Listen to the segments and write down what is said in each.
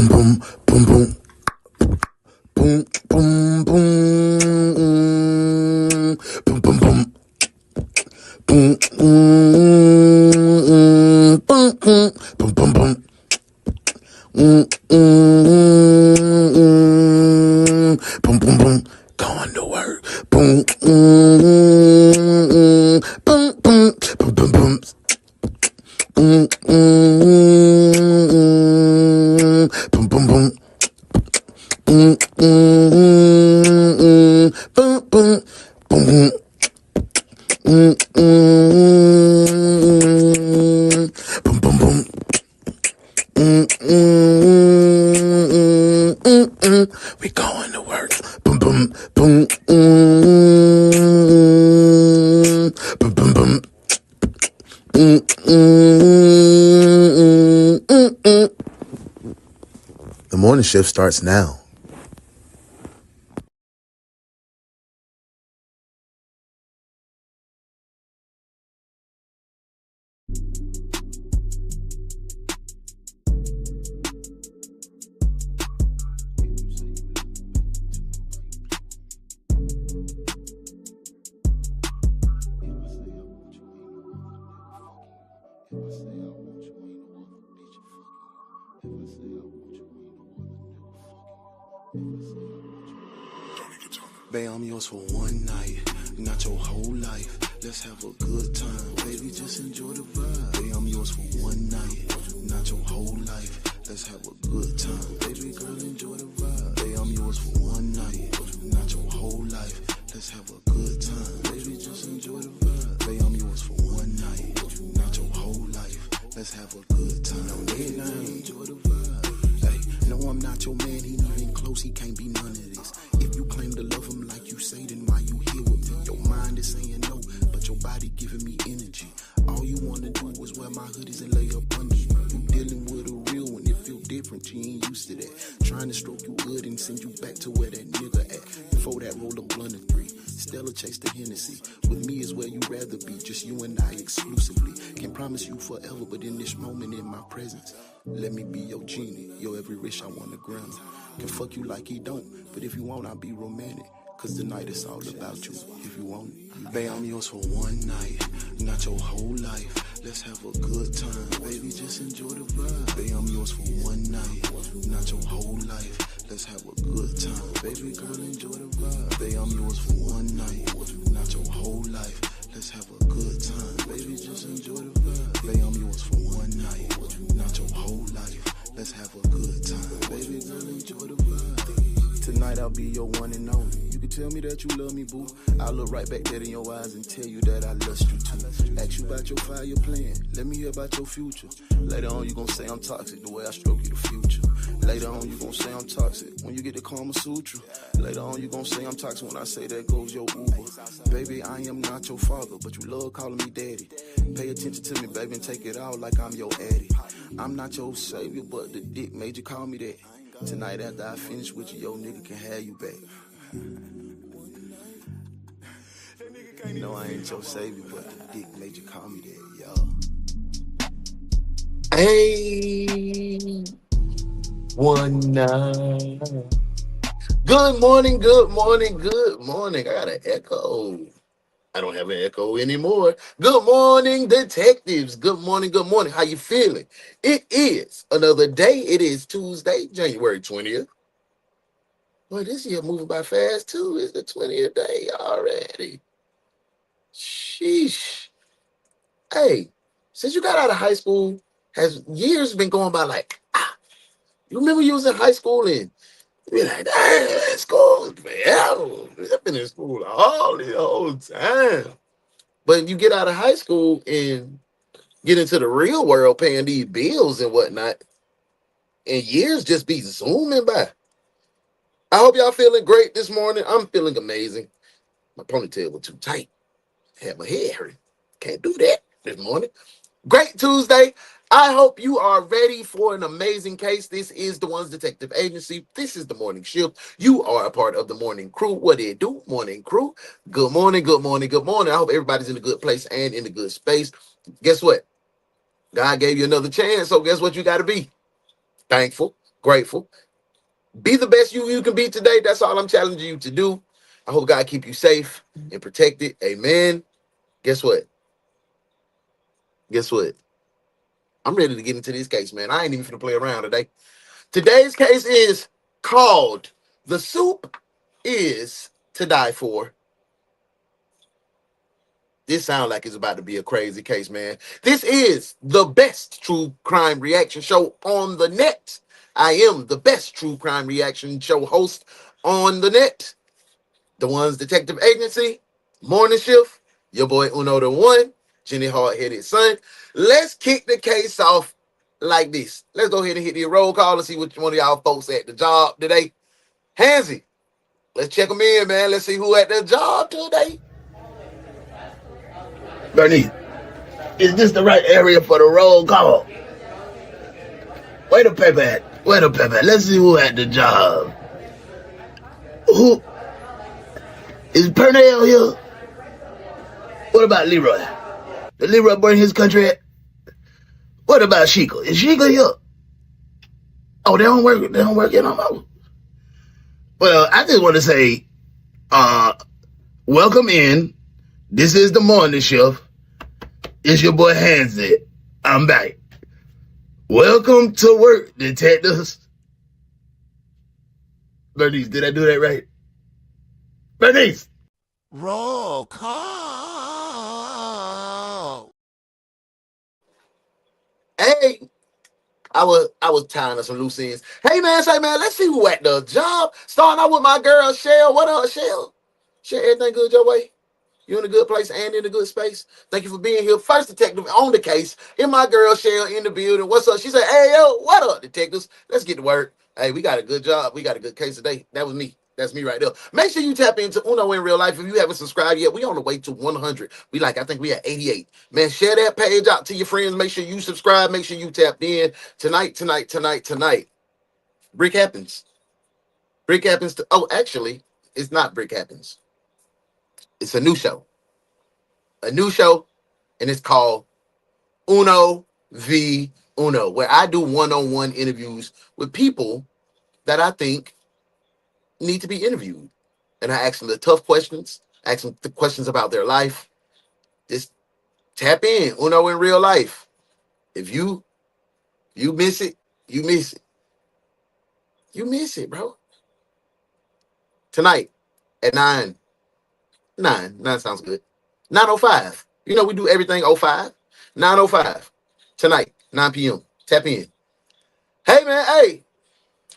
boom, boom, boom. Boom, boom, boom. Boom, boom, boom. Boom, boom, boom, boom, boom, boom, boom. Boom, boom, boom. Going to work. Boom, boom, boom, boom, boom, boom, boom. Boom, boom, boom. Boom, boom, boom, boom, boom. Boom, boom, boom. We going to work. Boom, boom, boom. Boom, boom, boom. The morning shift starts now. Babe, I'm yours for one night, not your whole life. Let's have a good time, baby, just enjoy the vibe. Babe, I'm yours for one night, not your whole life. Let's have a good time, baby, girl, enjoy the vibe. Babe, I'm yours for one night, not your whole life. Let's have a good time, baby, just enjoy the vibe. Babe, I'm yours for one night, not your whole life. Let's have a good time, baby, enjoy the vibe. Hey, no, I'm not your man, he not even close, he can't be none of this. If you claim to love him like you say, then why you here with me? Your mind is saying no, but your body giving me energy. All you wanna do is wear my hoodies and lay up under you. You dealing with a real one, it feel different, you ain't used to that. Trying to stroke you good and send you back to where that nigga at. Before that, roll a blunt and three. Stella chase the Hennessy. With me is where you rather be, just you and I exclusively. Can't promise you forever, but in this moment in my presence, let me be your genie, your every wish I wanna grant. Can fuck you like he don't, but if you want, I'll be romantic. Cause tonight it's all about you, if you want it. Babe, I'm yours for one night, not your whole life. Let's have a good time, baby, just enjoy the vibe. Babe, I'm yours for one night, not your whole life. Let's have a good time, baby, girl, enjoy the vibe. Babe, I'm yours for one night, not your whole life. Let's have a good time, baby, just enjoy the vibe. Babe, I'm yours for one night, not your whole life. Let's have a good time, baby, girl, enjoy the vibe. Tonight I'll be your one and only. You can tell me that you love me, boo. I'll look right back dead in your eyes and tell you that I lust you too. Ask you about your 5-year plan. Let me hear about your future. Later on you gon' say I'm toxic the way I stroke you the future. Later on you gon' say I'm toxic when you get the Kama Sutra. Later on you gon' say I'm toxic when I say that goes your Uber. Baby, I am not your father, but you love calling me daddy. Pay attention to me, baby, and take it out like I'm your addy. I'm not your savior, but the dick made you call me that. Tonight after I finish with you, your nigga can have you back. You know I ain't your savior, but the dick made you call me that, y'all. Hey, one night. Good morning, good morning, good morning. I got an echo. I don't have an echo anymore. Good morning, detectives. Good morning, good morning. How you feeling? It is another day. It is Tuesday, January 20th. Boy, this year moving by fast, too. It's the 20th day already. Sheesh. Hey, since you got out of high school, has years been going by like, you remember you was in high school and you're like, damn, school, man. I've been in school all the whole time. But you get out of high school and get into the real world paying these bills and whatnot, and years just be zooming by. I hope y'all feeling great this morning. I'm feeling amazing. My ponytail was too tight. I had my head hurt. Can't do that this morning. Great Tuesday. I hope you are ready for an amazing case. This is the One's Detective Agency. This is the morning shift. You are a part of the morning crew. What do it do? Morning crew. Good morning, good morning, good morning. I hope everybody's in a good place and in a good space. Guess what? God gave you another chance, so guess what you got to be? Thankful. Grateful. Be the best you can be today. That's all I'm challenging you to do. I hope God keep you safe and protected. Amen. Guess what? Guess what? I'm ready to get into this case, man. I ain't even finna play around today. Today's case is called The Soup Is to Die For. This sounds like it's about to be a crazy case, man. This is the best true crime reaction show on the net. I am the best true crime reaction show host on the net. The One's Detective Agency, Morning Shift, your boy UnoDaOne, Jenny Hard-Headed Son. Let's kick the case off like this. Let's go ahead and hit the roll call and see which one of y'all folks at the job today. Hansy, let's check them in, man. Let's see who at the job today. Bernice, is this the right area for the roll call? Where the paper at? Where the paper at? Let's see who at the job. Who? Is Pernell here? What about Leroy? Did Leroy bring his country at? What about Sheikah? Is Sheikah here? Oh, they don't work. They don't work in no more. Well, I just want to say, welcome in. This is the morning shift. It's your boy Hansy. I'm back. Welcome to work, detectives. Bernice, did I do that right? Bernice. Roll call. Hey, I was tying up some loose ends. Hey man, say man, let's see who at the job. Starting out with my girl Shell. What up, Shell? Shell, everything good your way? You in a good place and in a good space. Thank you for being here. First detective on the case. Here my girl Shell in the building. What's up? She said, hey, yo, what up, detectives? Let's get to work. Hey, we got a good job. We got a good case today. That was me. That's me right there. Make sure you tap into Uno in real life. If you haven't subscribed yet, we on the way to 100. I think we at 88. Man, share that page out to your friends. Make sure you subscribe. Make sure you tapped in. Tonight. Brick happens. Brick happens to, oh, actually, it's not Brick happens. It's a new show. A new show, and it's called Uno v Uno, where I do one-on-one interviews with people that I think need to be interviewed. And I ask them the tough questions, ask them the questions about their life. Just tap in, Uno in real life. If you miss it, you miss it. You miss it, bro. Tonight at 9 sounds good. 9:05. You know we do everything 05. 9:05. Tonight, 9 p.m. Tap in. Hey man, hey.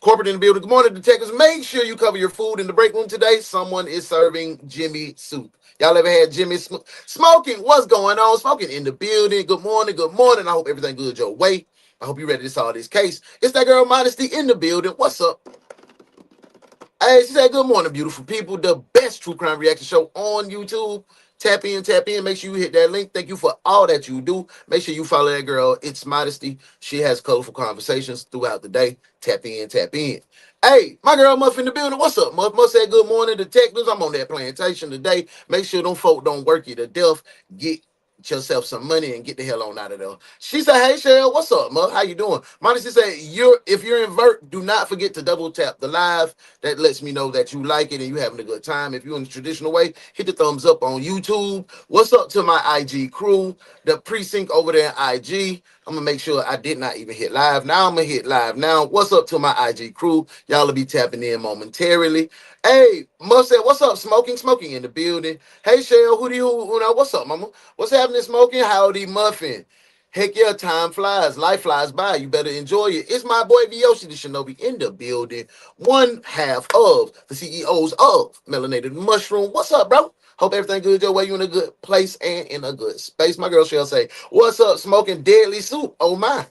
Corporate in the building. Good morning, detectives. Make sure you cover your food in the break room today. Someone is serving Jimmy soup. Y'all ever had Jimmy smoking? What's going on? Smoking in the building. Good morning. Good morning. I hope everything good your way. I hope you ready to solve this case. It's that girl Modesty in the building. What's up? Hey, she said, good morning, beautiful people. The best true crime reaction show on YouTube. Tap in, tap in. Make sure you hit that link. Thank you for all that you do. Make sure you follow that girl. It's Modesty. She has colorful conversations throughout the day. Tap in, tap in. Hey, my girl Muff in the building. What's up, Muff? Muff said, good morning, detectives. I'm on that plantation today. Make sure them folk don't work you to death. Get yourself some money and get the hell on out of there. She said, hey, Cheryl, what's up, Muff? How you doing? Modesty said, if you're in Vert, do not forget to double tap the live. That lets me know that you like it and you having a good time. If you're in the traditional way, hit the thumbs up on YouTube. What's up to my IG crew, the precinct over there in IG? I'm going to make sure I did not even hit live. Now I'm going to hit live now. What's up to my IG crew? Y'all will be tapping in momentarily. Hey, Muff said, what's up? Smoking in the building. Hey, Cheryl, who now? What's up, mama? What's happening, Smoking? Howdy, Muffin. Heck yeah, time flies. Life flies by. You better enjoy it. It's my boy Vyoshi, the Shinobi, in the building. One half of the CEOs of Melanated Mushroom. What's up, bro? Hope everything good your way. You in a good place and in a good space. My girl Cheryl say, what's up, Smoking Deadly Soup? Oh, my.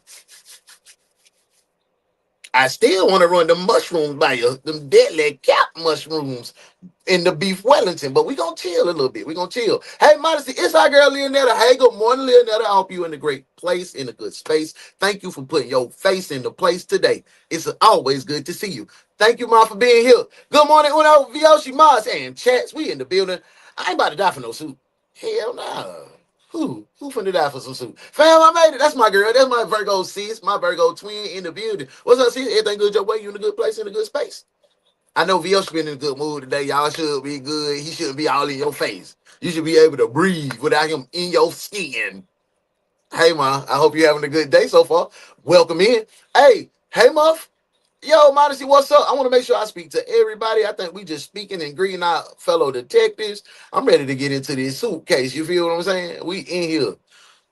I still want to run the mushrooms by you, them deadly cap mushrooms in the beef Wellington, but we gonna chill a little bit. We gonna chill. Hey, Modesty, it's our girl Leonetta. Hey, good morning, Leonetta. I hope you in a great place, in a good space. Thank you for putting your face in the place today. It's always good to see you. Thank you, Mom, for being here. Good morning, Uno, Vyoshi, Mars, and Chats. We in the building. I ain't about to die for no soup. Hell no. Who finna die for some soup? Fam, I made it. That's my girl. That's my Virgo sis, my Virgo twin in the building. What's up, sis? Everything good your way? You in a good place, in a good space? I know VL should be in a good mood today. Y'all should be good. He shouldn't be all in your face. You should be able to breathe without him in your skin. Hey, ma, I hope you're having a good day so far. Welcome in. Hey, Muff. Yo, Modesty, what's up? I want to make sure I speak to everybody. I think we just speaking and greeting our fellow detectives. I'm ready to get into this suitcase. You feel what I'm saying? We in here.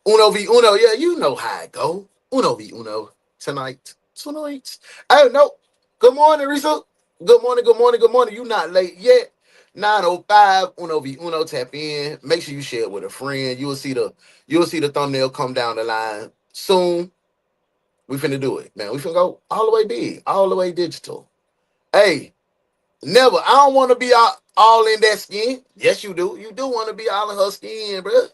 Uno v uno. Yeah, you know how it go. Uno v uno. Tonight. Tonight. Oh, no. Good morning, Risa. Good morning, good morning, good morning. You not late yet. 9:05. Uno v uno. Tap in. Make sure you share it with a friend. You'll see the thumbnail come down the line soon. We finna do it, man. We finna go all the way big, all the way digital. Hey, never. I don't want to be all in that skin. Yes, you do. You do want to be all in her skin, bro.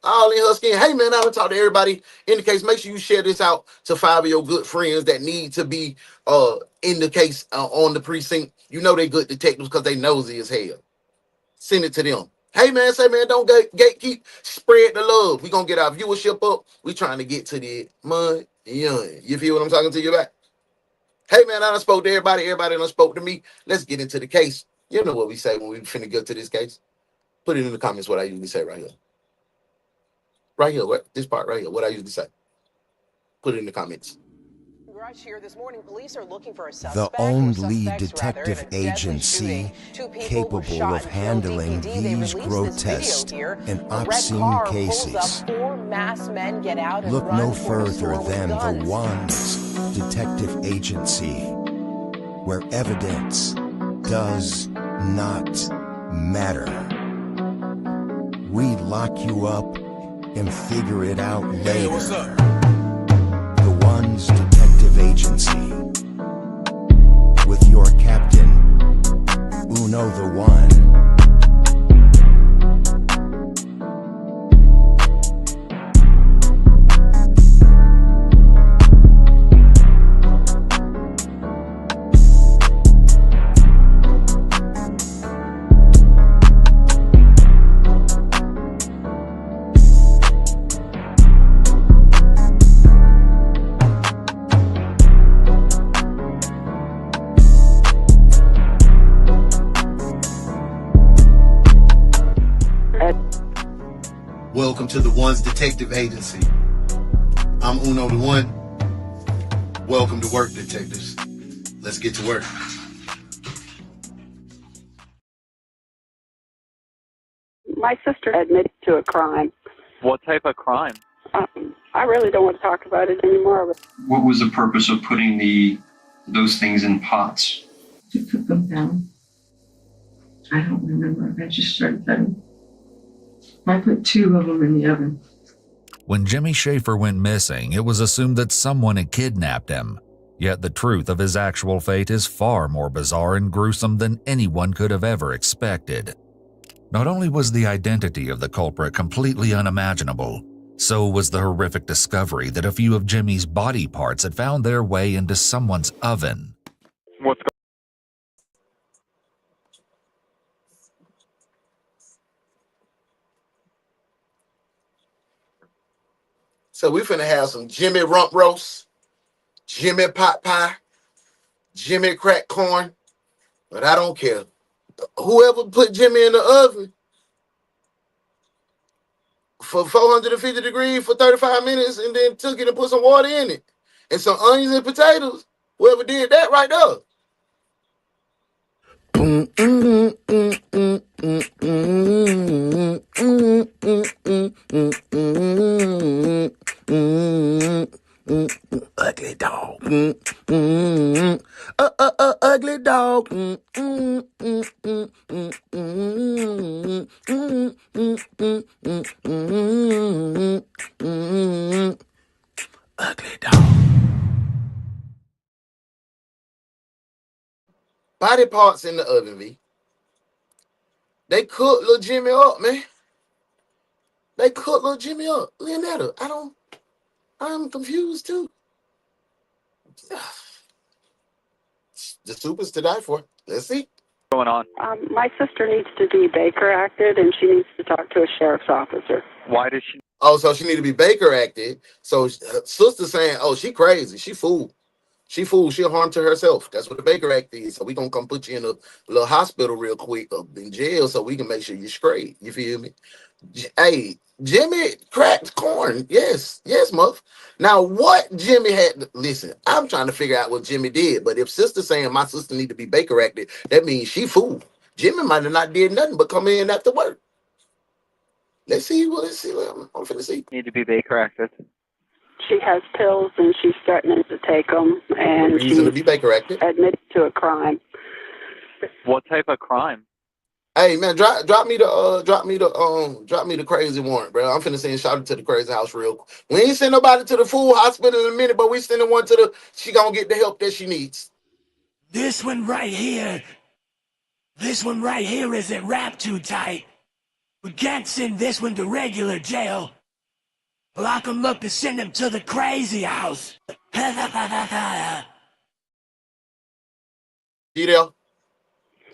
All in her skin. Hey, man, I done talk to everybody in the case. Make sure you share this out to 5 of your good friends that need to be in the case on the precinct. You know they good detectives because they nosy as hell. Send it to them. Hey, man, say, man, don't gatekeep. Spread the love. We going to get our viewership up. We trying to get to the money. You feel what I'm talking to you about? Hey, man, I done spoke to everybody. Everybody done spoke to me. Let's get into the case. You know what we say when we finna get to this case. Put it in the comments what I usually say right here. Right here. This part right here. What I usually say. Put it in the comments. Here this morning, police are looking for a The only detective agency capable of handling these grotesque and obscene cases. Look no further than the One's detective agency, where evidence does not matter. We lock you up and figure it out later. Hey, what's up? The One's detective agency, with your captain, UnoDaOne. Welcome to the One's Detective Agency. I'm UnoDaOne. Welcome to work, detectives. Let's get to work. My sister admitted to a crime. What type of crime? I really don't want to talk about it anymore. What was the purpose of putting those things in pots? To cook them down. I don't remember. I just started cutting. I put 2 of them in the oven. When Jimmy Schaefer went missing, it was assumed that someone had kidnapped him. Yet the truth of his actual fate is far more bizarre and gruesome than anyone could have ever expected. Not only was the identity of the culprit completely unimaginable, so was the horrific discovery that a few of Jimmy's body parts had found their way into someone's oven. What's So we finna have some Jimmy rump roast, Jimmy pot pie, Jimmy crack corn, but I don't care. Whoever put Jimmy in the oven for 450 degrees for 35 minutes and then took it and put some water in it and some onions and potatoes, whoever did that right there. Ugly dog. Ugly dog. Ugly dog. Body parts in the oven, V. They cook little Jimmy up, man. They cook little Jimmy up. Leonetta, I'm confused too. The soup is to die for. Let's see. going on? My sister needs to be Baker acted, and she needs to talk to a sheriff's officer. Why does she Oh, so she need to be Baker acted. So her sister saying, "Oh, she crazy. She fool. She fool. She'll harm to herself." That's what the Baker Act is. So we gonna come put you in a little hospital real quick, in jail, so we can make sure you're straight. You feel me? Hey, Jimmy cracked corn. Yes, yes, Muff. Now, what Jimmy had? Listen, I'm trying to figure out what Jimmy did. But if sister saying my sister need to be Baker acted, that means she fool. Jimmy might have not did nothing but come in after work. Let's see. Well, let's see. I'm finna see. need to be Baker acted? She has pills and she's threatening to take them, and Reason to she's be Baker acted. admitted to a crime. What type of crime? Hey man, drop me the crazy warrant, bro. I'm finna send shout out to the crazy house real quick. We ain't send nobody to the fool hospital in a minute, but we sending one to the. She gonna get the help that she needs. This one right here isn't wrapped too tight. We can't send this one to regular jail. Lock him up and send him to the crazy house. You there?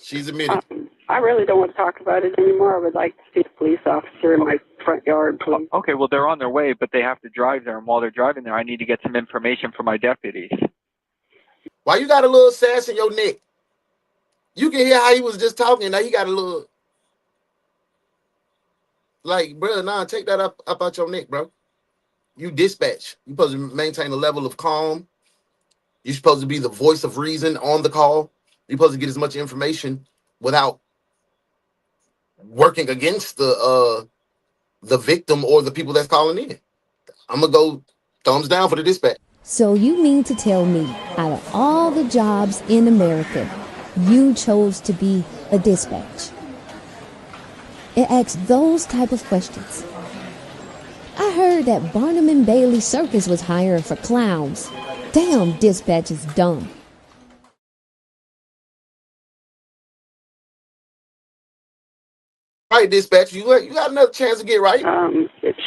She's admitted. I really don't want to talk about it anymore. I would like to see the police officer in my front yard, please. Okay, well, they're on their way, but they have to drive there. And while they're driving there, I need to get some information from my deputies. Why you got a little sass in your neck? You can hear how he was just talking. Now he got a little, like, bro, nah, take that up out your neck, bro. You dispatch. You supposed to maintain a level of calm. You're supposed to be the voice of reason on the call. You're supposed to get as much information without working against the victim or the people that's calling in. I'm gonna go thumbs down for the dispatch. So you mean to tell me, out of all the jobs in America, you chose to be a dispatch? It asks those type of questions. I heard that Barnum and Bailey Circus was hiring for clowns. Damn, dispatch is dumb. Right, dispatch. You got another chance to get right.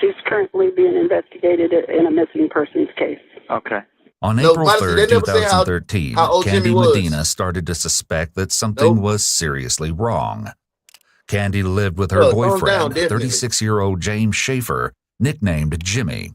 She's currently being investigated in a missing persons case. Okay. On No, April honestly, 3rd, they never say 2013, how old Candy Jimmy was. Medina started to suspect that something was seriously wrong. Candy lived with her boyfriend, 36-year-old James Schaefer, nicknamed Jimmy.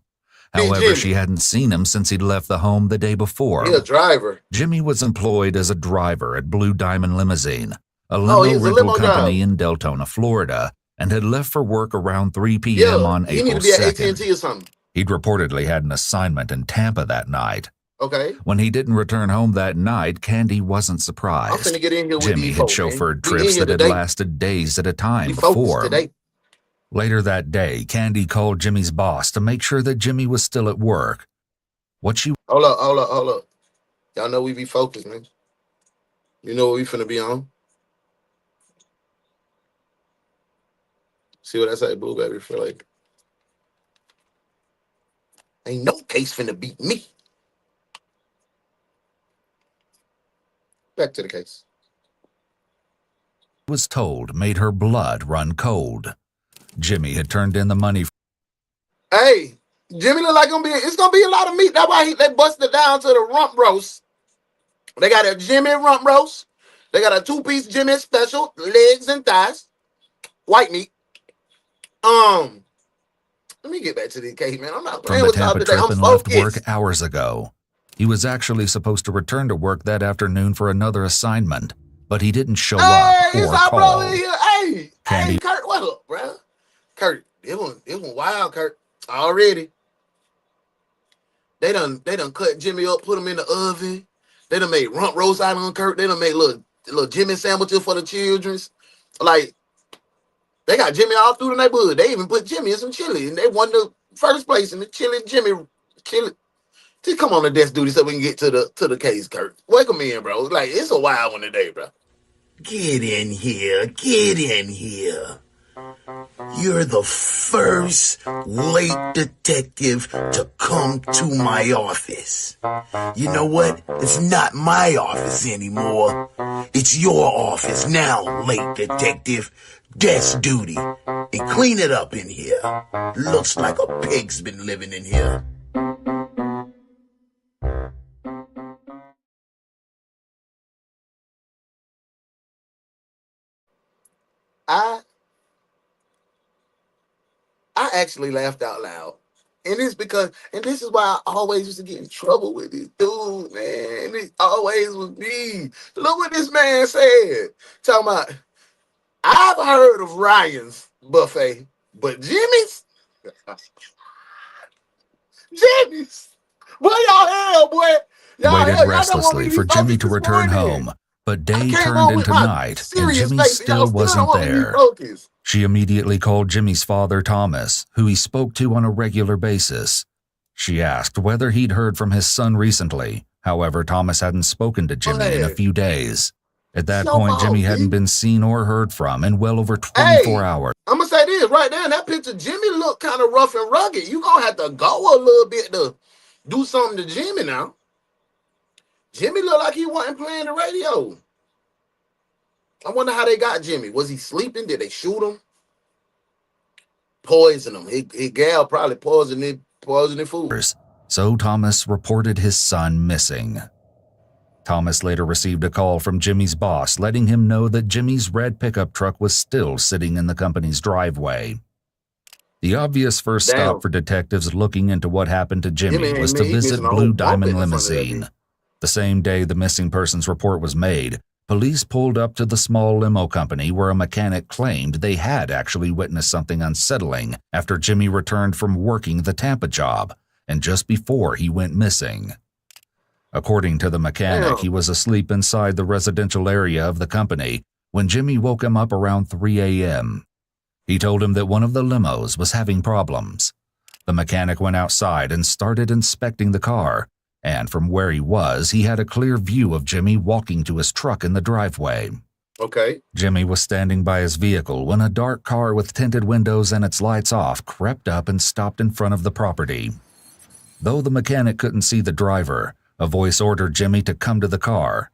However, she hadn't seen him since he'd left the home the day before. He's a driver. Jimmy was employed as a driver at Blue Diamond Limousine, a limo rental company in Deltona, Florida, and had left for work around 3 p.m. on April 2nd. Or something. He'd reportedly had an assignment in Tampa that night. Okay. When he didn't return home that night, Candy wasn't surprised. I'm finna get in here with Jimmy had chauffeured trips that had lasted days at a time before. Later that day, Candy called Jimmy's boss to make sure that Jimmy was still at work. Hold up. Y'all know we be focused, man. You know what we finna be on? See what I say, boo, baby? Feel like ain't no case finna beat me. Back to the case. Was told made her blood run cold. Jimmy had turned in the money. Hey, Jimmy look like it's gonna be a lot of meat. That's why they busted down to the rump roast. They got a Jimmy rump roast. They got a 2-piece Jimmy special, legs and thighs, white meat. Let me get back to the case, man. I'm not playing with y'all today. I'm left work hours ago. He was actually supposed to return to work that afternoon for another assignment, but he didn't show up or call. Hey, Kurt, what up, bro? Kurt, it went wild, Kurt. Already. They done cut Jimmy up, put him in the oven. They done made rump roast out on Kurt. They done made little Jimmy sandwiches for the childrens. Like, they got Jimmy all through the neighborhood. They even put Jimmy in some chili, and they won the first place in the chili. Just come on to desk duty so we can get to the case, Kurt. Welcome in, bro. Like, it's a wild one today, bro. Get in here. You're the first late detective to come to my office. You know what? It's not my office anymore. It's your office now, late detective. Desk duty. And clean it up in here. Looks like a pig's been living in here. I I actually laughed out loud. And it's because, and this is why I always used to get in trouble with this dude, man. It always was me. Look what this man said. Talking about, I've heard of Ryan's buffet, but Jimmy's? Jimmy's? Boy, y'all hell, boy. Y'all Waited hell. Y'all don't want me restlessly to for be Jimmy focused to this return morning. home, but I day came turned on with into my night and serious Jimmy face, and y'all still still wasn't don't want me to be there. focused. She immediately called Jimmy's father, Thomas, who he spoke to on a regular basis. She asked whether he'd heard from his son recently. However, Thomas hadn't spoken to Jimmy in a few days. At that point, Jimmy hadn't been seen or heard from in well over 24 hours. I'm going to say this right there. In that picture, Jimmy looked kind of rough and rugged. You going to have to go a little bit to do something to Jimmy now. Jimmy looked like he wasn't playing the radio. I wonder how they got Jimmy. Was he sleeping? Did they shoot him? Poison him. His gal probably poisoned food. So Thomas reported his son missing. Thomas later received a call from Jimmy's boss letting him know that Jimmy's red pickup truck was still sitting in the company's driveway. The obvious first stop for detectives looking into what happened to Jimmy was to visit Blue Diamond Limousine. The same day the missing persons report was made, police pulled up to the small limo company where a mechanic claimed they had actually witnessed something unsettling after Jimmy returned from working the Tampa job and just before he went missing. According to the mechanic, he was asleep inside the residential area of the company when Jimmy woke him up around 3 a.m. He told him that one of the limos was having problems. The mechanic went outside and started inspecting the car, and from where he was, he had a clear view of Jimmy walking to his truck in the driveway. Okay. Jimmy was standing by his vehicle when a dark car with tinted windows and its lights off crept up and stopped in front of the property. Though the mechanic couldn't see the driver, a voice ordered Jimmy to come to the car.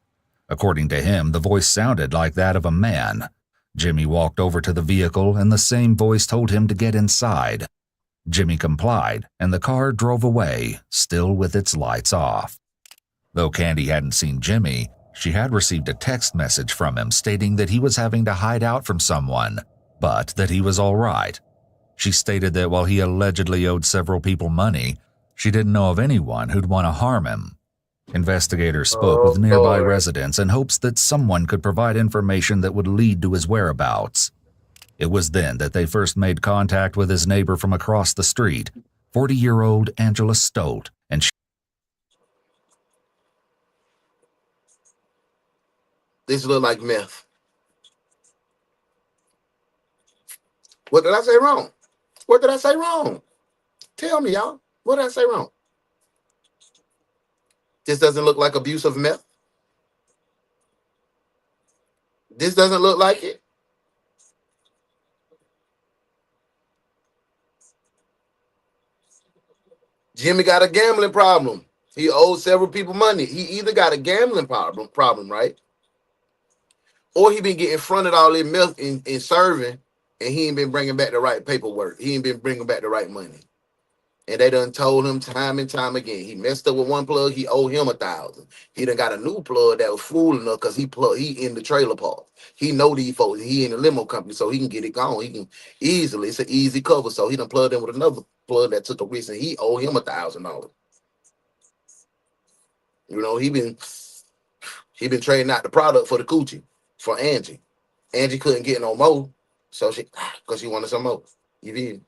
According to him, the voice sounded like that of a man. Jimmy walked over to the vehicle and the same voice told him to get inside. Jimmy complied and the car drove away, still with its lights off. Though Candy hadn't seen Jimmy, she had received a text message from him stating that he was having to hide out from someone, but that he was all right. She stated that while he allegedly owed several people money, she didn't know of anyone who'd want to harm him. Investigators spoke with nearby residents in hopes that someone could provide information that would lead to his whereabouts. It was then that they first made contact with his neighbor from across the street, 40-year-old Angela Stolt, and This look like meth. What did I say wrong? What did I say wrong? Tell me, y'all. What did I say wrong? This doesn't look like abuse of meth. This doesn't look like it. Jimmy got a gambling problem. He owes several people money. He either got a gambling problem, right? Or he been getting fronted all this meth in serving, and he ain't been bringing back the right paperwork. He ain't been bringing back the right money. And they done told him time and time again. He messed up with one plug. He owed him $1,000. He done got a new plug that was fool enough because he in the trailer park. He know these folks. He in the limo company, so he can get it gone. He can easily. It's an easy cover. So he done plugged in with another plug that took a risk, and he owe him $1,000. You know, he been trading out the product for the coochie for Angie. Angie couldn't get no more, so because she wanted some more. You feel?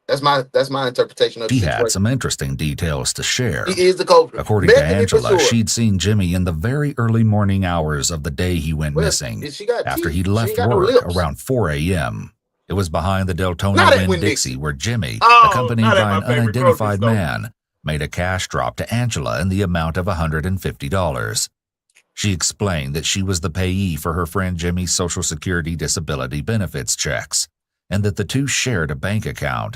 That's my interpretation of the situation. She had some interesting details to share. He is the culprit. According to Angela, she'd seen Jimmy in the very early morning hours of the day he went missing, after he left work around 4 a.m. It was behind the Deltona Winn-Dixie where Jimmy, accompanied by an unidentified man, made a cash drop to Angela in the amount of $150. She explained that she was the payee for her friend Jimmy's Social Security disability benefits checks, and that the two shared a bank account.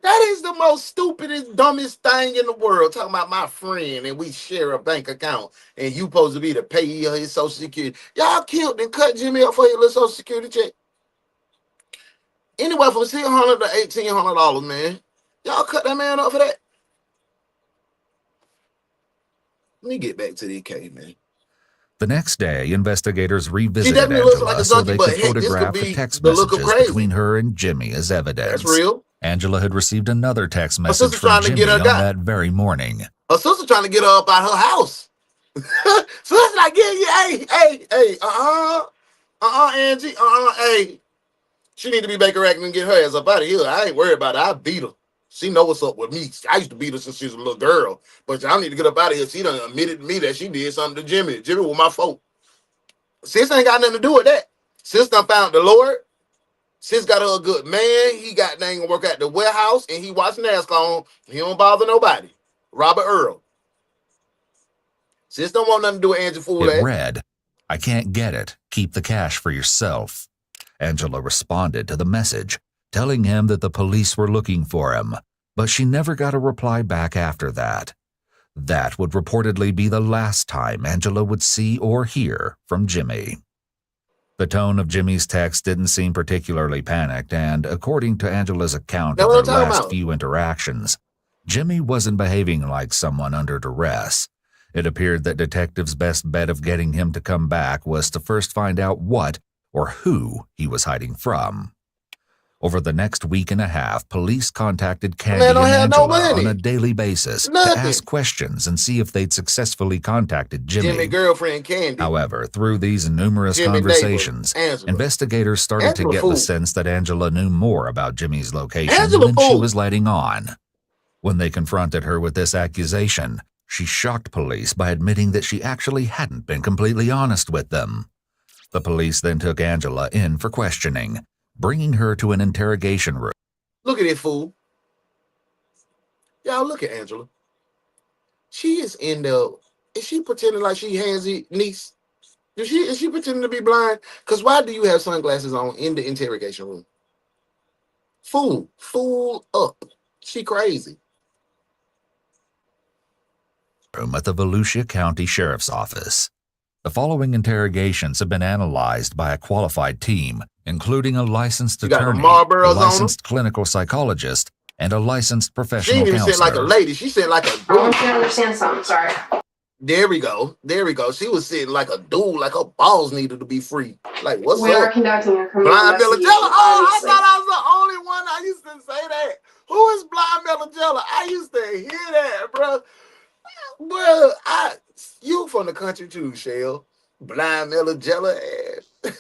That is the most stupidest, dumbest thing in the world. Talking about my friend and we share a bank account and you supposed to be the payee of his Social Security. Y'all killed and cut Jimmy up for your little Social Security check. Anywhere from $600 to $1,800, man. Y'all cut that man up for that. Let me get back to the K, man. The next day, investigators She revisited definitely looks like Angela a so junkie, they but could heck, this could photograph the be text the look of messages crazy. between her and Jimmy as evidence. That's real. Angela had received another text Her message sister from trying to Jimmy get her on guy. that very morning. Her sister trying to get her up out her house. So it's like, hey, Angie, hey. She need to be Baker acting and get her ass up out of here. I ain't worried about it. I beat her. She know what's up with me. I used to beat her since she was a little girl. But I need to get up out of here. She done admitted to me that she did something to Jimmy. Jimmy was my fault. Sis ain't got nothing to do with that. Sis done found the Lord. Sis got her a good man. He got dang gonna work at the warehouse and he watch NASCAR on. He don't bother nobody. Robert Earl. Sis don't want nothing to do with Angie Fool. It read, "I can't get it. Keep the cash for yourself." Angela responded to the message, telling him that the police were looking for him, but she never got a reply back after that. That would reportedly be the last time Angela would see or hear from Jimmy. The tone of Jimmy's text didn't seem particularly panicked, and according to Angela's account of their last few interactions, Jimmy wasn't behaving like someone under duress. It appeared that detectives' best bet of getting him to come back was to first find out what or who he was hiding from. Over the next week and a half, police contacted Candy and Angela on a daily basis to ask questions and see if they'd successfully contacted Jimmy. Jimmy girlfriend Candy. However, through these numerous conversations, investigators started to get the sense that Angela knew more about Jimmy's location than she was letting on. When they confronted her with this accusation, she shocked police by admitting that she actually hadn't been completely honest with them. The police then took Angela in for questioning, bringing her to an interrogation room. Look at it, fool. Y'all look at Angela. She is in there. Is she pretending like she handsy niece? Is she pretending to be blind? Because why do you have sunglasses on in the interrogation room? Fool up. She crazy. Room at the Volusia County Sheriff's Office. The following interrogations have been analyzed by a qualified team, including a licensed attorney, a licensed clinical psychologist, and a licensed professional counselor. She didn't even sit like a lady. She said like a dude. I want you to understand something. Sorry. There we go. She was sitting like a dude, like her balls needed to be free. Like, what's up? We are conducting a criminal Blind investigation. Melagella. I thought I was the only one. I used to say that. Who is Blind Melagella? I used to hear that, bro. Well, you from the country too, Shell. Blind Melagella ass.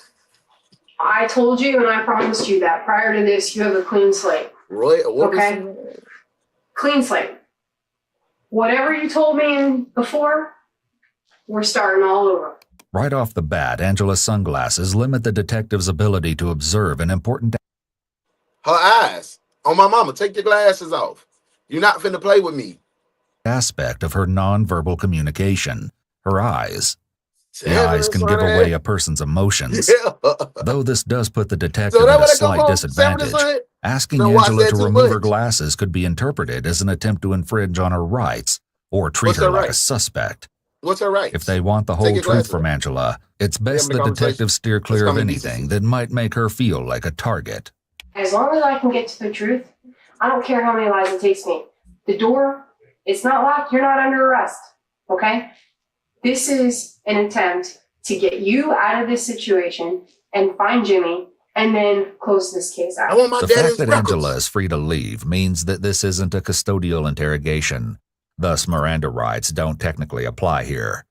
I told you and I promised you that prior to this, you have a clean slate. Roy, okay? Clean slate. Whatever you told me before, we're starting all over. Right off the bat, Angela's sunglasses limit the detective's ability to observe an important her eyes. On my mama, take your glasses off. You're not finna play with me. Aspect of her nonverbal communication, her eyes. The eyes can give away a person's emotions. Though this does put the detective at a slight disadvantage, asking Angela to remove her glasses could be interpreted as an attempt to infringe on her rights or treat her like a suspect. What's her right? If they want the whole truth from Angela, it's best the detectives steer clear of anything that might make her feel like a target. As long as I can get to the truth, I don't care how many lies it takes me. The door, it's not locked. You're not under arrest. Okay? This is an attempt to get you out of this situation and find Jimmy and then close this case out. The fact that Angela is free to leave means that this isn't a custodial interrogation. Thus, Miranda rights don't technically apply here.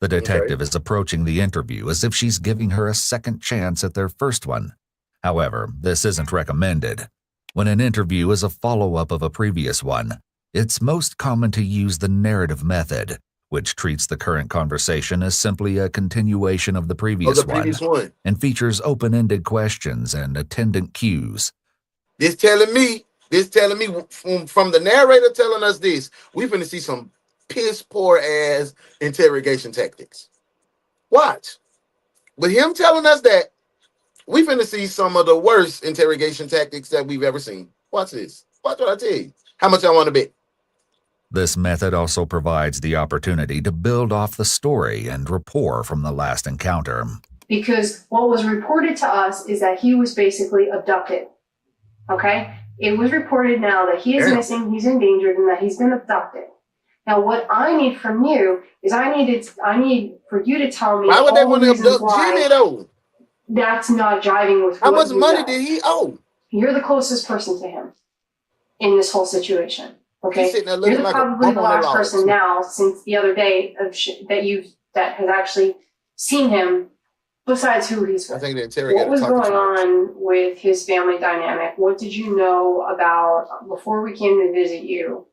The detective is approaching the interview as if she's giving her a second chance at their first one. However, this isn't recommended. When an interview is a follow-up of a previous one, it's most common to use the narrative method, which treats the current conversation as simply a continuation of the previous one and features open-ended questions and attendant cues. This telling me from the narrator telling us this, we finna see some piss poor ass interrogation tactics. Watch. With him telling us that, we finna see some of the worst interrogation tactics that we've ever seen. Watch this. Watch what I tell you. How much I want to bet? This method also provides the opportunity to build off the story and rapport from the last encounter. Because what was reported to us is that he was basically abducted. Okay? It was reported now that he is missing, he's endangered, and that he's been abducted. Now, what I need from you is I need for you to tell me Why would they all want the to reasons abduct why Jimmy though? that's not jiving with How what much you money said. did he owe? You're the closest person to him in this whole situation. Okay, He's sitting there you're looking like probably a the last person now since the other day that has actually seen him. Besides who he's with. I think the interrogator What was talking going too much. on with his family dynamic? What did you know about before we came to visit you?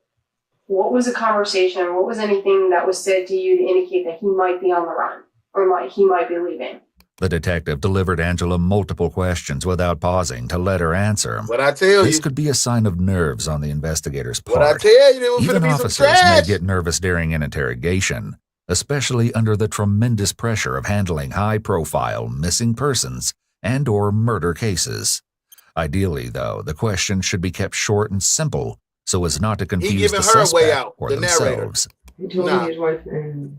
What was the conversation? What was anything that was said to you to indicate that he might be on the run or he might be leaving? The detective delivered Angela multiple questions without pausing to let her answer. What I tell This you. could be a sign of nerves on the investigator's part. What I tell you, there was Even finna be some officers may trash. get nervous during an interrogation, especially under the tremendous pressure of handling high-profile missing persons and or murder cases. Ideally, though, the questions should be kept short and simple so as not to confuse giving the her a way suspect out, or the narrator. themselves. He told Nah. me his wife and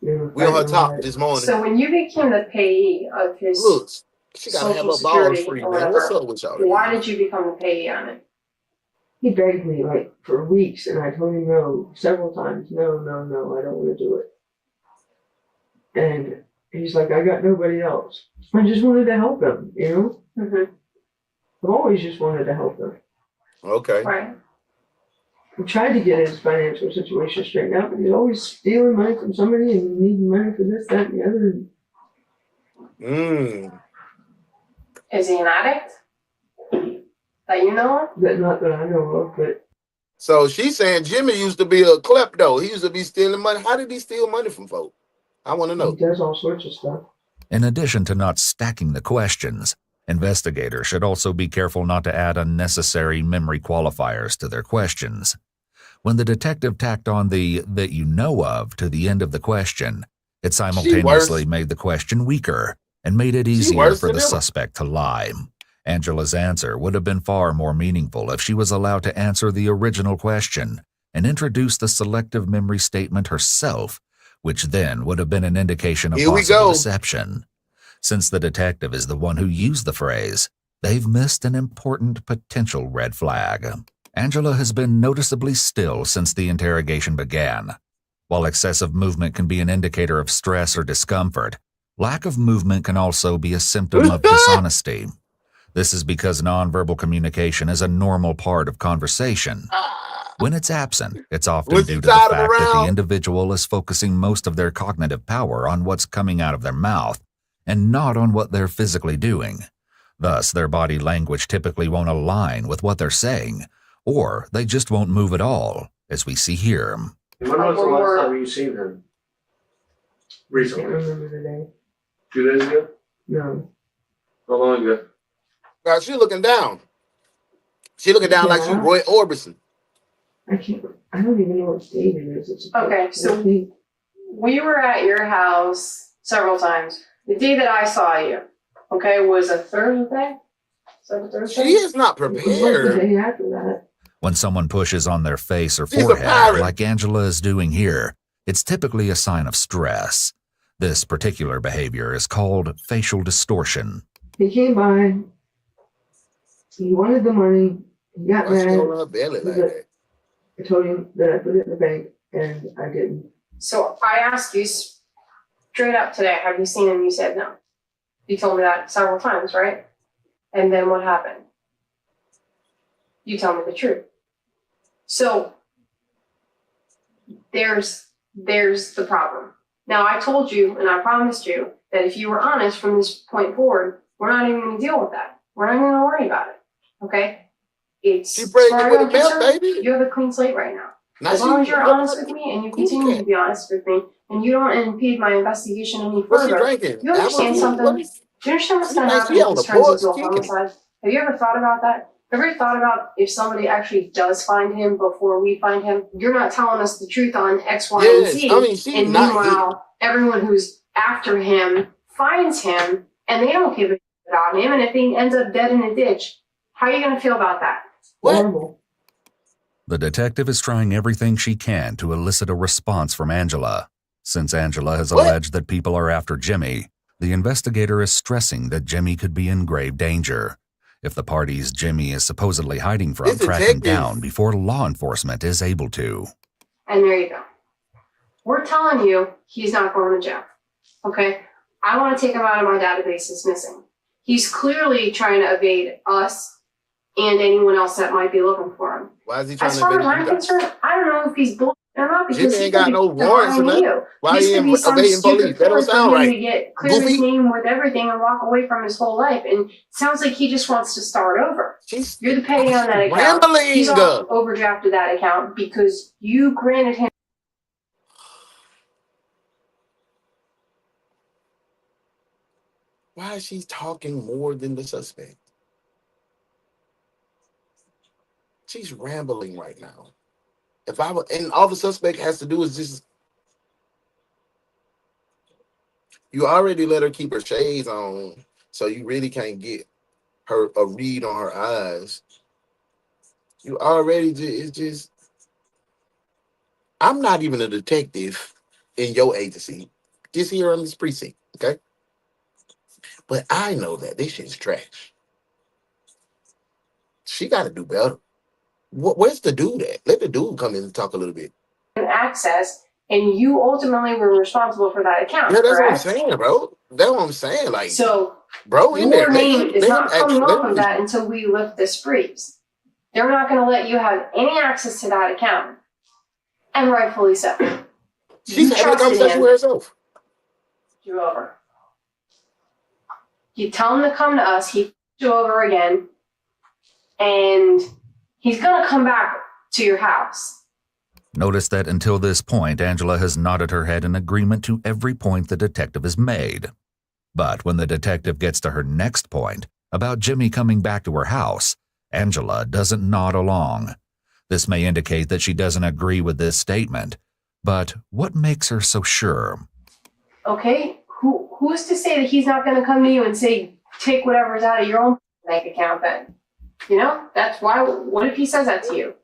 We on her top this morning. So when you became the payee of his Look, she gotta have Social her balls Security free, or man. What's whatever, up with y'all? why did you become the payee on it? he begged me like for weeks, and I told him no several times. No, I don't want to do it. And he's like, I got nobody else. I just wanted to help him, you know? Mm-hmm. I've always just wanted to help him. Okay. Right. I tried to get his financial situation straightened out, but he's always stealing money from somebody and needing money for this, that, and the other. Is he an addict? That you know of? Not that I know of, but. So she's saying Jimmy used to be a klepto. He used to be stealing money. How did he steal money from folks? I want to know. He does all sorts of stuff. In addition to not stacking the questions, investigators should also be careful not to add unnecessary memory qualifiers to their questions. When the detective tacked on the "that you know of" to the end of the question, it simultaneously made the question weaker and made it easier for the suspect to lie. Angela's answer would have been far more meaningful if she was allowed to answer the original question and introduce the selective memory statement herself, which then would have been an indication of possible deception. Since the detective is the one who used the phrase, they've missed an important potential red flag. Angela has been noticeably still since the interrogation began. While excessive movement can be an indicator of stress or discomfort, lack of movement can also be a symptom of dishonesty. This is because nonverbal communication is a normal part of conversation. When it's absent, it's often due to the fact that the individual is focusing most of their cognitive power on what's coming out of their mouth and not on what they're physically doing. Thus, their body language typically won't align with what they're saying, or they just won't move at all, as we see here. When was the last time you seen him? Recently? I can't remember the day. 2 days ago? No. How long ago? God, she looking down. She looking down like she's Roy Orbison. I don't even know what date it is. Okay, so we were at your house several times. The day that I saw you, okay, was a Thursday? Is that a Thursday? She is not prepared. The day after that. When someone pushes on their face or forehead, like Angela is doing here, it's typically a sign of stress. This particular behavior is called facial distortion. He came by. He wanted the money. He got mad. I told him that I put it in the bank, and I didn't. So I asked you straight up today, have you seen him? You said no. You told me that several times, right? And then what happened? You tell me the truth. So there's the problem. Now I told you and I promised you that if you were honest from this point forward, we're not even going to deal with that. We're not even going to worry about it. Okay? It's as far as I'm concerned, you have a clean slate right now. As long as you're honest with me and you continue to be honest with me and you don't impede my investigation any further, you understand something? Do you understand what's going to happen if this turns into a homicide? Have you ever thought about that? Have you ever thought about if somebody actually does find him before we find him? You're not telling us the truth on X, Y, and Z. And meanwhile, everyone who's after him finds him and they don't give a shit about him. And if he ends up dead in a ditch, how are you going to feel about that? Horrible. The detective is trying everything she can to elicit a response from Angela. Since Angela has alleged that people are after Jimmy, the investigator is stressing that Jimmy could be in grave danger. If the parties Jimmy is supposedly hiding from track him down before law enforcement is able to. And there you go. We're telling you he's not going to jail. Okay? I want to take him out of my database as missing. He's clearly trying to evade us and anyone else that might be looking for him. Why is he trying as to far evade as I'm you guys? concerned, I don't know if he's bullshit or not because Jimmy he ain't got no warrants or nothing. Why this he could be some evading stupid police? That don't form for sound him right. to get clear his name with everything and walk away from his whole life. And it sounds like he just wants to start over. You're the payee on that account. Rambling. He's off overdrafted that account because you granted him. Why is she talking more than the suspect? She's rambling right now. If I were, and all the suspect has to do is just, you already let her keep her shades on, so you really can't get her a read on her eyes. You already it's just. I'm not even a detective in your agency, just here on this precinct, okay? But I know that this shit's trash. She got to do better. Where's the dude at? Let the dude come in and talk a little bit. Access, and you ultimately were responsible for that account. Yeah, that's correct? what I'm saying, bro. That's what I'm saying. Like, so, bro, in there, your name is not coming off of actually, that until we lift this freeze. They're not going to let you have any access to that account, and rightfully so. She's having a conversation with herself. You over. You tell him to come to us. He you over again, and he's going to come back to your house. Notice that until this point, Angela has nodded her head in agreement to every point the detective has made. But when the detective gets to her next point, about Jimmy coming back to her house, Angela doesn't nod along. This may indicate that she doesn't agree with this statement, but what makes her so sure? Okay, who's to say that he's not going to come to you and say, take whatever's out of your own bank account then? You know, that's why, what if he says that to you?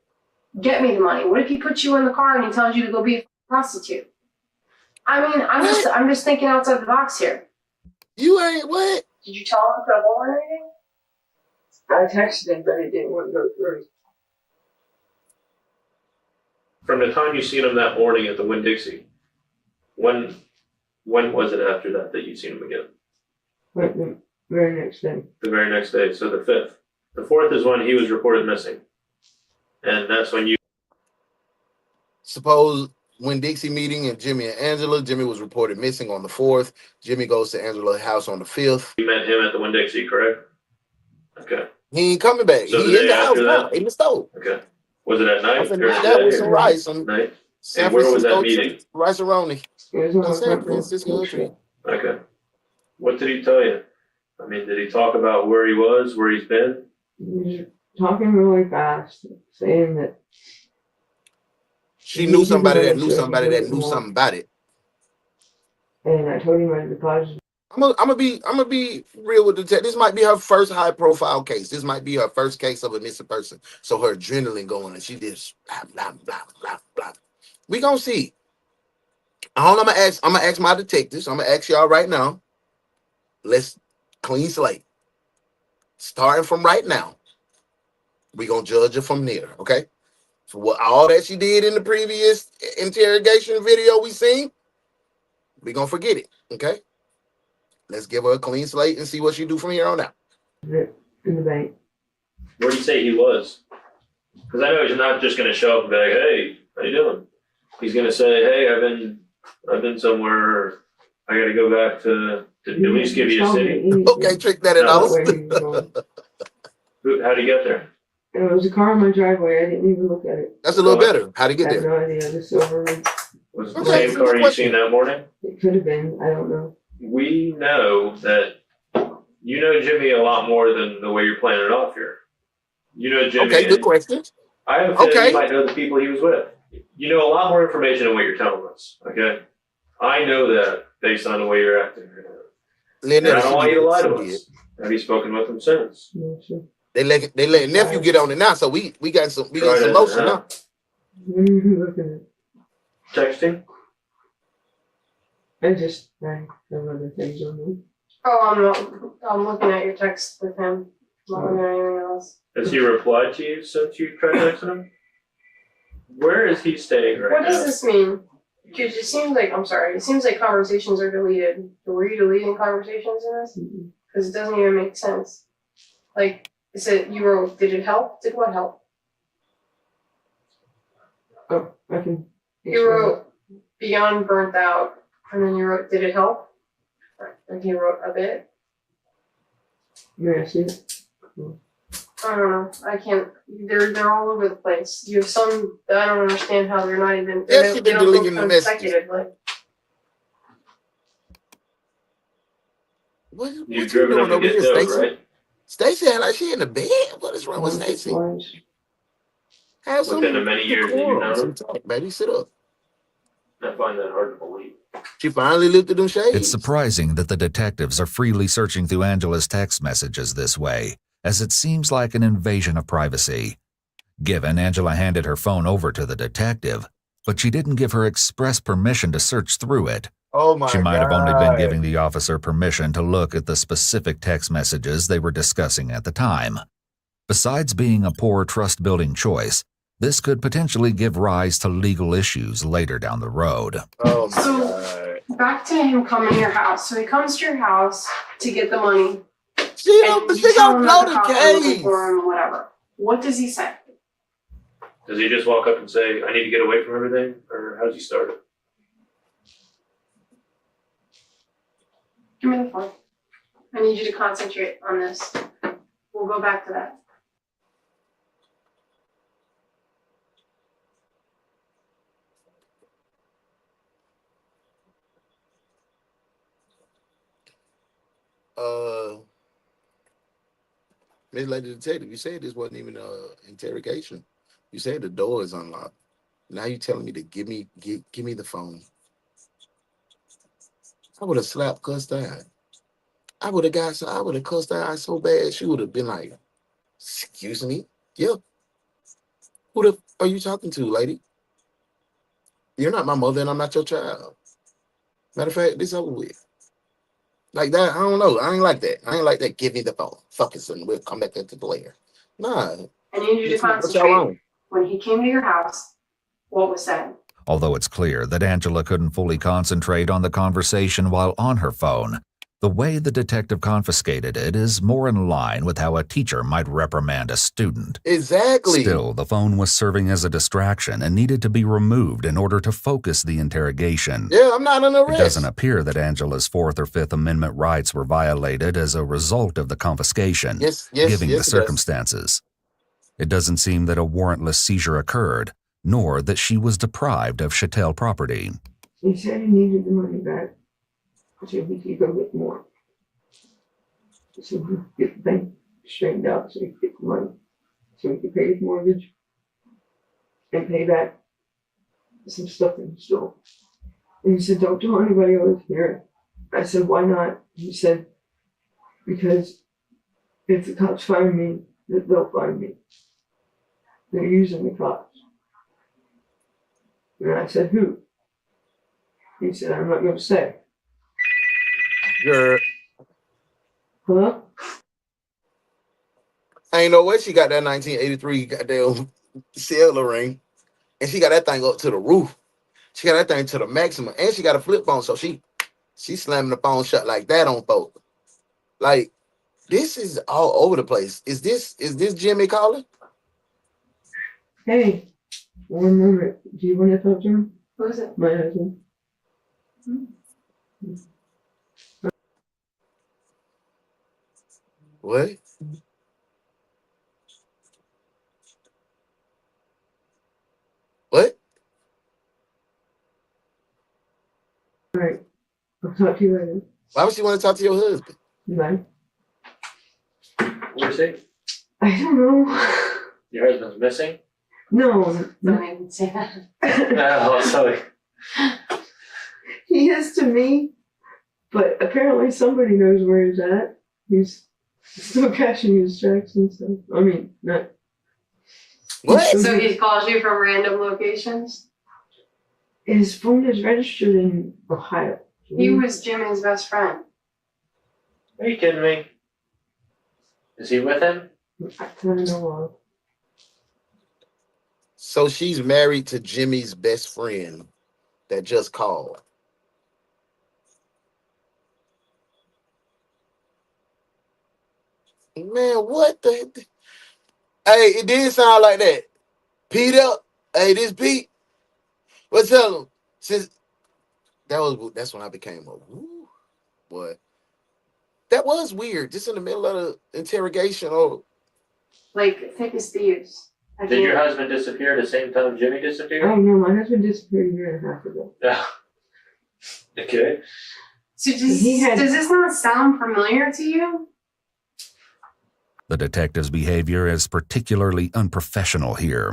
Get me the money. What if he puts you in the car and he tells you to go be a prostitute? I mean, I'm just thinking outside the box here. You ain't what? Did you tell him to put a hole in anything? I texted him, but it didn't want to go through. From the time you seen him that morning at the Winn-Dixie, when was it after that you seen him again? Like the very next day. The very next day, so the 5th. The 4th is when he was reported missing. And that's when you... Suppose Winn-Dixie meeting and Jimmy and Angela. Jimmy was reported missing on the 4th. Jimmy goes to Angela's house on the 5th. You met him at the Winn-Dixie, correct? Okay. He ain't coming back. So he in the house now, in the stove. Okay. Was it at night? That was some rice. Night. San Where was that Francisco meeting? treat, rice-a-roni. It was on San Francisco treat. Okay. What did he tell you? I mean, did he talk about where he was, where he's been? He was talking really fast, saying that she knew somebody that knew somebody that knew something about it. And I told him I deposited. I'm gonna be real with the detective. This might be her first high profile case. This might be her first case of a missing person. So her adrenaline going and she just blah blah blah blah blah. We gonna see. All I'm gonna ask my detectives. I'm gonna ask y'all right now. Let's clean slate. Starting from right now. We gonna judge her from there, okay? For what all that she did in the previous interrogation video we seen, we gonna forget it, okay? Let's give her a clean slate and see what she do from here on out. In the bank. Where did he say he was? Because I know he's not just gonna show up and be like, "Hey, how you doing?" He's gonna say, "Hey, I've been somewhere. I got to go back to at least give you a city." Okay, trick that at all. How'd he get there? It was a car in my driveway. I didn't even look at it. That's a little better. How'd he get there? I have no idea. The silver one. Was it the same car you seen that morning? It could have been. I don't know. We know that you know Jimmy a lot more than the way you're playing it off here. You know Jimmy. Okay, good question. I have a feeling you might know the people he was with. You know a lot more information than what you're telling us. Okay, I know that based on the way you're acting right now. And I don't want you to lie to us. Have you spoken with him since? Yeah, sure. They let nephew get on it now, so we got some motion now. What are you looking at? Texting? I just have other things on me. Oh, I'm looking at your text with him. I'm not looking at anything else. Has he replied to you since you tried texting him? Where is he staying right What now? does this mean? Because it seems like, I'm sorry, it seems like conversations are deleted. Were you deleting conversations in this? Because it doesn't even make sense. Like, is it, you wrote, did it help? Did what help? Oh, I can. You wrote, beyond burnt out, and then you wrote, did it help? And he wrote a bit. May I see it? I don't know. I can't. They're all over the place. You have some that I don't understand how they're not even. Yes, They you've been don't go deleting the messages. consecutively. What You've you driven doing up to over here, get those, Stacy? right? Stacy act like she in the bed. What is wrong with Stacy? Have some Within the many years that you've known some him? talk, baby. Sit up. I find that hard to believe. She finally lifted them shades. It's surprising that the detectives are freely searching through Angela's text messages this way, as it seems like an invasion of privacy. Given, Angela handed her phone over to the detective, but she didn't give her express permission to search through it. Oh my She might God. have only been giving the officer permission to look at the specific text messages they were discussing at the time. Besides being a poor trust-building choice, this could potentially give rise to legal issues later down the road. Oh my So, God. back to him coming to your house. So he comes to your house to get the money. She don't blow the case. For him, whatever. What does he say? Does he just walk up and say, I need to get away from everything? Or how does he start it? Give me the phone. I need you to concentrate on this. We'll go back to that. Miss Lady Detective, you said this wasn't even interrogation. You said the door is unlocked. Now you telling me to give me the phone. I would have slapped cussed out. I would have cussed out so bad she would have been like, excuse me? Yeah. Who the are you talking to, lady? You're not my mother and I'm not your child. Matter of fact, this over with. Like that, I don't know. I ain't like that. I ain't like that. Give me the phone. Fuck it, son. We'll come back into the layer. Nah. I need you to What y'all concentrate. on? When he came to your house, what was said? Although it's clear that Angela couldn't fully concentrate on the conversation while on her phone, the way the detective confiscated it is more in line with how a teacher might reprimand a student. Exactly. Still, the phone was serving as a distraction and needed to be removed in order to focus the interrogation. Yeah, I'm not under It arrest. doesn't appear that Angela's Fourth or Fifth Amendment rights were violated as a result of the confiscation, given the circumstances. It doesn't seem that a warrantless seizure occurred, nor that she was deprived of chattel property. He said he needed the money back so he could go get more. So he could get the bank straightened out so he could get the money. So he could pay his mortgage and pay back some stuff that he stole. And he said, don't tell anybody I was here. I said, why not? He said, because if the cops find me, they'll find me. They're using the cops. And I said, who? He said, I'm not going to say. Girl. Huh? I ain't no way she got that 1983 goddamn cellular ring. And she got that thing up to the roof. She got that thing to the maximum. And she got a flip phone. So she slamming the phone shut like that on folks. Like, this is all over the place. Is this Jimmy calling? Hey, one moment. Do you want to talk to him? Who is it? My husband. What? What? All right. I'll talk to you later. Why would she want to talk to your husband? Bye. Where's he? I don't know. Your husband's missing? No. Don't even say that. Oh, sorry. He is to me, but apparently somebody knows where he's at. He's still cashing his checks and stuff. I mean, not. What? So he calls you from random locations? His phone is registered in Ohio. He was Jimmy's best friend. Are you kidding me? Is he with him? I don't know. So she's married to Jimmy's best friend that just called. Man, what the? Hey, it did sound like that. Pete up. Hey, this Pete. What's up? Since that's when I became a woo boy. That was weird. Just in the middle of the interrogation. Oh, Like thick as thieves. Did your husband disappear at the same time Jimmy disappeared? Oh no, my husband disappeared a year and a half ago. Yeah. Okay. So does this not sound familiar to you? The detective's behavior is particularly unprofessional here.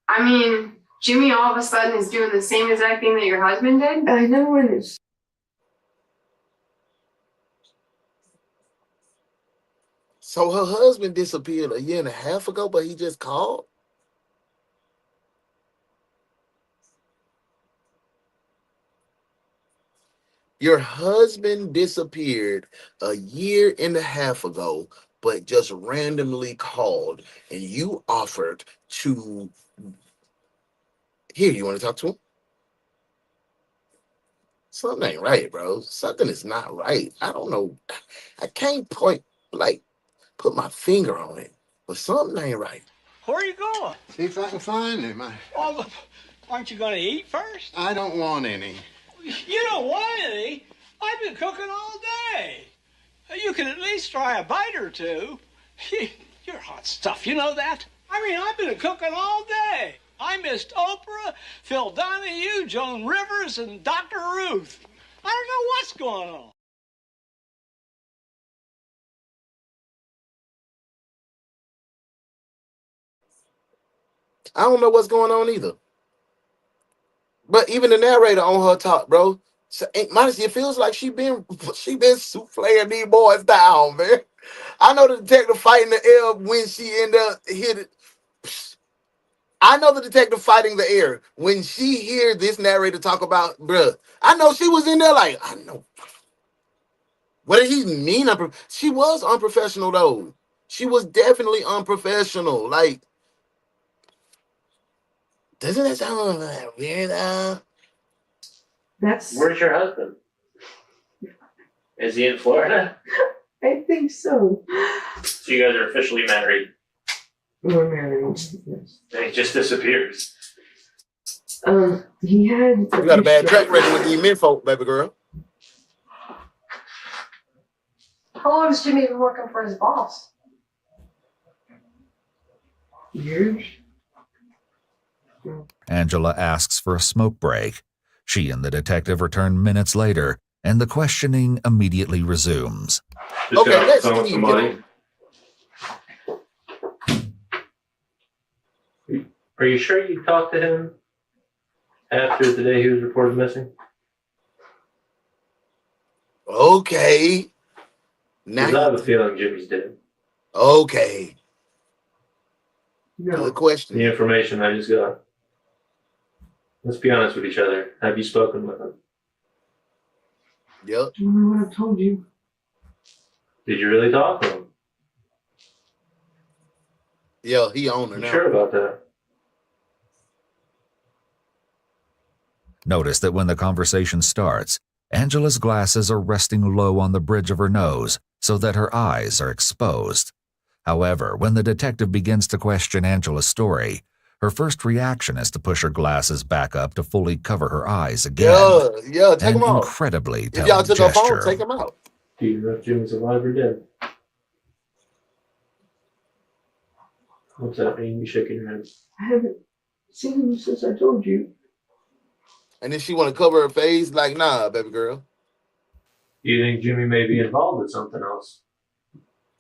I mean, Jimmy all of a sudden is doing the same exact thing that your husband did? I know when it's. so her husband disappeared a year and a half ago, but he just called? Your husband disappeared a year and a half ago, but just randomly called, and you offered to. Here, you want to talk to him? Something ain't right, bro. Something is not right. I don't know. I can't put my finger on it, but something ain't right. Where are you going? See if I can find him. Oh, aren't you going to eat first? I don't want any. You don't want any? I've been cooking all day. You can at least try a bite or two. You're hot stuff, you know that? I mean, I've been cooking all day. I missed Oprah, Phil Donahue, Joan Rivers, and Dr. Ruth. I don't know what's going on. I don't know what's going on either. But even the narrator on her talk, bro, honestly, it feels like she been souffling these boys down, man. I know the detective fighting the air when she end up hit it. I know the detective fighting the air when she hear this narrator talk about, bruh. I know she was in there like, I know. What did he mean? She was unprofessional though. She was definitely unprofessional. Like, doesn't that sound weird? Where's your husband? Is he in Florida? I think so. So you guys are officially married. We're married. Yes. And he just disappears. He had. You got a bad track record with these men folk, baby girl. How long has Jimmy been working for his boss? Years. Angela asks for a smoke break. She and the detective return minutes later, and the questioning immediately resumes. Just got off the phone with somebody. Are you sure you talked to him after the day he was reported missing? Okay. Now I have a feeling Jimmy's dead. Okay. No. Good question. The information I just got. Let's be honest with each other. Have you spoken with him? Yep. Do you know what I told you? Did you really talk to him? Yeah, he owned her You now. sure about that? Notice that when the conversation starts, Angela's glasses are resting low on the bridge of her nose so that her eyes are exposed. However, when the detective begins to question Angela's story, her first reaction is to push her glasses back up to fully cover her eyes again. Yeah, take An them off. incredibly If y'all telling took her phone, gesture. take them out. Do you know if Jimmy's alive or dead? What's that mean? You shaking your head? I haven't seen him since I told you. And then she want to cover her face like, nah, baby girl. Do you think Jimmy may be involved with something else?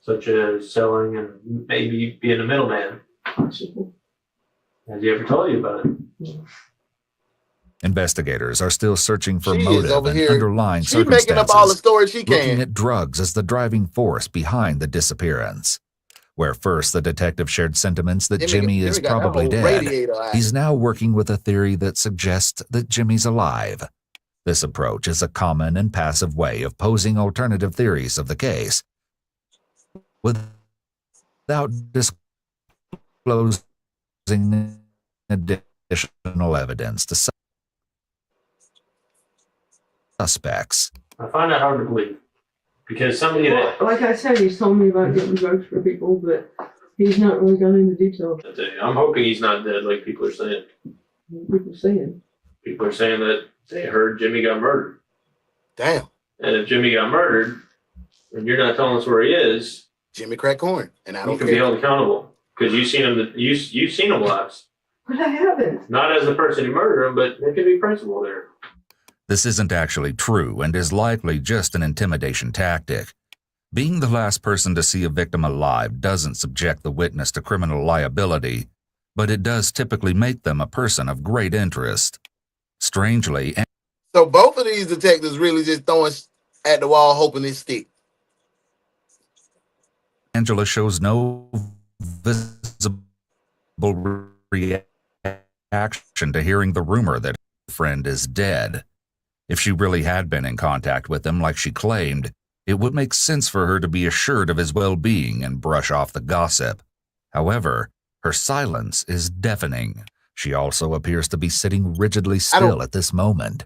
Such as selling and maybe being a middleman? Possible. Has he ever told you about it? Investigators are still searching for She is motive over and here. underlying She making up all the circumstances, stories she looking can. at drugs as the driving force behind the disappearance. Where first the detective shared sentiments that Jimmy is got that probably whole dead, radiator eye. he's now working with a theory that suggests that Jimmy's alive. This approach is a common and passive way of posing alternative theories of the case without disclosing additional evidence to suspects. I find that hard to believe because somebody that, like I said, he's told me about getting drugs for people, but he's not really gone into detail. I'm hoping he's not dead, like people are saying. People are saying that they heard Jimmy got murdered. Damn. And if Jimmy got murdered, and you're not telling us where he is, Jimmy crack corn, and I don't can be held accountable because you've seen him. You've seen him last. But I haven't. Not as the person who murdered him, but there could be principle there. This isn't actually true and is likely just an intimidation tactic. Being the last person to see a victim alive doesn't subject the witness to criminal liability, but it does typically make them a person of great interest. Strangely, so both of these detectives really just throwing at the wall hoping it stick. Angela shows no visible reaction to hearing the rumor that her friend is dead. If she really had been in contact with him like she claimed, it would make sense for her to be assured of his well-being and brush off the gossip. However, her silence is deafening. She also appears to be sitting rigidly still at this moment.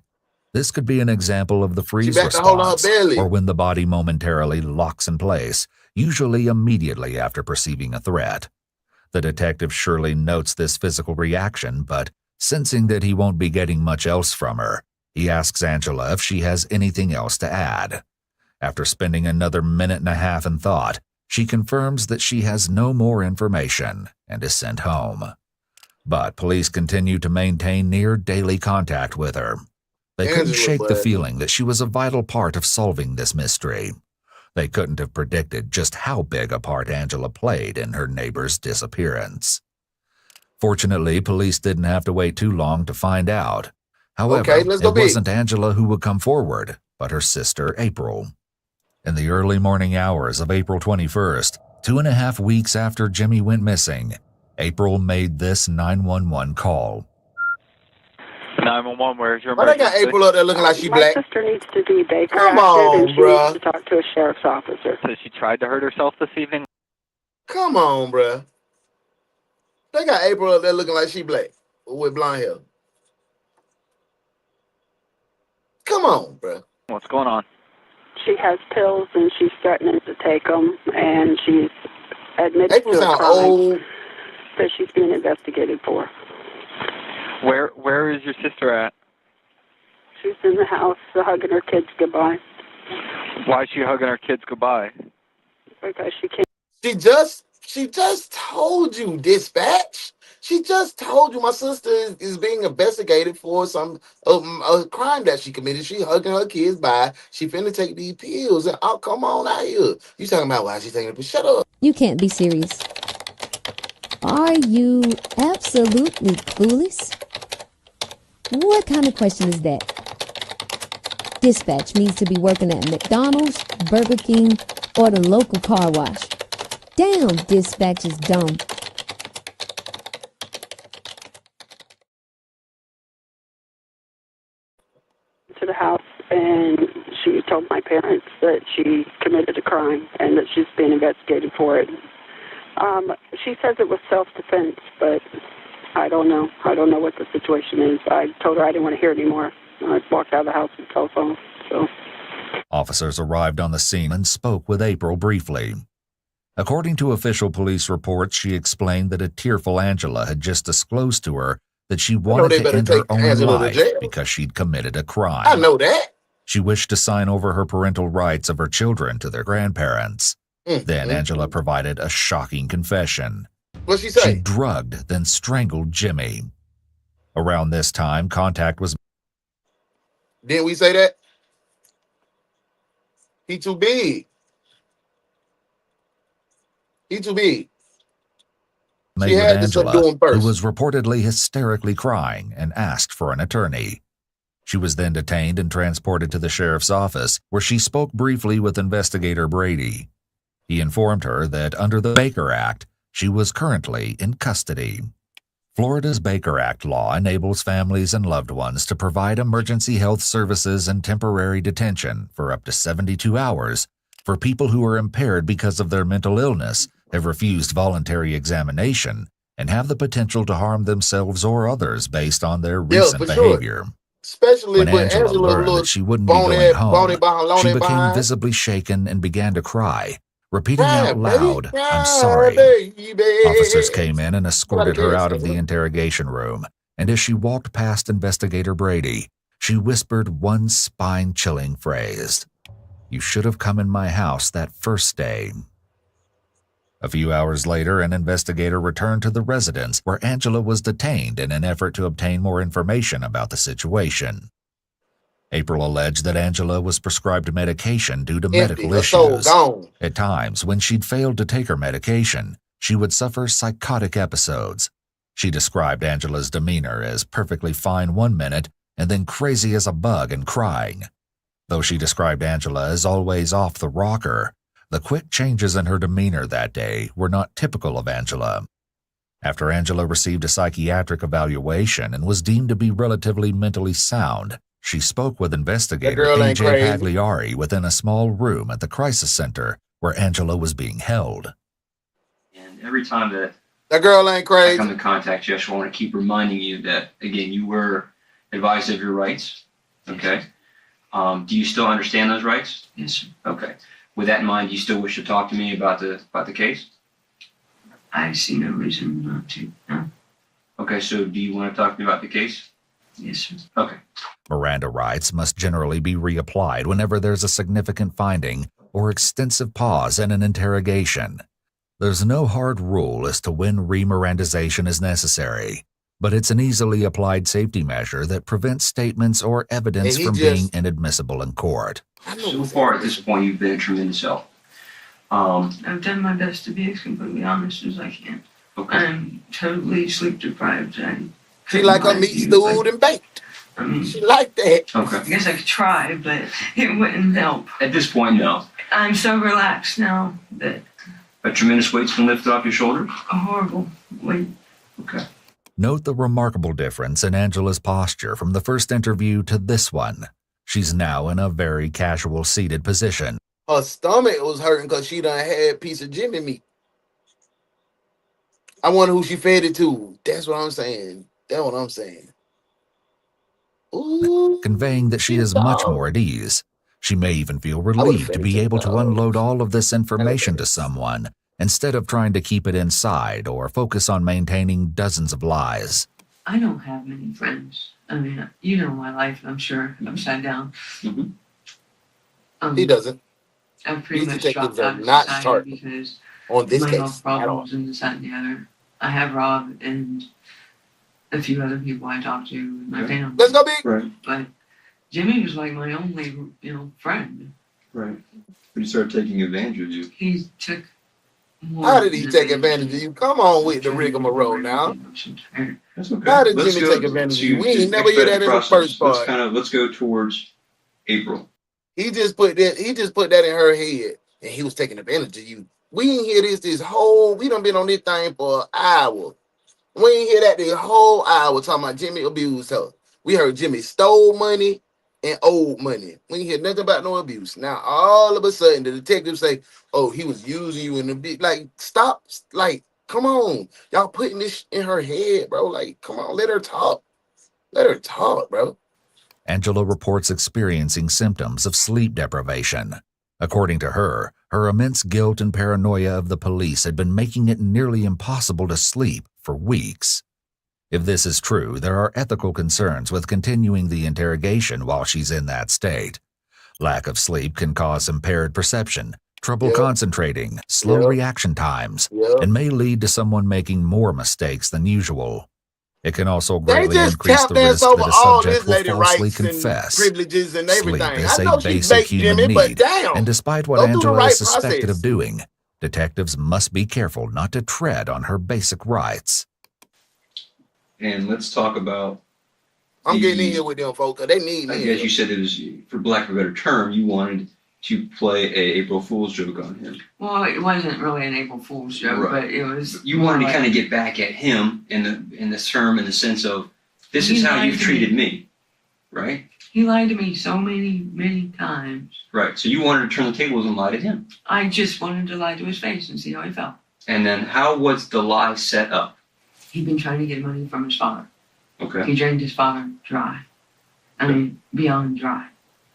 This could be an example of the freeze response, or when the body momentarily locks in place, usually immediately after perceiving a threat. The detective surely notes this physical reaction, but sensing that he won't be getting much else from her, he asks Angela if she has anything else to add. After spending another minute and a half in thought, she confirms that she has no more information and is sent home. But police continue to maintain near daily contact with her. They couldn't shake the feeling that she was a vital part of solving this mystery. They couldn't have predicted just how big a part Angela played in her neighbor's disappearance. Fortunately, police didn't have to wait too long to find out. However, it wasn't Angela who would come forward, but her sister, April. In the early morning hours of April 21st, 2.5 weeks after Jimmy went missing, April made this 911 call. 911, where's your emergency? Why they got April up there looking like she black? My sister needs to be Baker. Come on, and she bruh. needs to talk to a sheriff's officer. So she tried to hurt herself this evening? Come on, bruh. They got April up there looking like she black with blonde hair. Come on, bruh. What's going on? She has pills and she's threatening to take them, and she's admitted April to a sound crime old. that she's being investigated for. Where is your sister at? She's in the house hugging her kids goodbye. Why is she hugging her kids goodbye? Because she can't. She just told you, dispatch. She just told you my sister is being investigated for a crime that she committed. She hugging her kids by. She finna take these pills. And oh, come on out here. You talking about why she's taking it? Shut up. You can't be serious. Are you absolutely clueless? What kind of question is that? Dispatch needs to be working at McDonald's, Burger King, or the local car wash. Damn, dispatch is dumb. To the house, and she told my parents that she committed a crime and that she's being investigated for it. She says it was self-defense, but I don't know. I don't know what the situation is. I told her I didn't want to hear it anymore. I walked out of the house with the telephone. So, officers arrived on the scene and spoke with April briefly. According to official police reports, she explained that a tearful Angela had just disclosed to her that she wanted to end her own life because she'd committed a crime. I know that. She wished to sign over her parental rights of her children to their grandparents. Then Angela provided a shocking confession. What'd she say? She drugged, then strangled Jimmy. Around this time, contact was... Didn't we say that? He too big. He too big. Made with Angela, who was reportedly hysterically crying and asked for an attorney. She was then detained and transported to the sheriff's office, where she spoke briefly with investigator Brady. He informed her that under the Baker Act, she was currently in custody. Florida's Baker Act law enables families and loved ones to provide emergency health services and temporary detention for up to 72 hours for people who are impaired because of their mental illness, have refused voluntary examination, and have the potential to harm themselves or others based on their Yeah, recent for sure. behavior. Especially When with Angela Angela learned that look she wouldn't be going home, she bony became behind. visibly shaken and began to cry, repeating Cry, out baby. loud, "I'm Cry, sorry." baby. Officers came in and What escorted a her gas out of the station. interrogation room, and as she walked past Investigator Brady, she whispered one spine-chilling phrase: "You should have come in my house that first day." A few hours later, an investigator returned to the residence where Angela was detained in an effort to obtain more information about the situation. April alleged that Angela was prescribed medication due to Empty. medical Her soul issues. gone. At times, when she'd failed to take her medication, she would suffer psychotic episodes. She described Angela's demeanor as perfectly fine one minute and then crazy as a bug and crying. Though she described Angela as always off the rocker, the quick changes in her demeanor that day were not typical of Angela. After Angela received a psychiatric evaluation and was deemed to be relatively mentally sound, she spoke with investigator ain't A.J. crazy. Pagliari within a small room at the crisis center where Angela was being held. And every time that girl ain't I crazy. come in contact you, I just want to keep reminding you that, again, you were advised of your rights, okay? Do you still understand those rights? Yes, sir. Okay. With that in mind, do you still wish to talk to me about the case? I see no reason not to. No. Okay, so do you want to talk to me about the case? Yes, sir. Okay. Miranda rights must generally be reapplied whenever there's a significant finding or extensive pause in an interrogation. There's no hard rule as to when re-Mirandization is necessary, but it's an easily applied safety measure that prevents statements or evidence from being inadmissible in court. So far at this point, you've been a tremendous help. I've done my best to be as completely honest as I can. Okay. I'm totally sleep deprived. She like her meat stewed and baked. I mean, she like that. Okay. I guess I could try, but it wouldn't help. At this point, no. I'm so relaxed now that a tremendous weight's been lifted off your shoulders? A horrible weight. Okay. Note the remarkable difference in Angela's posture from the first interview to this one. She's now in a very casual seated position. Her stomach was hurting because she done had a piece of Jimmy meat. I wonder who she fed it to. That's what I'm saying. That's what I'm saying. Ooh, conveying that she is much more at ease. She may even feel relieved to be able to unload all of this information to someone instead of trying to keep it inside or focus on maintaining dozens of lies. I don't have many friends. I mean, you know my life, I'm sure, upside down. Mm-hmm. He doesn't. I've pretty These much detectives dropped are out of not society smart because on this my case health at all. problems and this, that, and the other. I have Rob and a few other people I talk to in my family. Let's go, big. Right. But Jimmy was like my only, friend. Right. But he started taking advantage of you. He took more. How did he take advantage of you? Come on with the rigmarole now. That's okay. How did Let's Jimmy go take advantage of you? to We ain't never hear that in the process. first part. Let's go towards April. He just put that in her head, and he was taking advantage of you. We ain't hear this whole. We done been on this thing for an hour. We ain't hear that the whole hour talking about Jimmy abused her. We heard Jimmy stole money and owed money. We ain't hear nothing about no abuse. Now all of a sudden the detectives say, "Oh, he was using you in the bit." Like, stop. Like, come on, y'all putting this in her head, bro. Like, come on, let her talk. Let her talk, bro. Angela reports experiencing symptoms of sleep deprivation. According to her, her immense guilt and paranoia of the police had been making it nearly impossible to sleep for weeks. If this is true, there are ethical concerns with continuing the interrogation while she's in that state. Lack of sleep can cause impaired perception, trouble concentrating, slow reaction times, and may lead to someone making more mistakes than usual. It can also greatly increase the risk that a subject will falsely confess. Privileges and Sleep everything. is I a know she basic baked human Jimmy, but need, damn. and despite what Go through the Angela right is suspected process. of doing, detectives must be careful not to tread on her basic rights. And let's talk about. I'm getting in here with them, folks. They need me. I guess you said it was, for lack of a better term, you wanted to play a April Fool's joke on him. Well, it wasn't really an April Fool's joke, Right. but it was. You wanted to kind of get back at him in the term, in the sense of, this is how you've treated me, right? He lied to me so many times. Right. So you wanted to turn the tables and lie to him. I just wanted to lie to his face and see how he felt. And then how was the lie set up? he'd been trying to get money from his father. Okay. He drained his father dry. I mean, beyond dry.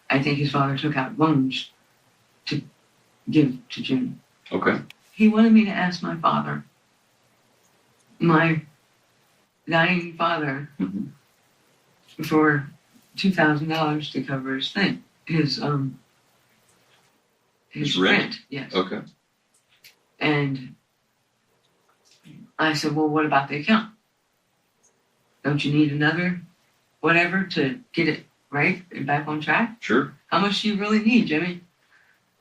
I think his father took out loans to give to Jimmy. Okay. He wanted me to ask my father, my dying father, for $2,000 to cover his thing, his rent. Yes. Okay. And I said, well, what about the account? Don't you need another whatever to get it right and back on track? Sure. How much do you really need, Jimmy?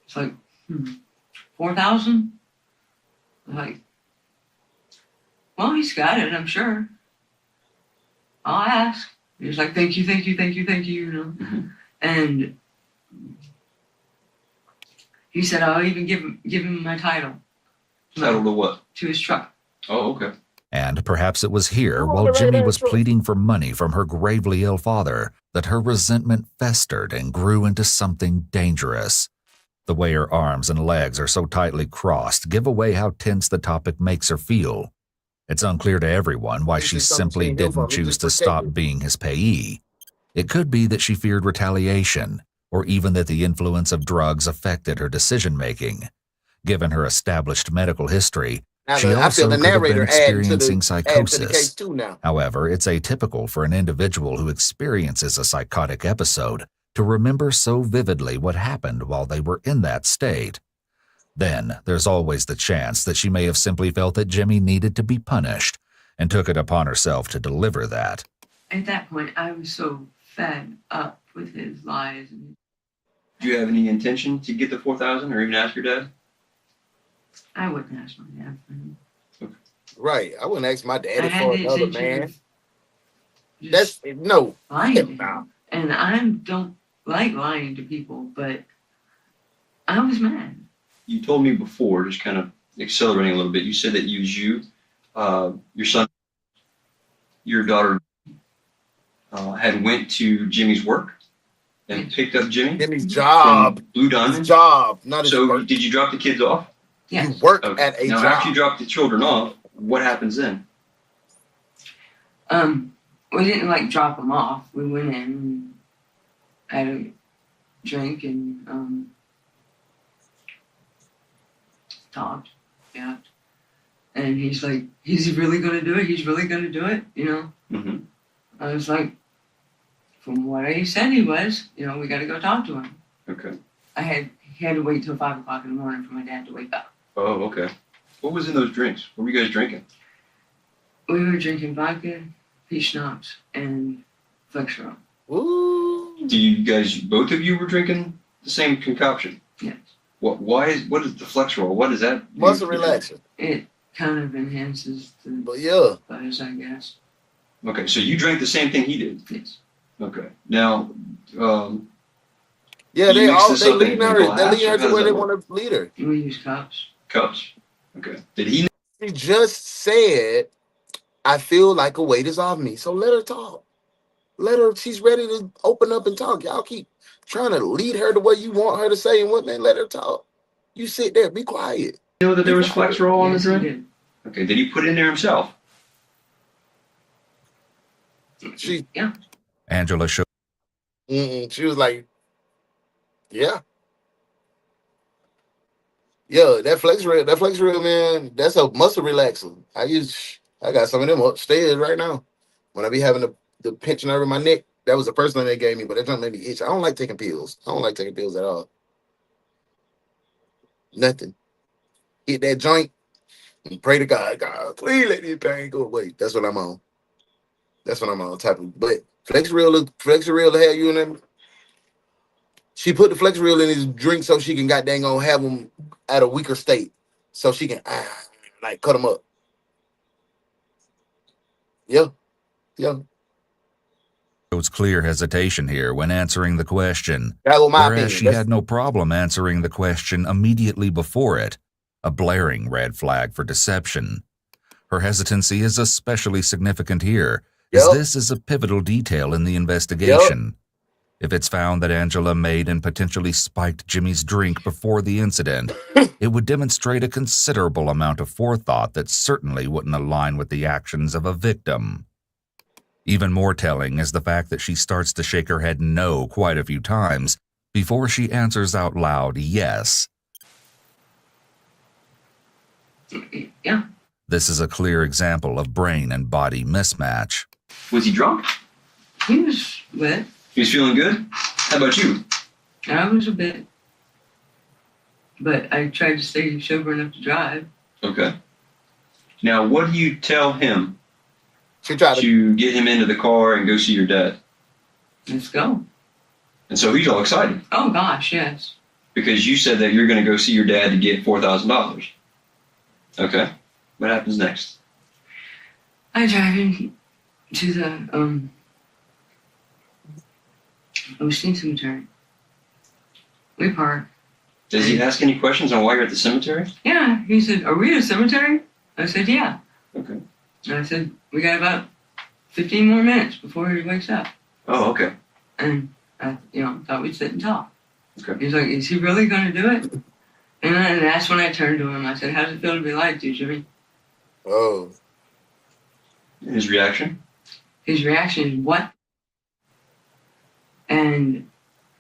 It's like, 4,000? I'm like, well, he's got it, I'm sure. I'll ask. He's like, thank you, you know. And he said, I'll even give him my title. Title to what? To his truck. Oh, okay. And perhaps it was here, while Jimmy was pleading for money from her gravely ill father, that her resentment festered and grew into something dangerous. The way her arms and legs are so tightly crossed give away how tense the topic makes her feel. It's unclear to everyone why she simply didn't choose to stop being his payee. It could be that she feared retaliation, or even that the influence of drugs affected her decision-making. Given her established medical history, she also could have been experiencing psychosis. However, it's atypical for an individual who experiences a psychotic episode to remember so vividly what happened while they were in that state. Then, there's always the chance that she may have simply felt that Jimmy needed to be punished and took it upon herself to deliver that. At that point, I was so fed up with his lies. Do you have any intention to get the 4,000 or even ask your dad? I wouldn't ask my dad for him. Okay. Right. I wouldn't ask my daddy I for had the another intention man. of That's no. lying to him. And I don't like lying to people, but I was mad. You told me before, just kind of accelerating a little bit, you said that you was your son, your daughter had went to Jimmy's work and picked up Jimmy? Jimmy's job. From Blue Diamond? His job, not his So work. did you drop the kids off? Yeah. You work at a now, job. after you drop the children off, what happens then? We didn't like drop them off. We went in and had a drink and talked. Yeah. And he's like, he's really gonna do it? He's really gonna do it? You know? Mm-hmm. I was like, from what he said he was, you know, we gotta go talk to him. Okay. He had to wait till 5 o'clock in the morning for my dad to wake up. Oh, okay. What was in those drinks? What were you guys drinking? We were drinking vodka, peach schnapps, and Flexerol. Ooh. Do you guys, both of you were drinking the same concoction? Yes. What is the Flexerol? What is that? Muscle relaxer. It kind of enhances the buzz, I guess. Okay, so you drank the same thing he did? Yes. Okay. Now, yeah, they lead her. They glass, lead her or how to does where that they work? want to lead her. We use cups. Cups. Okay. Did he? She just said, "I feel like a weight is off me." So let her talk. Let her. She's ready to open up and talk. Y'all keep trying to lead her to what you want her to say and whatnot. Let her talk. You sit there. Be quiet. You know that there was Flexerol on the Yes, drink? he did. Okay. Did he put it in there himself? She. Yeah. Angela shook. She was like, "Yeah, yeah." That Flexeril, man. That's a muscle relaxer. I got some of them upstairs right now. When I be having the pinching over my neck, that was the first thing they gave me. But that don't make me itch. I don't like taking pills. I don't like taking pills at all. Nothing. Hit that joint and pray to God. God, please let this pain go away. That's what I'm on. That's what I'm on. Type of. But Flexeril to have you in them. She put the Flexeril in his drink so she can goddamn go have him at a weaker state, so she can like cut him up. Yeah. Shows clear hesitation here when answering the question, That was my whereas opinion. she had no problem answering the question immediately before it, a blaring red flag for deception. Her hesitancy is especially significant here, as this is a pivotal detail in the investigation. If it's found that Angela made and potentially spiked Jimmy's drink before the incident, it would demonstrate a considerable amount of forethought that certainly wouldn't align with the actions of a victim. Even more telling is the fact that she starts to shake her head no quite a few times before she answers out loud yes. Yeah. This is a clear example of brain and body mismatch. Was he drunk? He was wet. He was feeling good? How about you? I was a bit. But I tried to stay sober enough to drive. Okay. Now, what do you tell him to get him into the car and go see your dad? Let's go. And so he's all excited. Oh, gosh, yes. Because you said that you're going to go see your dad to get $4,000. Okay. What happens next? I drive him to the Osteen Cemetery. We park. Does he ask any questions on why you're at the cemetery? Yeah, he said, "Are we at a cemetery?" I said, "Yeah." Okay. And I said, "We got about 15 more minutes before he wakes up." Oh, okay. And I, thought we'd sit and talk. Okay. He's like, "Is he really going to do it?" And that's when I turned to him. I said, "How does it feel to be lied to, Jimmy?" Oh. His reaction? His reaction is, "What?" And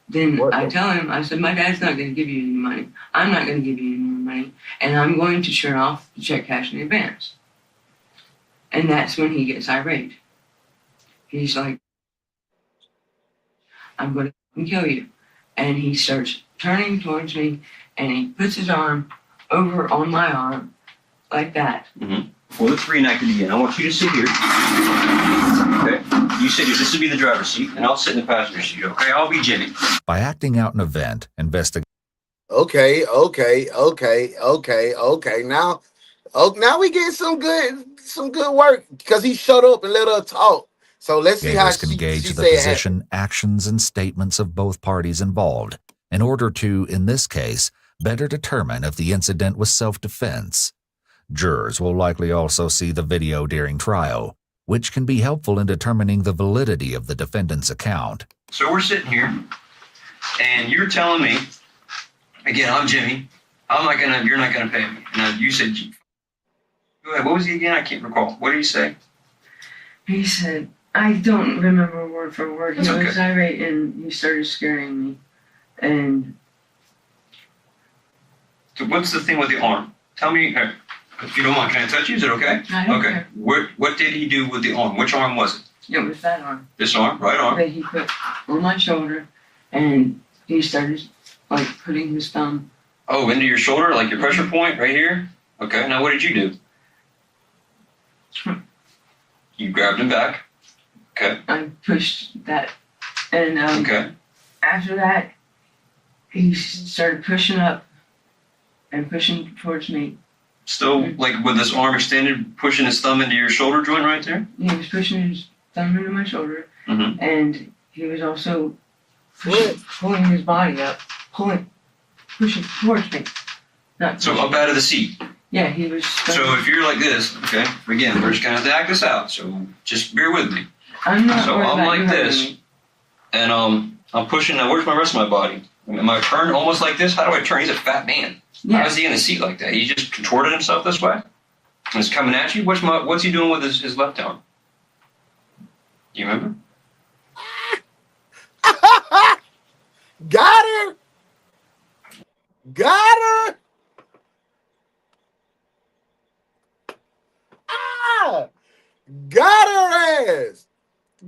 then I tell him, I said, "My dad's not going to give you any money. I'm not going to give you any more money. And I'm going to turn off the check cash in advance." And that's when he gets irate. He's like, "I'm going to kill you." And he starts turning towards me, and he puts his arm over on my arm like that. Mm-hmm. Before the reenactment begin, I want you to sit here. Okay? You sit here. This will be the driver's seat, and I'll sit in the passenger seat. Okay? I'll be Jimmy. By acting out an event, Okay. Now we get some good work because he shut up and let her talk. So let's see how investigators can gauge she the say it position, actions, and statements of both parties involved in order to, in this case, better determine if the incident was self-defense. Jurors will likely also see the video during trial, which can be helpful in determining the validity of the defendant's account. So we're sitting here, and you're telling me, again, I'm Jimmy. You're not gonna pay me. Now you said, go ahead. What was he again? I can't recall. What did he say? He said, I don't remember word for word. That's he okay. was irate and he started scaring me. And so what's the thing with the arm? Tell me, if you don't mind, can I touch you? Is it okay? I don't okay. care. What did he do with the arm? Which arm was it? It was that arm. This arm? Right arm? That he put on my shoulder and he started like putting his thumb. Oh, into your shoulder, like your pressure point right here? Okay, now what did you do? You grabbed him back. Okay. I pushed that. And okay. After that, he started pushing up and pushing towards me. Still, like with his arm extended, pushing his thumb into your shoulder joint right there? He was pushing his thumb into my shoulder. Mm-hmm. And he was also pulling his body up, pushing towards me. So up out of the seat? Yeah, he was. So if you're like this, okay, again, we're just going to have to act this out, so just bear with me. I'm not So worried I'm about like you this, hurting me. and I'm pushing, now where's my rest of my body? Am I turned almost like this? How do I turn? He's a fat man. Yeah. How is he in the seat like that? He just contorted himself this way? And it's coming at you? What's he doing with his left arm? Do you remember? Got her. Got her ass.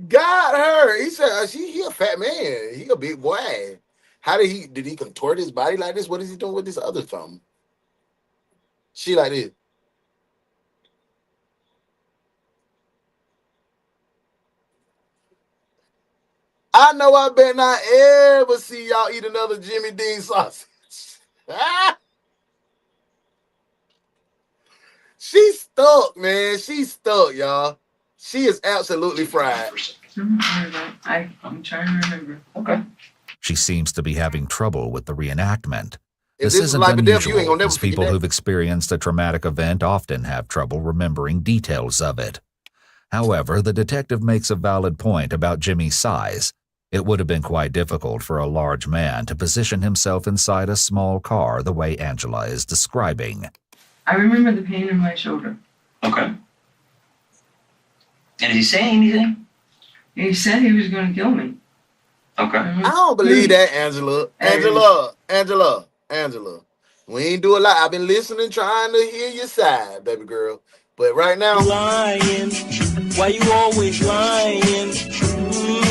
Got her. He said he a fat man. He a big boy. How did he contort his body like this? What is he doing with this other thumb? She like this. I know I better not ever see y'all eat another Jimmy Dean sausage. She's stuck, man. She's stuck, y'all. She is absolutely fried. I'm trying to remember. Okay. She seems to be having trouble with the reenactment. If This this is isn't life or death, you ain't unusual, gonna never as forget people that. who've experienced a traumatic event often have trouble remembering details of it. However, the detective makes a valid point about Jimmy's size. It would have been quite difficult for a large man to position himself inside a small car the way Angela is describing. I remember the pain in my shoulder. Okay. And did he say anything? He said he was going to kill me. Okay. I don't believe that, Angela. Angela. We ain't do a lot. I've been listening, trying to hear your side, baby girl. But right now, lying. Why you always lying?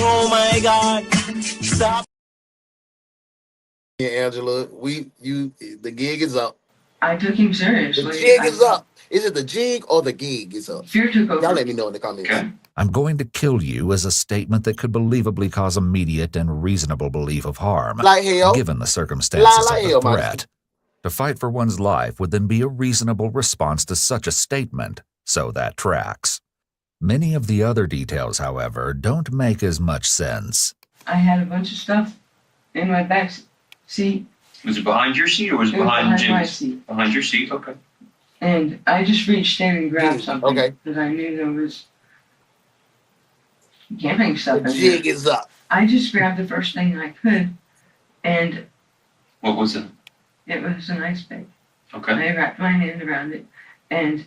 Oh my God! Stop. Yeah, Angela, the gig is up. I took him seriously. The jig is up. Is it the jig or the gig is up? Fear took over. Y'all let me know in the comments. Okay. I'm going to kill you is a statement that could believably cause immediate and reasonable belief of harm, like hell, given the circumstances like of hell, the threat. To fight for one's life would then be a reasonable response to such a statement, so that tracks. Many of the other details, however, don't make as much sense. I had a bunch of stuff in my back seat. Was it behind your seat or was it behind Jimmy's? My seat. Behind your seat, okay. And I just reached in and grabbed something. Okay. Because I knew there was camping stuff. The jig is up. I just grabbed the first thing I could, and what was it? It was an ice pick. Okay. I wrapped my hand around it, and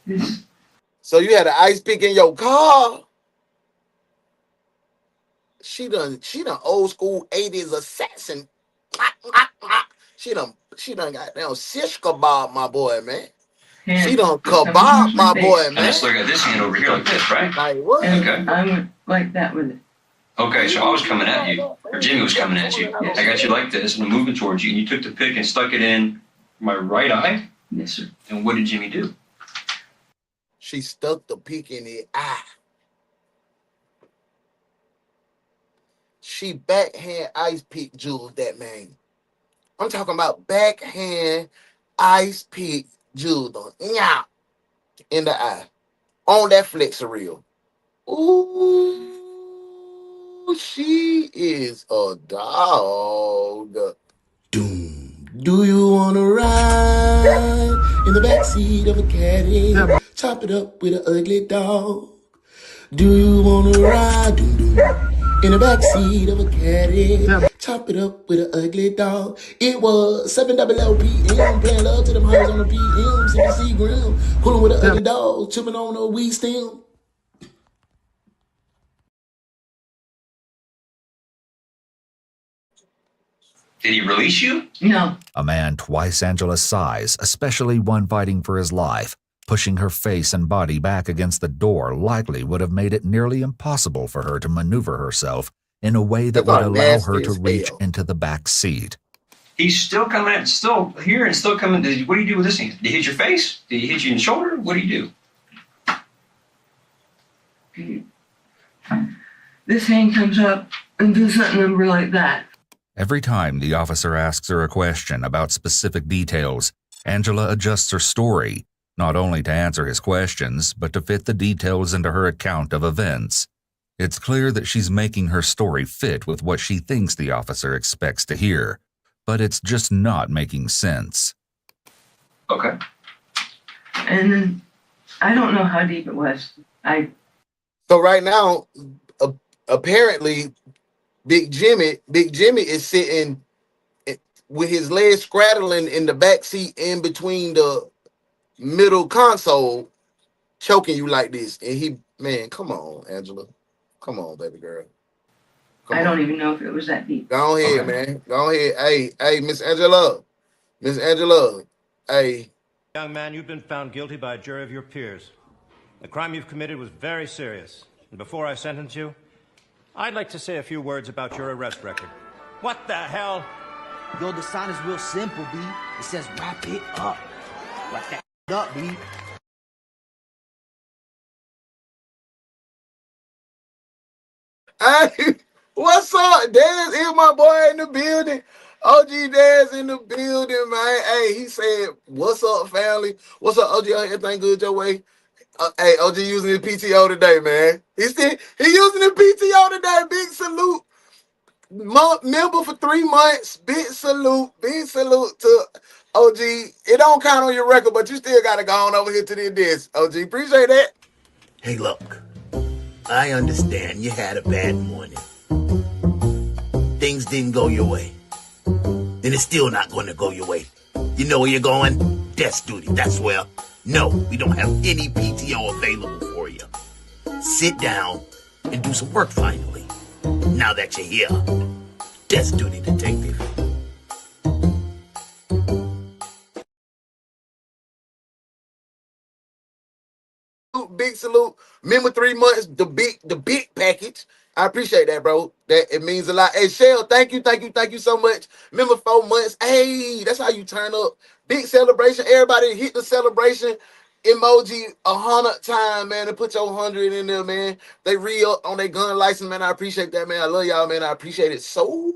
this. So you had an ice pick in your car? She done old school 80s assassin. She done got down shish kebab, my boy, man. She done kebab, my boy, man. And I still got this hand over here like this, right? Like what? And okay. I went like that with it. Okay, so I was coming at you, or Jimmy was coming at you. Yes. I got you like this, and I'm moving towards you, and you took the pick and stuck it in my right eye? Yes, sir. And what did Jimmy do? She stuck the pick in the eye. She backhand ice pick jeweled that man. I'm talking about backhand ice pick jeweled on in the eye. On that flexor reel. Ooh. She is a dog. Do you wanna ride in the backseat of a caddy? Chop it up with an ugly dog. Do you wanna ride in the backseat of a caddy? Chop it up with an ugly dog. It was 7 PM, playing love to them hoes on the PM, CBC Grim, pulling with an ugly dog, chipping on a weed stem. Did he release you? No. A man twice Angela's size, especially one fighting for his life, pushing her face and body back against the door, likely would have made it nearly impossible for her to maneuver herself in a way that would allow her to reach into the back seat. He's still coming at, still here and still coming. What do you do with this thing? Did he hit your face? Did he hit you in the shoulder? What do you do? This hand comes up and does that number like that. Every time the officer asks her a question about specific details, Angela adjusts her story, not only to answer his questions, but to fit the details into her account of events. It's clear that she's making her story fit with what she thinks the officer expects to hear, but it's just not making sense. Okay. And then I don't know how deep it was. So right now, apparently, Big Jimmy is sitting with his legs straddling in the back seat in between the middle console, choking you like this. And man, come on, Angela. Come on, baby girl. I don't even know if it was that deep. Go ahead, man. Go ahead. Hey, Miss Angela. Miss Angela. Hey. Young man, you've been found guilty by a jury of your peers. The crime you've committed was very serious. And before I sentence you, I'd like to say a few words about your arrest record. What the hell? Yo, the sign is real simple, B. It says wrap it up. Wrap that up, B. Hey, what's up? Daz is my boy in the building. OG Daz in the building, man. Hey, he said, what's up, family? What's up, OG? Everything good your way? Hey, OG using his PTO today, man. He using his PTO today. Big salute. Member for 3 months. Big salute to OG. It don't count on your record, but you still got to go on over here to the desk. OG, appreciate that. Hey, look. I understand you had a bad morning. Things didn't go your way. And it's still not going to go your way. You know where you're going? Desk duty, that's where. No, we don't have any PTO available for you. Sit down and do some work finally. Now that you're here. Desk duty, detective. Big salute. Remember 3 months, the big package. I appreciate that, bro. That it means a lot. Hey, Shell, thank you so much. Remember 4 months. Hey, that's how you turn up. Big celebration. Everybody hit the celebration emoji 100 times, man, and put your 100 in there, man. They re-up on their gun license, man. I appreciate that, man. I love y'all, man. I appreciate it so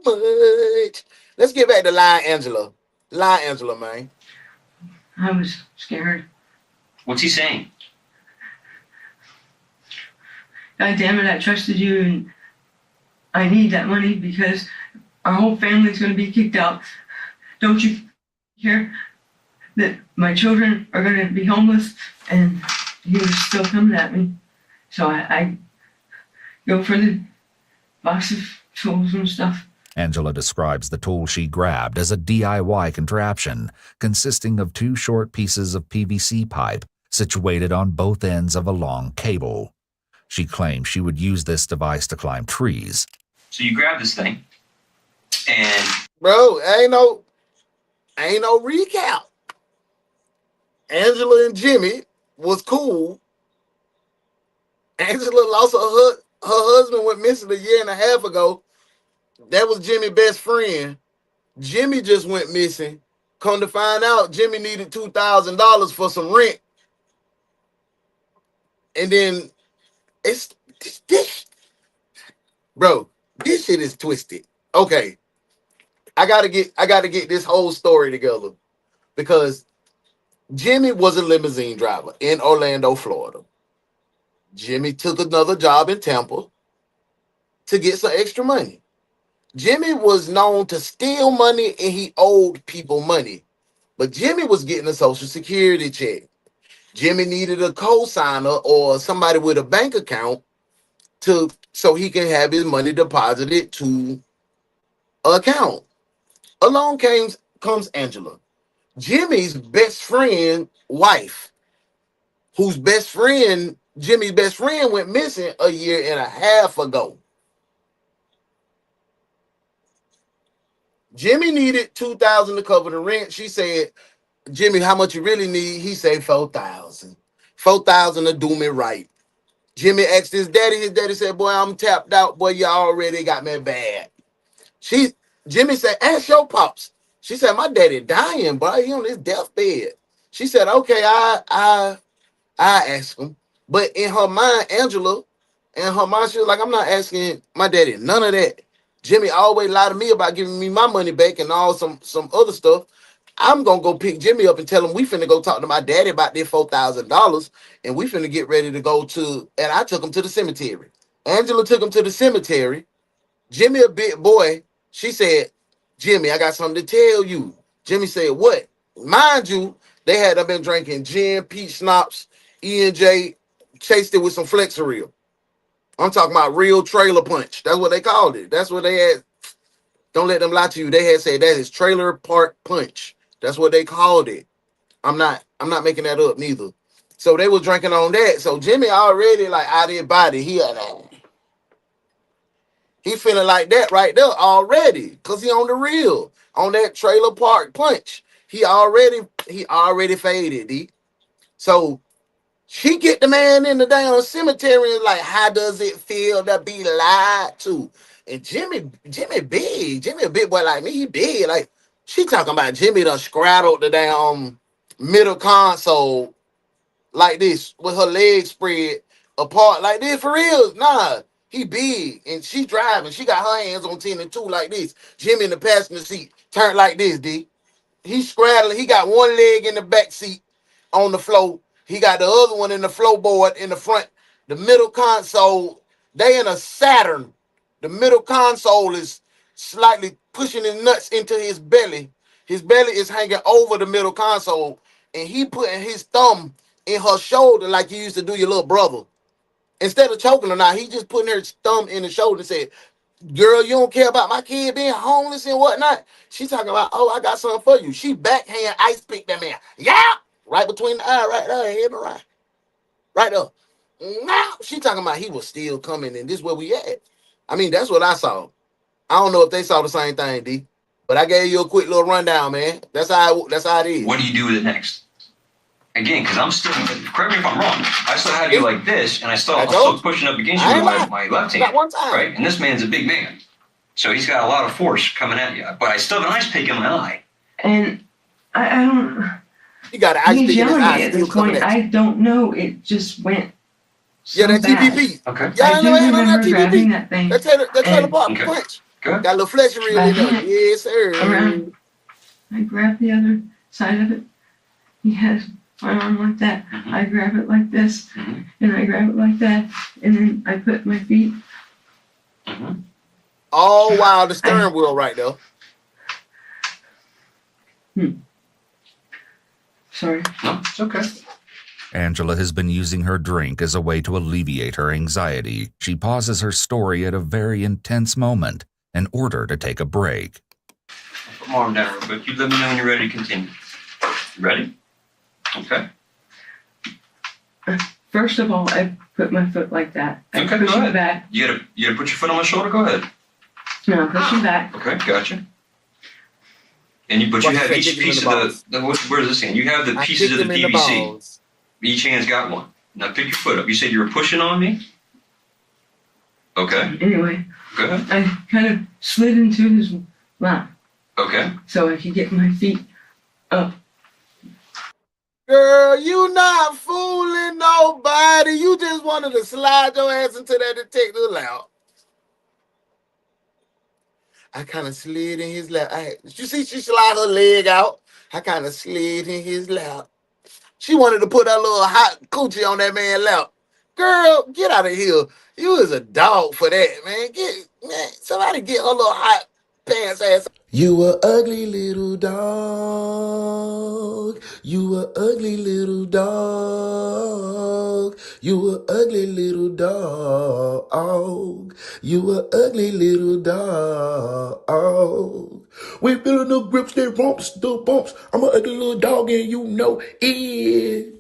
much. Let's get back to Lion Angela. Lion Angela, man. I was scared. What's he saying? God damn it, I trusted you and I need that money because our whole family's going to be kicked out. Don't you care that my children are going to be homeless? And he was still coming at me. So I go for the box of tools and stuff. Angela describes the tool she grabbed as a DIY contraption consisting of 2 short pieces of PVC pipe situated on both ends of a long cable. She claims she would use this device to climb trees. So you grab this thing, and bro, ain't no recap. Angela and Jimmy was cool. Angela lost her husband, went missing a year and a half ago. That was Jimmy's best friend. Jimmy just went missing. Come to find out, Jimmy needed $2,000 for some rent. And then it's this, bro. This shit is twisted. Okay, I gotta get this whole story together because Jimmy was a limousine driver in Orlando, Florida. Jimmy took another job in Tampa to get some extra money. Jimmy was known to steal money and he owed people money. But Jimmy was getting a Social Security check. Jimmy needed a co-signer or somebody with a bank account so he can have his money deposited to an account. Along comes Angela, Jimmy's best friend wife, whose Jimmy's best friend went missing a year and a half ago. Jimmy needed $2,000 to cover the rent. She said, Jimmy, how much you really need? He said $4,000. $4,000 to do me right. Jimmy asked his daddy. His daddy said, boy, I'm tapped out. Boy, you already got me bad. Jimmy said, ask your pops. She said, my daddy dying, boy. He on his deathbed. She said, okay, I ask him. But in her mind, Angela, in her mind, she was like, I'm not asking my daddy none of that. Jimmy always lied to me about giving me my money back and all some other stuff. I'm going to go pick Jimmy up and tell him we finna go talk to my daddy about this $4,000 and we finna get ready to go to, and I took him to the cemetery. Angela took him to the cemetery. Jimmy, a big boy, she said, Jimmy, I got something to tell you. Jimmy said, what? Mind you, they had been drinking gin, peach schnapps, E&J, chased it with some Flexeril. I'm talking about real trailer punch. That's what they called it. That's what they had. Don't let them lie to you. They had said that is trailer park punch. That's what they called it. I'm not making that up neither. So they was drinking on that. So Jimmy already like out of his body. He feeling like that right there already. Cause he on the real. On that trailer park punch. He already faded, D. So she get the man in the damn cemetery and like, how does it feel to be lied to? And Jimmy big. Jimmy a big boy like me. He big. Like, she talking about Jimmy done straddled the damn middle console like this with her legs spread apart like this for real. Nah, he big. And she driving. She got her hands on 10 and 2 like this. Jimmy in the passenger seat turned like this, D. He's straddling. He got one leg in the back seat on the floor. He got the other one in the floorboard in the front. The middle console, they in a Saturn. The middle console is slightly pushing his nuts into his belly. His belly is hanging over the middle console. And he putting his thumb in her shoulder like you used to do your little brother. Instead of choking her, now he just putting her thumb in the shoulder and said, "Girl, you don't care about my kid being homeless and whatnot." She talking about, "Oh, I got something for you." She backhand ice picked that man. Yeah, right between the eye, right there, head right, right there. Now she talking about he was still coming, and this where we at. I mean, that's what I saw. I don't know if they saw the same thing, D. But I gave you a quick little rundown, man. That's how it is. What do you do with it next? Again, because I'm still, correct me if I'm wrong, I still have you like this, and I'm still pushing up against you with my left hand. Not one time. Right? And this man's a big man. So he's got a lot of force coming at you. But I still have an ice pick in my eye. And I don't. You got an ice pick in his eye. At this point, I don't know. It just went. Yeah, that TPP. Okay. Yeah, I do remember grabbing that thing. That's the part punch. Good. Got a little flesh reel in there. Yes, sir. I grabbed the other side of it. He has my arm like that. I grab it like this, and I grab it like that, and then I put my feet. All while the steering wheel right there. Sorry. No, it's okay. Angela has been using her drink as a way to alleviate her anxiety. She pauses her story at a very intense moment in order to take a break. Put my arm down real quick. You let me know when you're ready to continue. You ready? Okay. First of all, I put my foot like that. I Okay, push go it ahead. back. You gotta put your foot on my shoulder? Go ahead. No, push it back. Okay, gotcha. And you have each piece of where is this hand? You have the pieces of the PVC. Each hand's got one. Now pick your foot up. You said you were pushing on me? Okay. Anyway, go ahead. I kind of slid into his lap. Okay. So I could get my feet up. Girl, you not fooling nobody. You just wanted to slide your ass into that detective lap. I kind of slid in his lap. You see, she slid her leg out. I kind of slid in his lap. She wanted to put her little hot coochie on that man's lap. Girl, get out of here. You is a dog for that, man. Somebody get her little hot pants ass. You a ugly little dog. You a ugly little dog. You a ugly little dog. You a ugly little dog. We feeling the grips, they romps, the bumps. I'm a ugly little dog and you know it.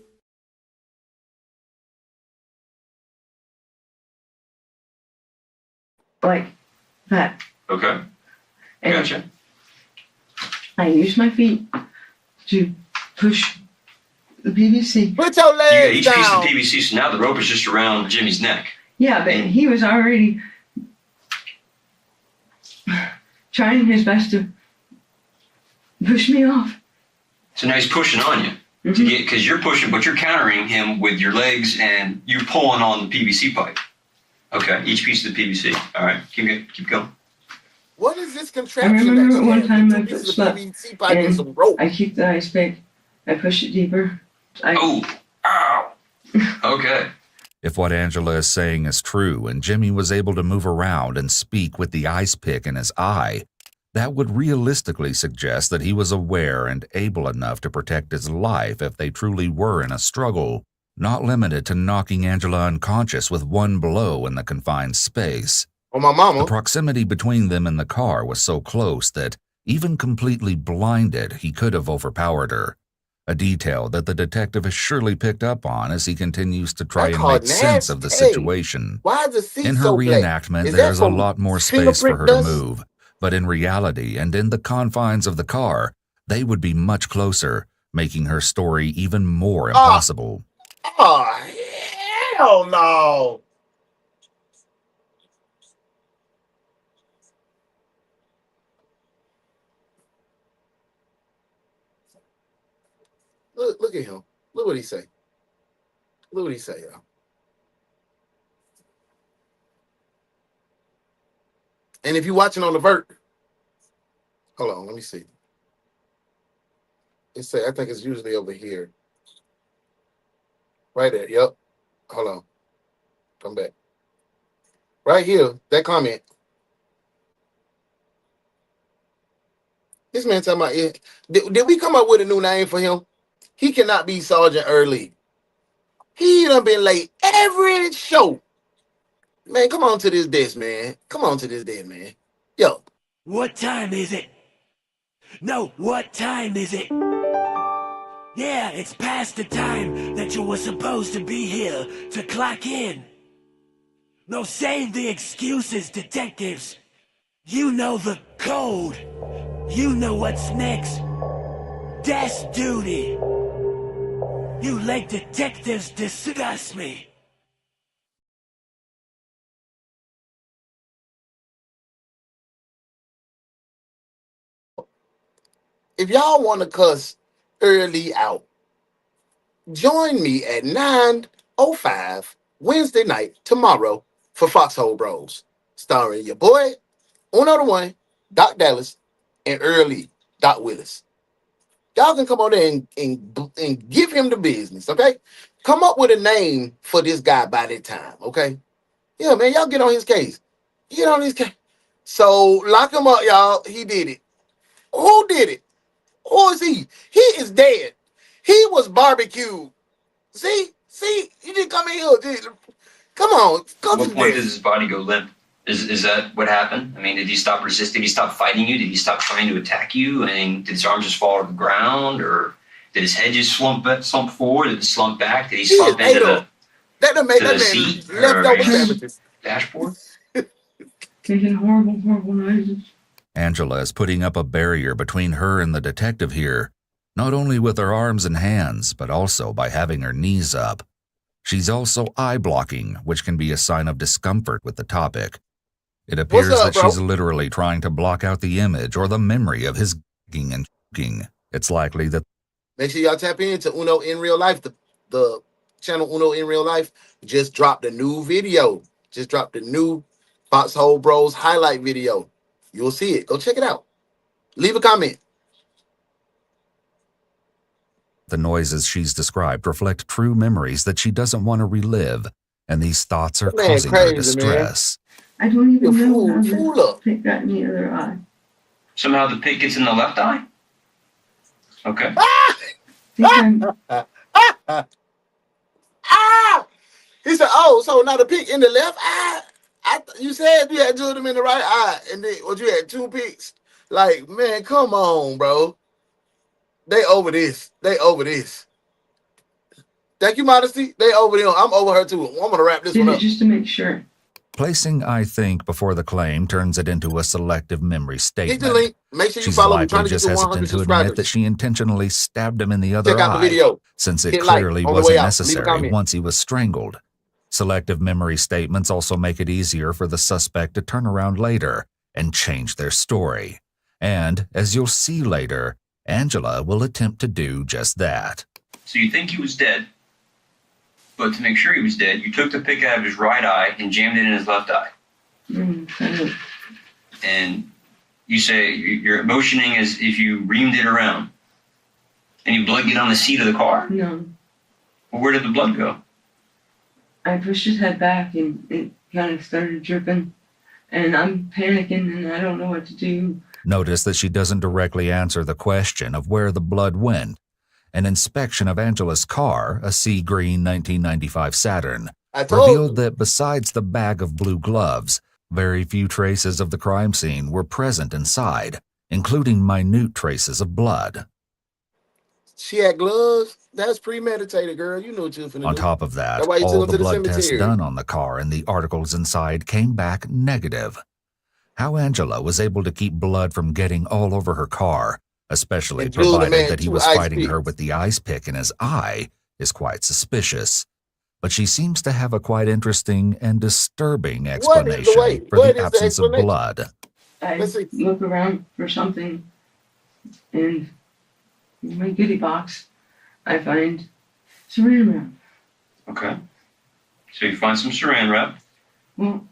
Like that. Okay. Gotcha. I use my feet to push the PVC. Put your legs each piece of PVC, so now the rope is just around Jimmy's neck. Yeah, but he was already trying his best to push me off. So now he's pushing on you to get, because you're pushing, but you're countering him with your legs and you pulling on the PVC pipe. Okay, each piece of the PVC. All right, keep going. What is this I contraption? remember that one time two I pieces of slept PVC pipe and some rope. I keep the ice pick. I push it deeper. Okay. If what Angela is saying is true and Jimmy was able to move around and speak with the ice pick in his eye, that would realistically suggest that he was aware and able enough to protect his life if they truly were in a struggle, not limited to knocking Angela unconscious with one blow in the confined space. Oh, my mama. The proximity between them and the car was so close that, even completely blinded, he could have overpowered her. A detail that the detective has surely picked up on as he continues to try and make sense of the situation. Why is the seat In her so black? reenactment, Is that there's a from lot more space for her fingerprint to dust? move, but in reality and in the confines of the car, they would be much closer, making her story even more impossible. Oh, hell no. Look at him. Look what he say. Look what he say, y'all. And if you're watching on the vert, hold on, let me see. It say, I think it's usually over here. Right there, yep. Hold on. Come back. Right here, that comment. This man talking about it. Did we come up with a new name for him? He cannot be Sergeant Early. He done been late every show. Man, come on to this desk, man. Come on to this desk, man. Yo. What time is it? No, what time is it? Yeah, it's past the time that you were supposed to be here to clock in. No, save the excuses, detectives. You know the code. You know what's next. Desk duty. You late detectives disgust me. If y'all want to cuss early out, join me at 9:05 Wednesday night tomorrow for Foxhole Bros, starring your boy, UnoDaOne, Doc Dallas, and Early Doc Willis. Y'all can come on there and give him the business, okay? Come up with a name for this guy by that time, okay? Yeah, man, y'all get on his case. Get on his case. So lock him up, y'all. He did it. Who did it? Who is he? He is dead. He was barbecued. See, you didn't come in here. Come on, go At to what the point desk. does his body go limp? Is that what happened? I mean, did he stop resisting? Did he stop fighting you? Did he stop trying to attack you? I mean, did his arms just fall to the ground, or did his head just slump forward? Did it slump back? Did he slump into the seat or dashboard? Making horrible noises. Angela is putting up a barrier between her and the detective here, not only with her arms and hands, but also by having her knees up. She's also eye blocking, which can be a sign of discomfort with the topic. It appears that she's literally trying to block out the image or the memory of his g***ing and ***ing. It's likely that... Make sure y'all tap into Uno in Real Life. The channel Uno in Real Life just dropped a new video. Just dropped a new Foxhole Bros highlight video. You'll see it. Go check it out. Leave a comment. The noises she's described reflect true memories that she doesn't want to relive, and these thoughts are causing her distress. I don't even know how to pick that in the other eye. Somehow the pick gets in the left eye? Okay. He said, oh, so now the pick in the left eye? You said you had two of them in the right eye, and then you had two picks. Like, man, come on, bro. They over this. Thank you, Modesty. They over them. I'm over her too. I'm gonna wrap this one up. Just to make sure. Placing "I think" before the claim turns it into a selective memory statement. Hit the link. Make sure you She's follow me. likely Trying to get just to 100 hesitant to subscribers. admit that she intentionally stabbed him in the other Check out the eye, video. since it Hit like clearly on the way wasn't out. Leave a necessary comment. once he was strangled. Selective memory statements also make it easier for the suspect to turn around later and change their story. And, as you'll see later, Angela will attempt to do just that. So you think he was dead, but to make sure he was dead, you took the pick out of his right eye and jammed it in his left eye. And you say you're motioning as if you reamed it around. Any blood get on the seat of the car? No. Well, where did the blood go? I pushed his head back and it kind of started dripping. And I'm panicking and I don't know what to do. Notice that she doesn't directly answer the question of where the blood went. An inspection of Angela's car, a sea green 1995 Saturn, revealed that besides the bag of blue gloves, very few traces of the crime scene were present inside, including minute traces of blood. She had gloves. That's premeditated, girl. You know what you're finna do. On top of that, That's why you took all her the to the blood tests cemetery. done on the car and the articles inside came back negative. How Angela was able to keep blood from getting all over her car, especially provided that he was fighting her with the ice pick in his eye, is quite suspicious. But she seems to have a quite interesting and disturbing explanation for the absence of blood. I look around for something, and in my goodie box, I find saran wrap. Okay. So you find some saran wrap. Well,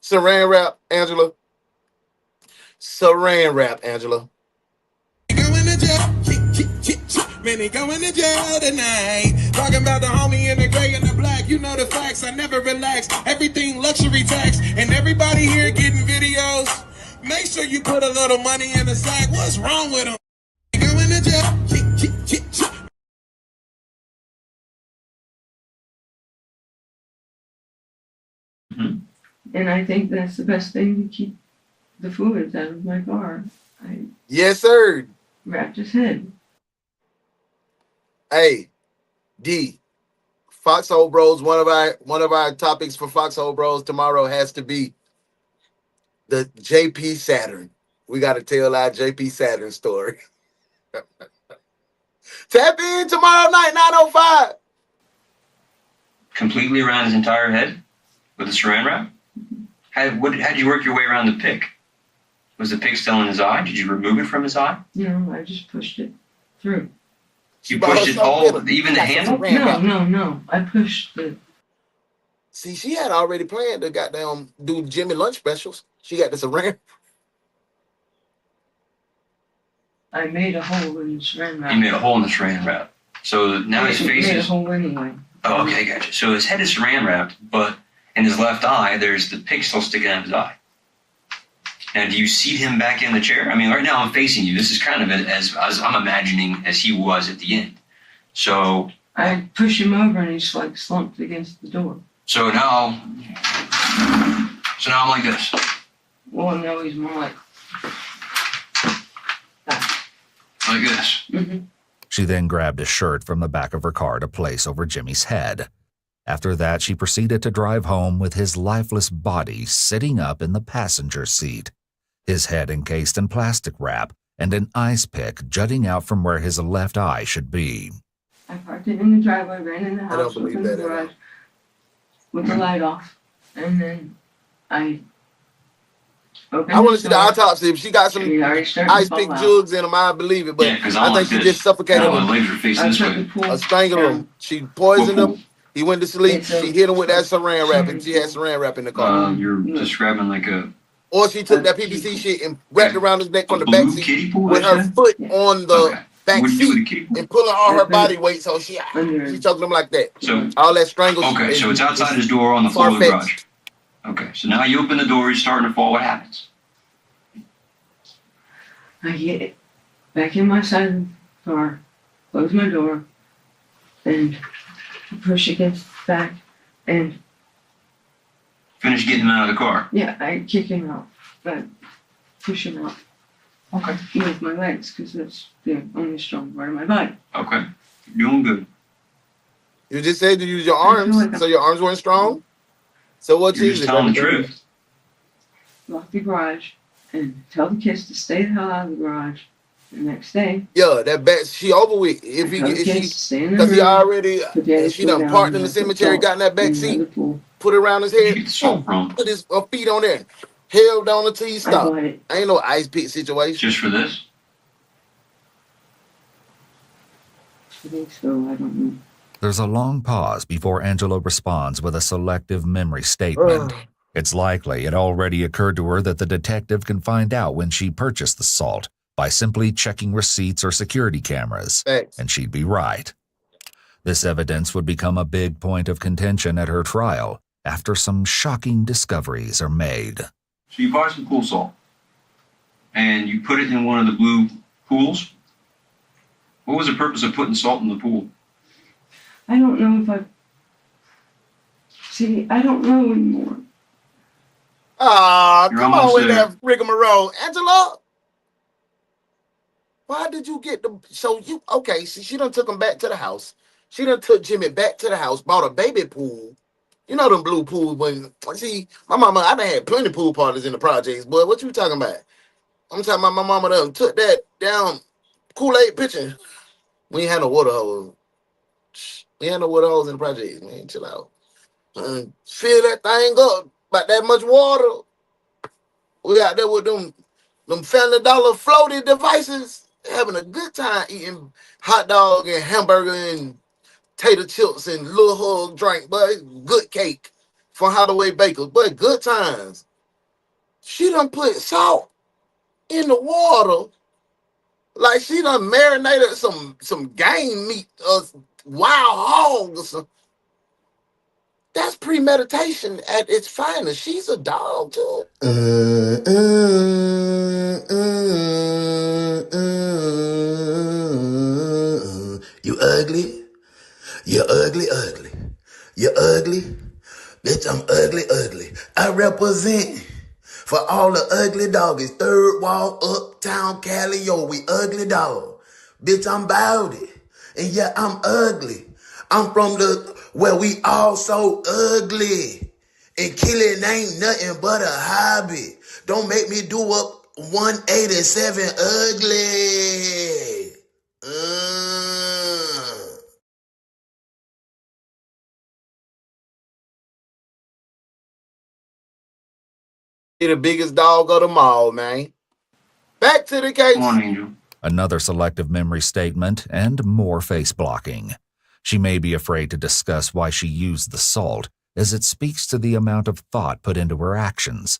Saran wrap, Angela. Saran wrap, Angela. Man, they going to jail tonight. Talking about the homie in the gray and the black. You know the facts, I never relax. Everything luxury tax. And everybody here getting videos. Make sure you put a little money in the sack. What's wrong with them? Going to jail. And I think that's the best thing to keep the fluids out of my car. I Yes, sir. wrapped his head. Hey, D. Foxhole Bros. One of our topics for Foxhole Bros tomorrow has to be the JP Saturn. We got to tell our JP Saturn story. Tap in tomorrow night, 9:05. Completely around his entire head with a saran wrap? How'd you work your way around the pick? Was the pick still in his eye? Did you remove it from his eye? No, I just pushed it through. You pushed it all, even the handle? No. I pushed the. See, she had already planned to goddamn do Jimmy lunch specials. She got this around. I made a hole in the saran wrap. You made a hole in the saran wrap. So now his face made is. a hole anyway. Oh, okay, gotcha. So his head is saran wrapped, but in his left eye, there's the pick still sticking out of his eye. Now, do you seat him back in the chair? I mean, right now I'm facing you. This is kind of as I'm imagining as he was at the end. So I push him over and he's like slumped against the door. So now I'm like this. Well, no, he's more like this. Mm-hmm. She then grabbed a shirt from the back of her car to place over Jimmy's head. After that, she proceeded to drive home with his lifeless body sitting up in the passenger seat, his head encased in plastic wrap and an ice pick jutting out from where his left eye should be. I parked it in the driveway, ran in the house, opened the garage with the light off, and then I opened I want to see the autopsy. If she got some ice pick fall out. jugs in them, I believe it. But Yeah, 'cause I I'm think like she this. just suffocated No, him. my legs are facing this way. Strangled him. She poisoned him. He went to sleep. She hit him with that saran wrap, and she had saran wrap in the car. You're describing like a. Or she took that PVC shit and wrapped it around his neck from the back blue seat kiddie pool, with that's her that? foot on the back What'd you do with the seat kiddie pool? and pulling all her body weight. So she choking him like that. So all that strangle. Okay, so it's outside his door on the floor of the garage. Okay, so now you open the door, he's starting to fall. What happens? I get it back in my side of the car, close my door, and push against the back, and Finish getting him out of the car. yeah, I kick him out, but push him out. Okay. With my legs, because that's the only strong part of my body. Okay, you're doing good. You just said to use your arms, so your arms weren't strong. So what You're just telling the truth. Lock the garage and tell the kids to stay the hell out of the garage. The next day, Yeah, that bat she over with. If he because he already she done parked in the cemetery, got in that back seat, put it around his head, put his feet on there, held on until he stopped. Ain't no ice pick situation. Just for this? I think so. I don't know. There's a long pause before Angela responds with a selective memory statement. It's likely it already occurred to her that the detective can find out when she purchased the salt by simply checking receipts or security cameras, and she'd be right. This evidence would become a big point of contention at her trial after some shocking discoveries are made. So you bought some pool salt, and you put it in one of the blue pools. What was the purpose of putting salt in the pool? I don't know if I don't know anymore. Ah, You're come on almost with there. that rigmarole, Angela. Why did you get the? So you okay? See, she done took him back to the house. She done took Jimmy back to the house. Bought a baby pool. You know them blue pools. When see my mama, I done had plenty pool parties in the projects. But what you talking about? I'm talking about my mama done took that down Kool-Aid pitcher. We ain't had no water hose. We ain't had no water hose in the projects. Man, chill out. Fill that thing up. About that much water. We out there with them Family Dollar floating devices, having a good time eating hot dog and hamburger and tater chips and little hug drink, but good cake from Holloway Bakers, but good times. She done put salt in the water like she done marinated some game meat, wild hog or something. That's premeditation at its finest. She's a dog too. You ugly. You ugly, ugly. You ugly. Bitch, I'm ugly, ugly. I represent for all the ugly doggies. Third wall, uptown, Cali, yo, we ugly dog. Bitch, I'm about it. And yeah, I'm ugly. I'm from where we all so ugly. And killing ain't nothing but a hobby. Don't make me do up 187 ugly. He the biggest dog of them all, man. Back to the case. Come on, Angel. Another selective memory statement and more face blocking. She may be afraid to discuss why she used the salt, as it speaks to the amount of thought put into her actions.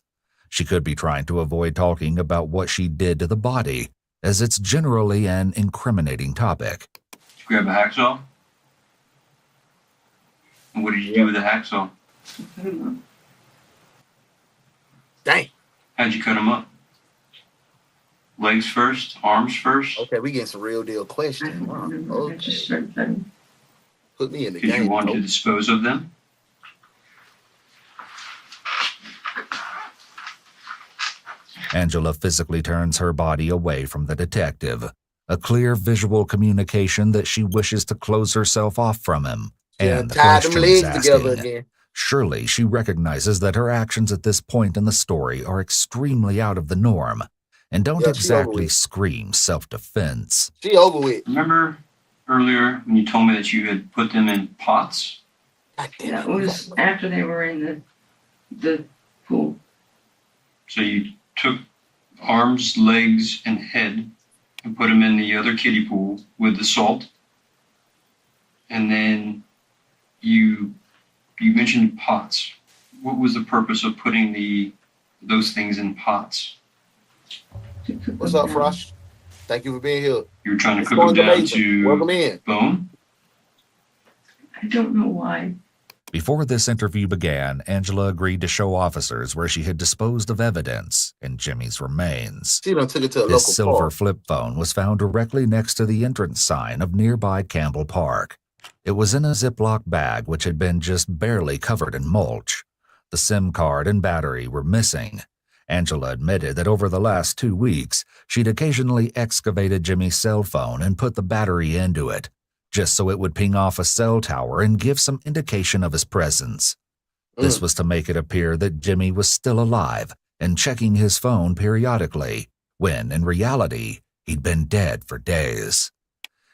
She could be trying to avoid talking about what she did to the body, as it's generally an incriminating topic. Did you grab a hacksaw? And what did you do with the hacksaw? Dang. How'd you cut him up? Legs first, arms first? Okay, we getting some real deal questions. Wow. Okay. Put me in the game. Did you want to dispose of them? Angela physically turns her body away from the detective, a clear visual communication that she wishes to close herself off from him. And the tied them legs questions together asking. again. Surely she recognizes that her actions at this point in the story are extremely out of the norm and don't exactly scream self-defense. She over with. Remember earlier when you told me that you had put them in pots? That was after they were in the pool. So you took arms, legs, and head and put them in the other kiddie pool with the salt. And then you mentioned pots. What was the purpose of putting those things in pots? What's up, Frost? Thank you for being here. You were trying to cook them down to welcome in. Bone? I don't know why. Before this interview began, Angela agreed to show officers where she had disposed of evidence in Jimmy's remains. She done took it to a This local silver park. flip phone was found directly next to the entrance sign of nearby Campbell Park. It was in a Ziploc bag which had been just barely covered in mulch. The SIM card and battery were missing. Angela admitted that over the last 2 weeks, she'd occasionally excavated Jimmy's cell phone and put the battery into it, just so it would ping off a cell tower and give some indication of his presence. This was to make it appear that Jimmy was still alive and checking his phone periodically, when in reality, he'd been dead for days.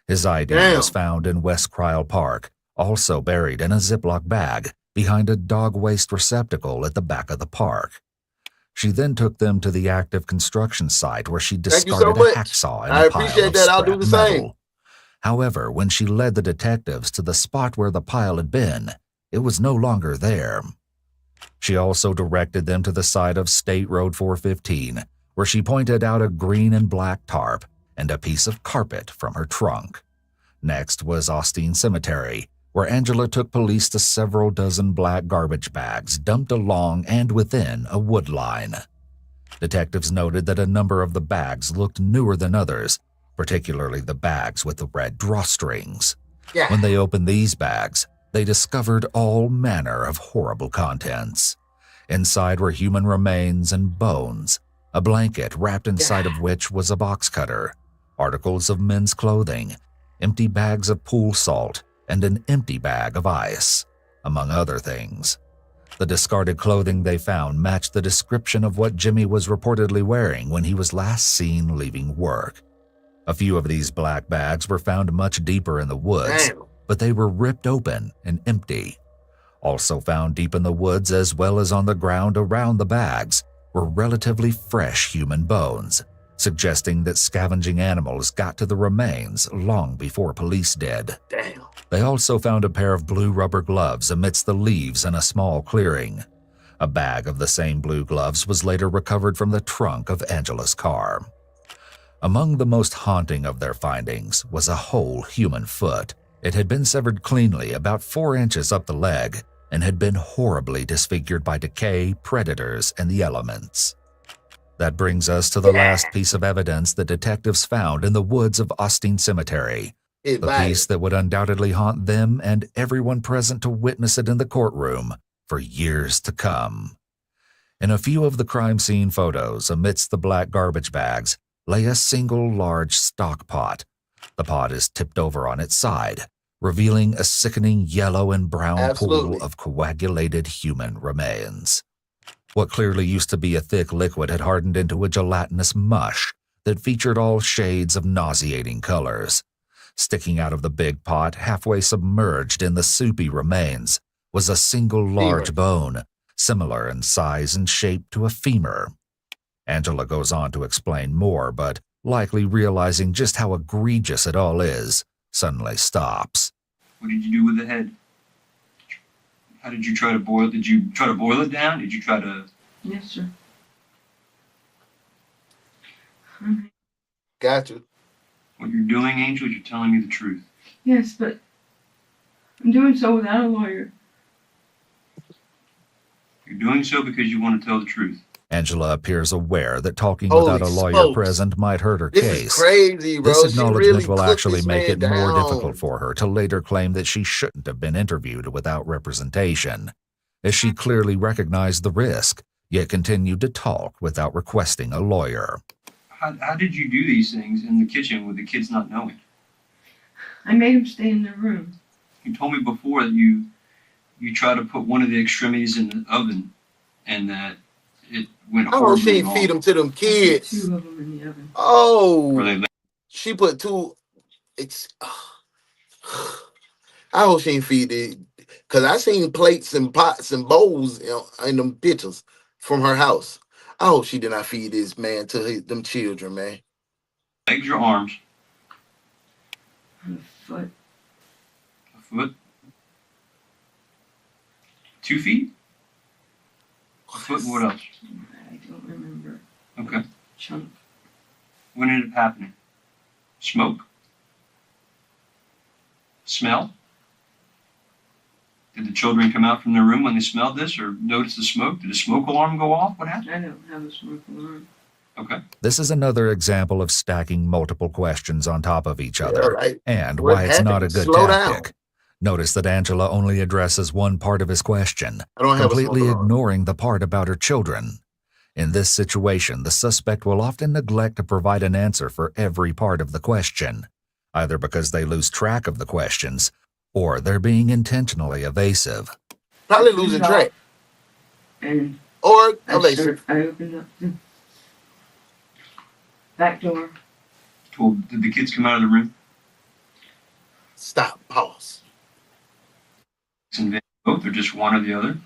His ID was found in West Cryle Park, also buried in a Ziploc bag behind a dog waste receptacle at the back of the park. She then took them to the active construction site where she discarded a hacksaw in a pile of scrap metal. However, when she led the detectives to the spot where the pile had been, it was no longer there. She also directed them to the site of State Road 415, where she pointed out a green and black tarp and a piece of carpet from her trunk. Next was Austin Cemetery, where Angela took police to several dozen black garbage bags dumped along and within a wood line. Detectives noted that a number of the bags looked newer than others, particularly the bags with the red drawstrings. When they opened these bags, they discovered all manner of horrible contents. Inside were human remains and bones, a blanket wrapped inside of which was a box cutter, articles of men's clothing, empty bags of pool salt, and an empty bag of ice, among other things. The discarded clothing they found matched the description of what Jimmy was reportedly wearing when he was last seen leaving work. A few of these black bags were found much deeper in the woods, but they were ripped open and empty. Also found deep in the woods as well as on the ground around the bags were relatively fresh human bones, suggesting that scavenging animals got to the remains long before police did. They also found a pair of blue rubber gloves amidst the leaves in a small clearing. A bag of the same blue gloves was later recovered from the trunk of Angela's car. Among the most haunting of their findings was a whole human foot. It had been severed cleanly about 4 inches up the leg and had been horribly disfigured by decay, predators, and the elements. That brings us to the last piece of evidence that detectives found in the woods of Austin Cemetery, the piece that would undoubtedly haunt them and everyone present to witness it in the courtroom for years to come. In a few of the crime scene photos, amidst the black garbage bags, lay a single large stock pot. The pot is tipped over on its side, revealing a sickening yellow and brown pool of coagulated human remains. What clearly used to be a thick liquid had hardened into a gelatinous mush that featured all shades of nauseating colors. Sticking out of the big pot, halfway submerged in the soupy remains, was a single large bone, similar in size and shape to a femur. Angela goes on to explain more, but likely realizing just how egregious it all is, suddenly stops. What did you do with the head? How did you try to boil? Did you try to boil it down? Did you try to? Yes, sir. Got you. What you're doing, Angel, you're telling me the truth. Yes, but I'm doing so without a lawyer. You're doing so because you want to tell the truth. Angela appears aware that talking Holy without a lawyer smokes. present might hurt her This case. is crazy, bro. This She acknowledgement really will clipped actually this make it man more down. difficult for her to later claim that she shouldn't have been interviewed without representation, as she clearly recognized the risk, yet continued to talk without requesting a lawyer. How did you do these things in the kitchen with the kids not knowing? I made him stay in their room. You told me before that you tried to put one of the extremities in the oven and that it went I hope she ain't feed them to them kids. 2 of them in the oven. Oh, she put 2. I hope she ain't feed it, cause I seen plates and pots and bowls in them pictures from her house. I hope she did not feed this man to them children, man. Legs or arms? A foot. A foot? 2 feet? A foot and what else? I don't remember. Okay. Chunk. When did it happen? Smoke? Smell? Did the children come out from their room when they smelled this or notice the smoke? Did the smoke alarm go off? What happened? I don't have a smoke alarm. Okay. This is another example of stacking multiple questions on top of each other, right. and What why it's not a happened? good Slow tactic. down. Notice that Angela only addresses one part of his question, I don't have a completely smoke alarm. ignoring the part about her children. In this situation, the suspect will often neglect to provide an answer for every part of the question, either because they lose track of the questions or they're being intentionally evasive. Probably losing track. And Or I opened up the back door. Well, did the kids come out of the room? Stop. Pause. And both or just one or the other?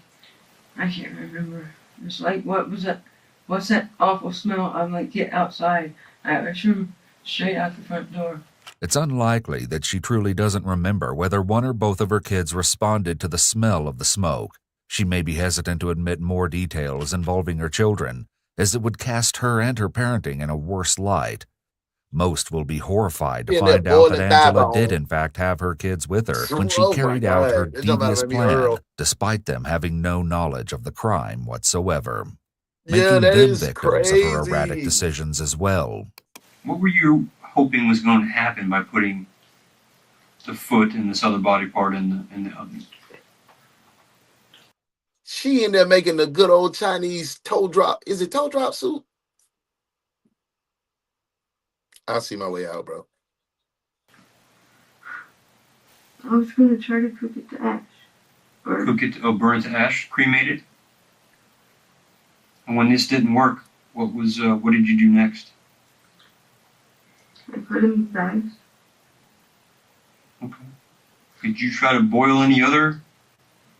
I can't remember. It's like, what was that? What's that awful smell? I'm like, get outside. I ushered him straight out the front door. It's unlikely that she truly doesn't remember whether one or both of her kids responded to the smell of the smoke. She may be hesitant to admit more details involving her children, as it would cast her and her parenting in a worse light. Most will be horrified to find out that Angela did in fact have her kids with her when she carried out her devious plan, despite them having no knowledge of the crime whatsoever, making them victims of her erratic decisions as well. What were you hoping was going to happen by putting the foot and this other body part in the oven? She in there making the good old Chinese toe drop. Is it toe drop soup? I'll see my way out, bro. I was going to try to cook it to ash. Cook it, burn it to ash, cremate it? And when this didn't work, what did you do next? I put it in bags. Okay. Did you try to boil any other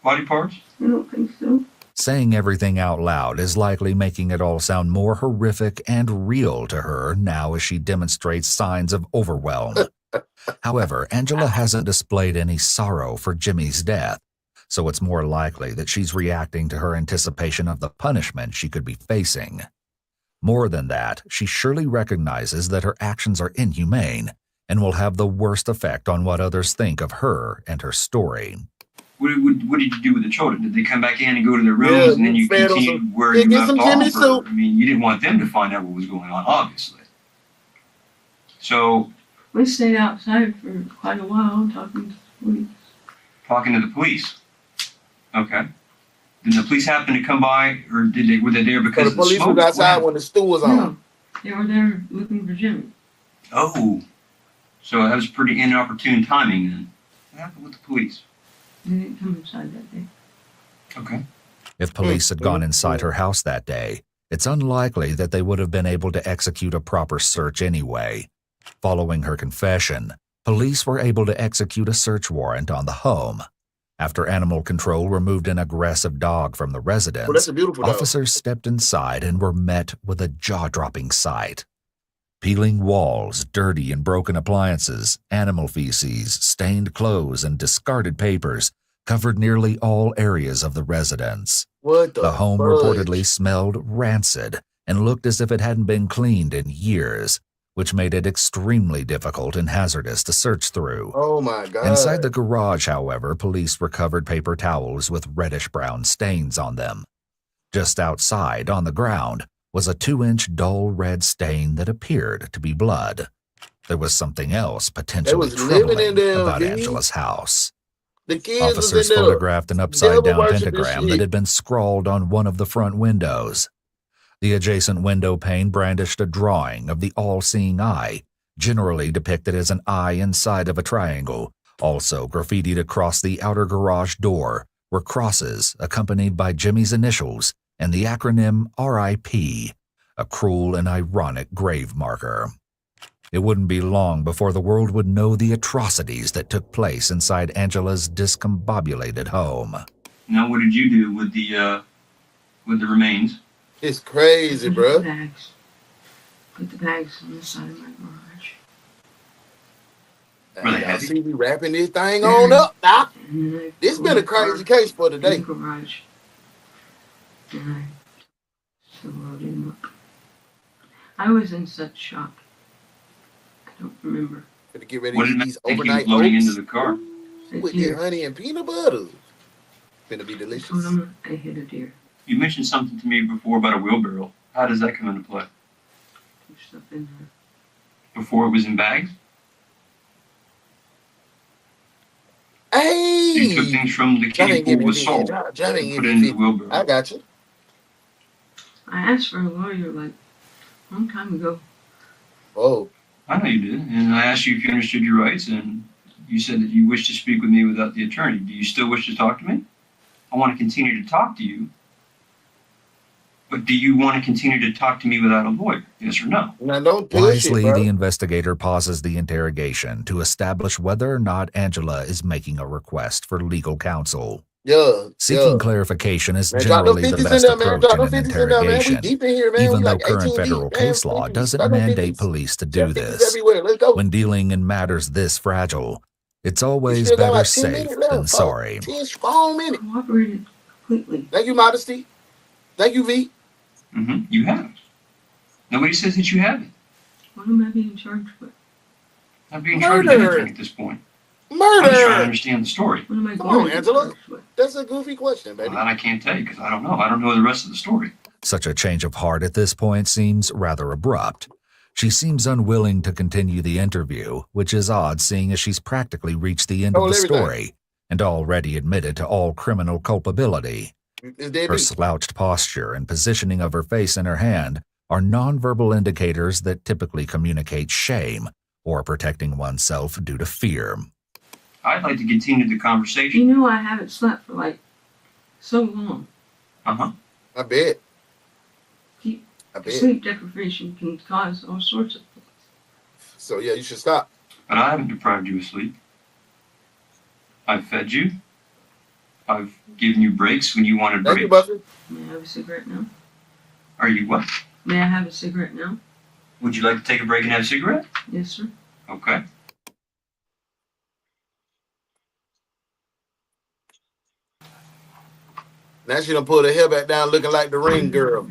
body parts? I don't think so. Saying everything out loud is likely making it all sound more horrific and real to her now as she demonstrates signs of overwhelm. However, Angela hasn't displayed any sorrow for Jimmy's death, so it's more likely that she's reacting to her anticipation of the punishment she could be facing. More than that, she surely recognizes that her actions are inhumane and will have the worst effect on what others think of her and her story. What did you do with the children? Did they come back in and go to their rooms and then you continued where you left off? Or, I mean, you didn't want them to find out what was going on, obviously. So... we stayed outside for quite a while talking to the police. Talking to the police? Okay. Did the police happen to come by, or were they there So because the of the police smoke? was outside when the stew was on. No, they were there looking for Jimmy. Oh, so that was pretty inopportune timing then. What happened with the police? They didn't come inside that day. Okay. If police had gone inside her house that day, it's unlikely that they would have been able to execute a proper search anyway. Following her confession, police were able to execute a search warrant on the home. After animal control removed an aggressive dog from the residence, Well, that's a beautiful dog. officers stepped inside and were met with a jaw-dropping sight. Peeling walls, dirty and broken appliances, animal feces, stained clothes, and discarded papers covered nearly all areas of the residence. What The home fudge? reportedly smelled rancid and looked as if it hadn't been cleaned in years, which made it extremely difficult and hazardous to search through. Oh my God. Inside the garage, however, police recovered paper towels with reddish-brown stains on them. Just outside, on the ground, was a 2-inch dull red stain that appeared to be blood. There was something else potentially was living in troubling there, about V. Angela's house. The kids Officers was in there. photographed an upside-down devil worshiping pentagram shit. that had been scrawled on one of the front windows. The adjacent window pane brandished a drawing of the all-seeing eye, generally depicted as an eye inside of a triangle. Also graffitied across the outer garage door were crosses accompanied by Jimmy's initials and the acronym RIP, a cruel and ironic grave marker. It wouldn't be long before the world would know the atrocities that took place inside Angela's discombobulated home. Now, what did you do with the remains? It's crazy, Put bro. the bags. Put the bags on the side of my garage. Were they Y'all heavy? see me wrapping this thing on up now. This been a crazy case for today. In the garage. And I still loaded them up. I was in such shock. I don't remember. Gonna get ready What to did eat it these make you overnight loading oats into the car? with the honey and peanut butter. Gonna be delicious. Told them I hit a deer. You mentioned something to me before about a wheelbarrow. How does that come into play? Put stuff in there. Before it was in bags? Hey! You took things from the John kiddie ain't give pool me with 50. salt John ain't and give put me it in the 50. wheelbarrow. I got you. I asked for a lawyer like a long time ago. Oh. I know you did. And I asked you if you understood your rights, and you said that you wished to speak with me without the attorney. Do you still wish to talk to me? I want to continue to talk to you. But do you want to continue to talk to me without a lawyer? Yes or no? Now don't Wisely, the investigator pauses the interrogation to establish whether or not Angela is making a request for legal counsel. Yeah. Seeking clarification is Man, drop them generally the 50s in best there, man. approach Drop in them an 50s in there, man. We interrogation, deep in here, man. even We though like current 18 federal deep, man. case law doesn't Drop them mandate 50s. police to Drop do 50s this. everywhere. Let's go. When dealing in matters this fragile, it's always Still got better like 10 safe minutes left. than sorry. 10 strong minutes. Cooperated completely. Thank you, Modesty. Thank you, V. Mm-hmm. You have. Nobody says that you haven't. What am I being charged with? Not being charged with Murder. anything at this point. I'm just trying to Murder. understand the story. What am I Come going on, to be Angela. charged with? That's a goofy question, baby. Well, that I can't tell you because I don't know. I don't know the rest of the story. Such a change of heart at this point seems rather abrupt. She seems unwilling to continue the interview, which is odd seeing as she's practically reached the end of the everything. story and already admitted to all criminal culpability. It's dead Her beat. slouched posture and positioning of her face in her hand are nonverbal indicators that typically communicate shame or protecting oneself due to fear. I'd like to continue the conversation. You know I haven't slept for like so long. Uh-huh. I bet. Keep- I bet. Sleep deprivation can cause all sorts of things. So, yeah, you should stop. But I haven't deprived you of sleep. I've fed you. I've given you breaks when you wanted Thank you, breaks. Buster. May I have a cigarette now? Are you what? May I have a cigarette now? Would you like to take a break and have a cigarette? Yes, sir. Okay. Now she done pulled her hair back down looking like the ring girl.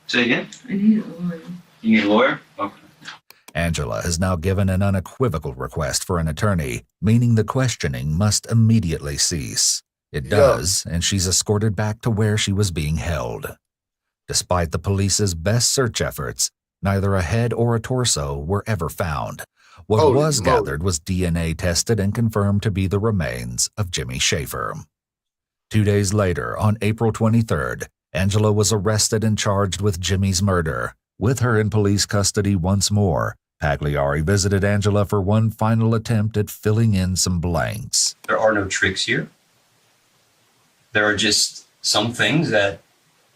Say again? I need a lawyer. You need a lawyer? Okay. Angela has now given an unequivocal request for an attorney, meaning the questioning must immediately cease. It does, and she's escorted back to where she was being held. Despite the police's best search efforts, neither a head or a torso were ever found. What Holy was moly. gathered was DNA tested and confirmed to be the remains of Jimmy Schaefer. 2 days later, on April 23rd, Angela was arrested and charged with Jimmy's murder. With her in police custody once more, Pagliari visited Angela for one final attempt at filling in some blanks. There are no tricks here. There are just some things that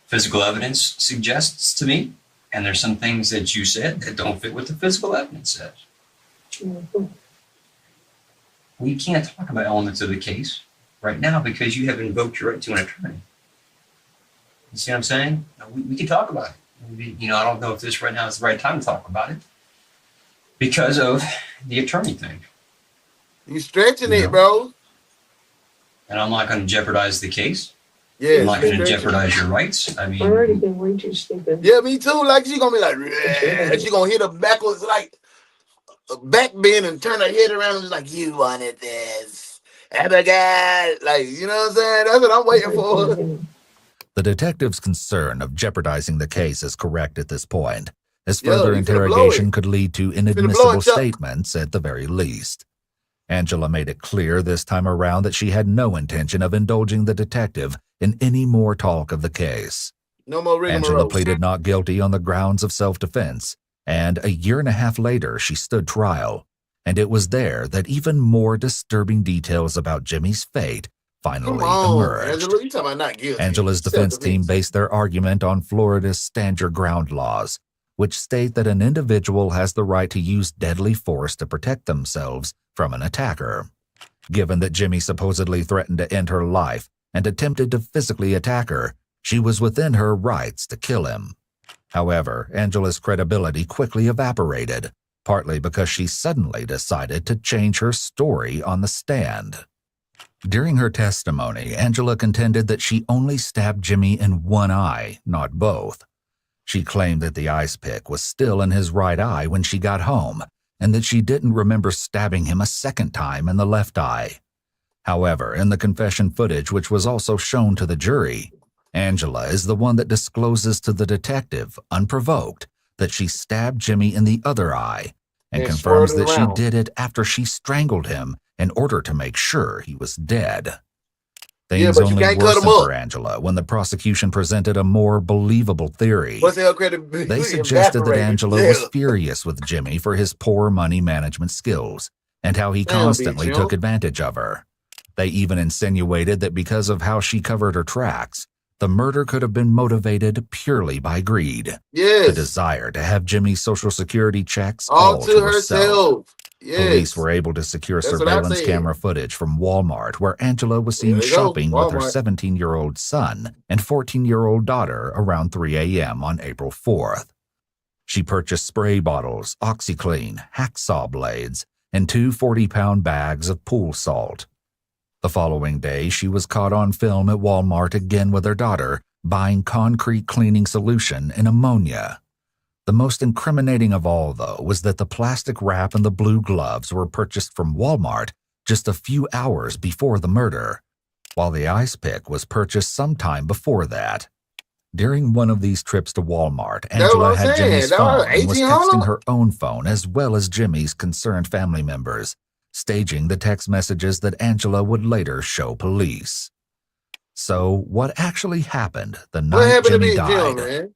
physical evidence suggests to me, and there's some things that you said that don't fit what the physical evidence says. We can't talk about elements of the case right now because you have invoked your right to an attorney. You see what I'm saying? We can talk about it. I don't know if this right now is the right time to talk about it because of the attorney thing. You stretching it, bro. And I'm not going to jeopardize the case. Yeah, I'm not going to jeopardize your rights. I mean, I've already been way too stupid. Yeah, me too. Like she gonna be like, and she gonna hit her backwards like a back bend and turn her head around and just like, you wanted this. And the guy, like, you know what I'm saying? That's what I'm waiting for. The detective's concern of jeopardizing the case is correct at this point, as further you finna blow interrogation it. could lead to blow it, inadmissible Chuck. statements at the very least. Angela made it clear this time around that she had no intention of indulging the detective in any more talk of the case. No more Angela rigmarole. pleaded not guilty on the grounds of self-defense, and a year and a half later she stood trial, and it was there that even more disturbing details about Jimmy's fate finally Come on, emerged. Angela, you talking about not guilty. Angela's defense team based their argument on Florida's Stand Your Ground laws, which state that an individual has the right to use deadly force to protect themselves from an attacker. Given that Jimmy supposedly threatened to end her life and attempted to physically attack her, she was within her rights to kill him. However, Angela's credibility quickly evaporated, partly because she suddenly decided to change her story on the stand. During her testimony, Angela contended that she only stabbed Jimmy in one eye, not both. She claimed that the ice pick was still in his right eye when she got home, and that she didn't remember stabbing him a second time in the left eye. However, in the confession footage, which was also shown to the jury, Angela is the one that discloses to the detective, unprovoked, that she stabbed Jimmy in the other eye, and confirms that she did it after she strangled him in order to make sure he was dead. Things only worsened for Angela when the prosecution presented a more believable theory. They suggested that Angela was furious with Jimmy for his poor money management skills and how he constantly took advantage of her. They even insinuated that because of how she covered her tracks, the murder could have been motivated purely by greed. The desire to have Jimmy's Social Security checks all to herself. Police were able to secure surveillance camera footage from Walmart where Angela was seen shopping with her 17-year-old son and 14-year-old daughter around 3 a.m. on April 4th. She purchased spray bottles, OxyClean, hacksaw blades, and 2 40-pound bags of pool salt. The following day, she was caught on film at Walmart again with her daughter, buying concrete cleaning solution and ammonia. The most incriminating of all, though, was that the plastic wrap and the blue gloves were purchased from Walmart just a few hours before the murder, while the ice pick was purchased sometime before that. During one of these trips to Walmart, Angela had Jimmy's phone and was texting her own phone as well as Jimmy's concerned family members, staging the text messages that Angela would later show police. So, what actually happened the night Jimmy died?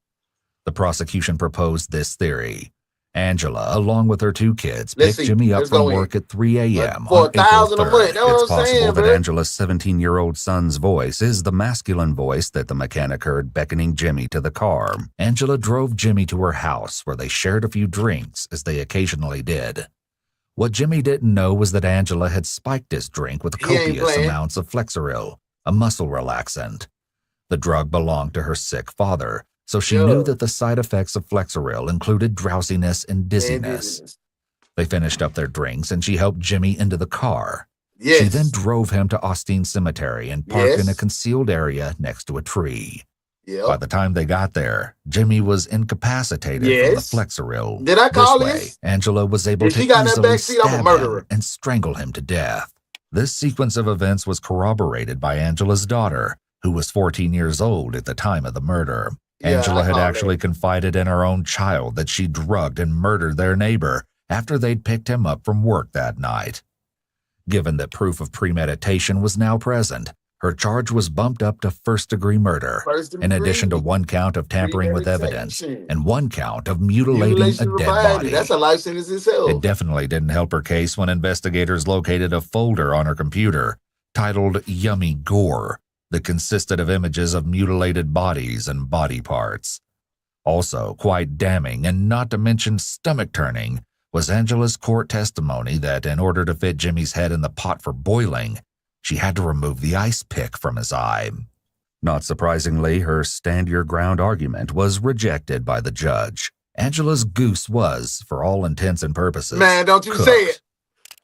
The prosecution proposed this theory. Angela, along with her 2 kids, picked Jimmy up from work at 3 a.m. on April 3rd. It's possible that Angela's 17-year-old son's voice is the masculine voice that the mechanic heard beckoning Jimmy to the car. Angela drove Jimmy to her house, where they shared a few drinks, as they occasionally did. What Jimmy didn't know was that Angela had spiked his drink with copious amounts of Flexeril, a muscle relaxant. The drug belonged to her sick father, so she knew that the side effects of Flexeril included drowsiness and dizziness. They finished up their drinks and she helped Jimmy into the car. She then drove him to Austin Cemetery and parked in a concealed area next to a tree. By the time they got there, Jimmy was incapacitated from the Flexeril. Did I call this way, Angela was able to easily stab him and strangle him to death. This sequence of events was corroborated by Angela's daughter, who was 14 years old at the time of the murder. Angela had actually confided in her own child that she drugged and murdered their neighbor after they'd picked him up from work that night. Given that proof of premeditation was now present, Her charge was bumped up to first-degree murder, in addition to 1 count of tampering with evidence and 1 count of mutilating Mutilation a of dead body. That's a life sentence itself. It definitely didn't help her case when investigators located a folder on her computer titled Yummy Gore that consisted of images of mutilated bodies and body parts. Also, quite damning and not to mention stomach-turning was Angela's court testimony that in order to fit Jimmy's head in the pot for boiling, she had to remove the ice pick from his eye. Not surprisingly, her stand-your-ground argument was rejected by the judge. Angela's goose was, for all intents and purposes, man, don't you cooked. say it.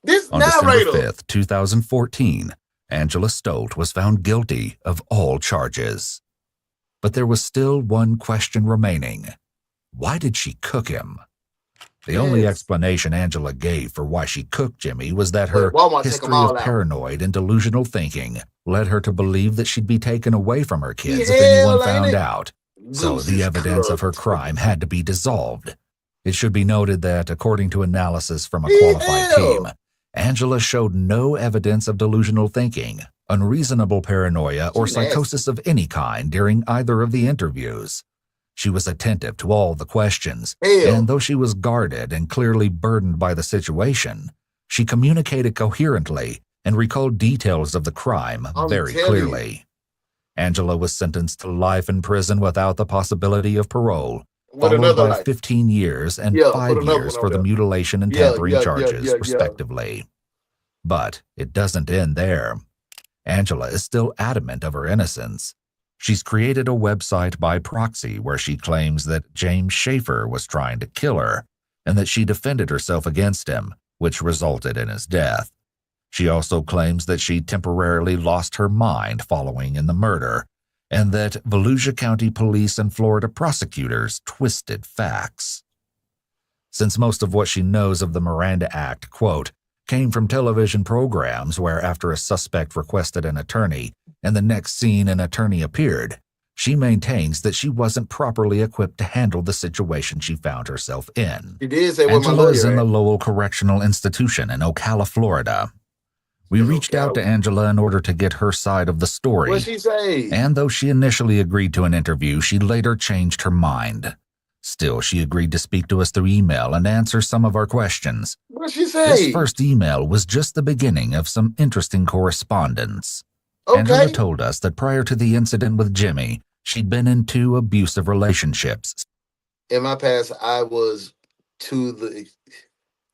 This On narrator. December 5th, 2014, Angela Stolt was found guilty of all charges. But there was still one question remaining. Why did she cook him? The only explanation Angela gave for why she cooked Jimmy was that her history of paranoid and delusional thinking led her to believe that she'd be taken away from her kids if anyone found out. So the evidence of her crime had to be dissolved. It should be noted that, according to analysis from a qualified team, Angela showed no evidence of delusional thinking, unreasonable paranoia, or psychosis of any kind during either of the interviews. She was attentive to all the questions, and though she was guarded and clearly burdened by the situation, she communicated coherently and recalled details of the crime very clearly. Angela was sentenced to life in prison without the possibility of parole, followed by 15 years and 5 years for the mutilation and tampering charges, respectively. But it doesn't end there. Angela is still adamant of her innocence. She's created a website by proxy where she claims that James Schaefer was trying to kill her and that she defended herself against him, which resulted in his death. She also claims that she temporarily lost her mind following in the murder and that Volusia County Police and Florida prosecutors twisted facts. Since most of what she knows of the Miranda Act, quote, came from television programs where after a suspect requested an attorney and the next scene an attorney appeared, she maintains that she wasn't properly equipped to handle the situation she found herself in. She did say Angela is in the Lowell Correctional Institution in Ocala, Florida. We reached out to Angela in order to get her side of the story. What'd she say? And though she initially agreed to an interview, she later changed her mind. Still, she agreed to speak to us through email and answer some of our questions. What'd she say? This first email was just the beginning of some interesting correspondence. Angela told us that prior to the incident with Jimmy, she'd been in 2 abusive relationships. In my past, I was to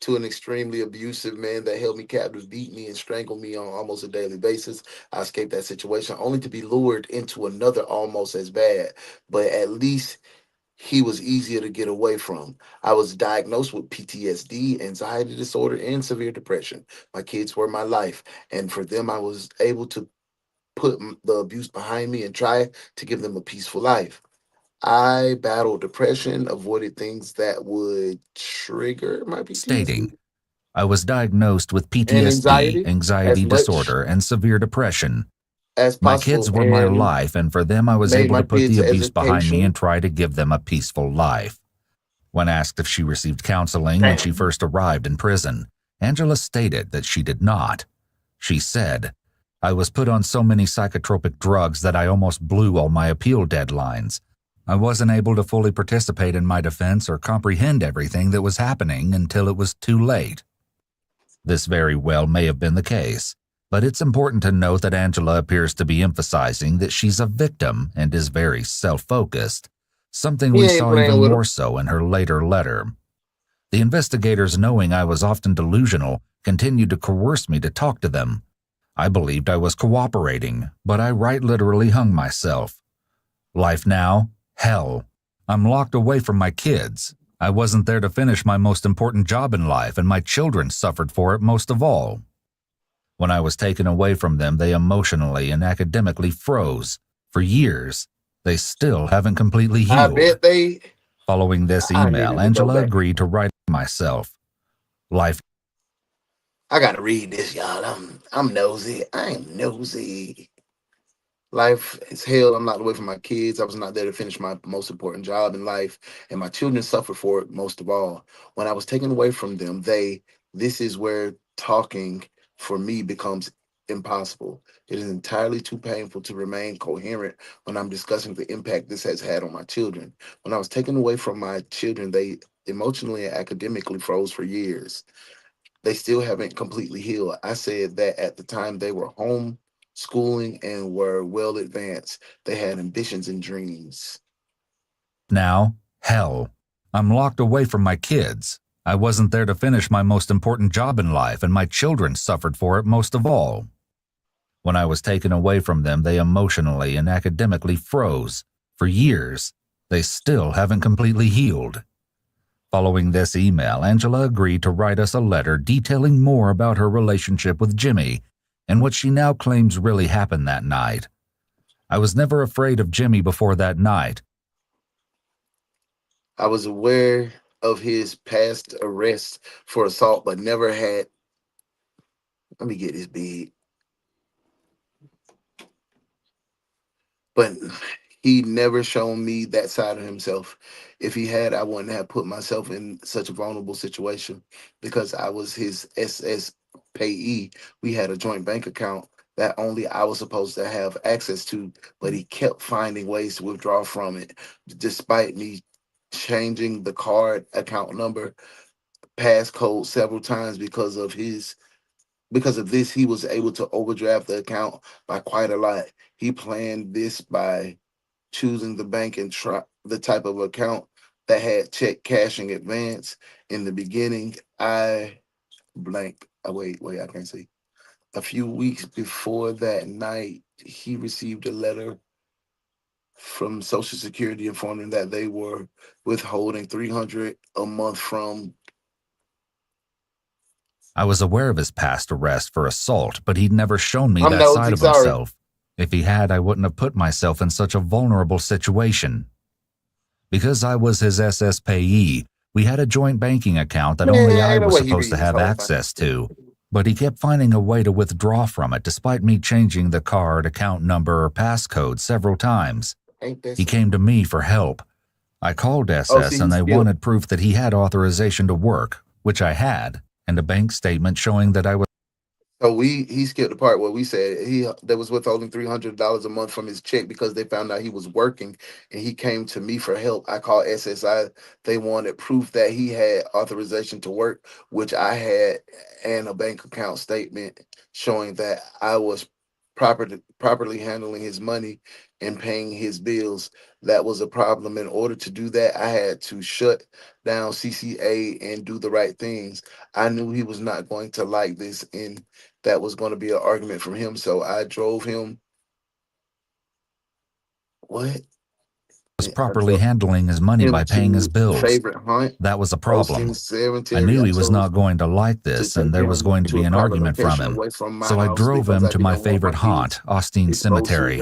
an extremely abusive man that held me captive, beat me, and strangled me on almost a daily basis. I escaped that situation only to be lured into another almost as bad, but at least he was easier to get away from. I was diagnosed with PTSD, anxiety disorder, and severe depression. My kids were my life, and for them, I was able to put the abuse behind me and try to give them a peaceful life. I battled depression, avoided things that would trigger my PTSD. Stating, I was diagnosed with PTSD, anxiety disorder, and severe depression. My kids were my life, and for them I was able to put the abuse behind me and try to give them a peaceful life. When asked if she received counseling when she first arrived in prison, Angela stated that she did not. She said, I was put on so many psychotropic drugs that I almost blew all my appeal deadlines. I wasn't able to fully participate in my defense or comprehend everything that was happening until it was too late. This very well may have been the case, but it's important to note that Angela appears to be emphasizing that she's a victim and is very self-focused, something we saw even more so in her later letter. The investigators, knowing I was often delusional, continued to coerce me to talk to them. I believed I was cooperating, but I right literally hung myself. Life now? Hell. I'm locked away from my kids. I wasn't there to finish my most important job in life, and my children suffered for it most of all. When I was taken away from them, they emotionally and academically froze. For years, they still haven't completely healed. I bet they... Following this email, Angela agreed to write myself. Life. I gotta read this, y'all. I'm nosy. I am nosy. Life is hell. I'm not away from my kids. I was not there to finish my most important job in life, and my children suffered for it most of all. When I was taken away from them, this is where talking for me becomes impossible. It is entirely too painful to remain coherent when I'm discussing the impact this has had on my children. When I was taken away from my children, they emotionally and academically froze for years. They still haven't completely healed. I said that at the time they were home schooling and were well advanced. They had ambitions and dreams. Now, hell. I'm locked away from my kids. I wasn't there to finish my most important job in life, and my children suffered for it most of all. When I was taken away from them, they emotionally and academically froze. For years, they still haven't completely healed. Following this email, Angela agreed to write us a letter detailing more about her relationship with Jimmy and what she now claims really happened that night. I was never afraid of Jimmy before that night. I was aware of his past arrests for assault, but never had. Let me get this big. But he never shown me that side of himself. If he had, I wouldn't have put myself in such a vulnerable situation because I was his SS payee. We had a joint bank account that only I was supposed to have access to, but he kept finding ways to withdraw from it, despite me changing the card account number passcode several times because of this. He was able to overdraft the account by quite a lot. He planned this by choosing the bank and the type of account that had check cashing advance. In the beginning, I blank. Wait, I can't see. A few weeks before that night, he received a letter from Social Security informing that they were withholding $300 a month from. I was aware of his past arrest for assault, but he'd never shown me that side of himself. If he had, I wouldn't have put myself in such a vulnerable situation. Because I was his SS payee, we had a joint banking account that only I was supposed to have access to, but he kept finding a way to withdraw from it despite me changing the card, account number, or passcode several times. He came to me for help. I called SS and they wanted proof that he had authorization to work, which I had, and a bank statement showing that I was. So he skipped the part where we said that was withholding $300 a month from his check because they found out he was working, and he came to me for help. I called SSI. They wanted proof that he had authorization to work, which I had, and a bank account statement showing that I was properly handling his money and paying his bills. That was a problem. In order to do that, I had to shut down CCA and do the right things. I knew he was not going to like this, and that was going to be an argument from him. So I drove him. What? Was properly handling his money by paying his bills. That was a problem. I knew he was not going to like this, and there was going to be an argument from him. So I drove him to my favorite haunt, Austin Cemetery.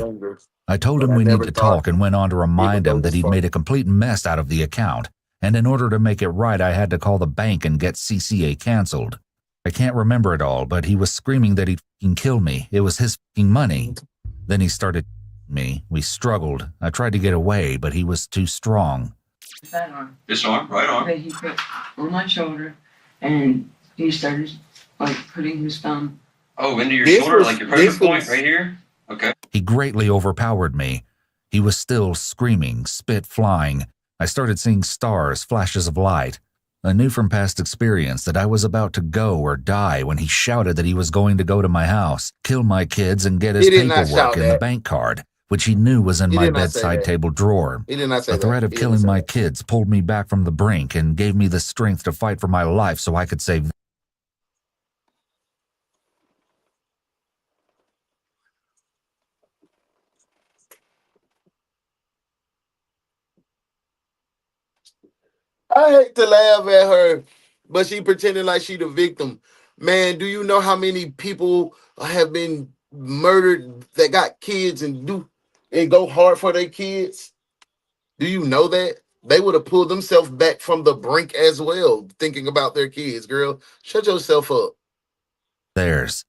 I told him we need to talk and went on to remind him that he'd made a complete mess out of the account, and in order to make it right, I had to call the bank and get CCA canceled. I can't remember it all, but he was screaming that he'd f***ing kill me. It was his f***ing money. Then he started me. We struggled. I tried to get away, but he was too strong. That arm. This arm, right arm. Okay, he put on my shoulder, and he started putting his thumb. Oh, into your shoulder, like your pressure point right here? Okay. He greatly overpowered me. He was still screaming, spit flying. I started seeing stars, flashes of light. I knew from past experience that I was about to go or die when he shouted that he was going to go to my house, kill my kids, and get his paperwork and the bank card, which he knew was in my bedside table drawer. The threat of killing my kids pulled me back from the brink and gave me the strength to fight for my life so I could save them. I hate to laugh at her, but she pretending like she the victim. Man, do you know how many people have been murdered that got kids and go hard for their kids? Do you know that? They would have pulled themselves back from the brink as well, thinking about their kids, girl. Shut yourself up. Theirs.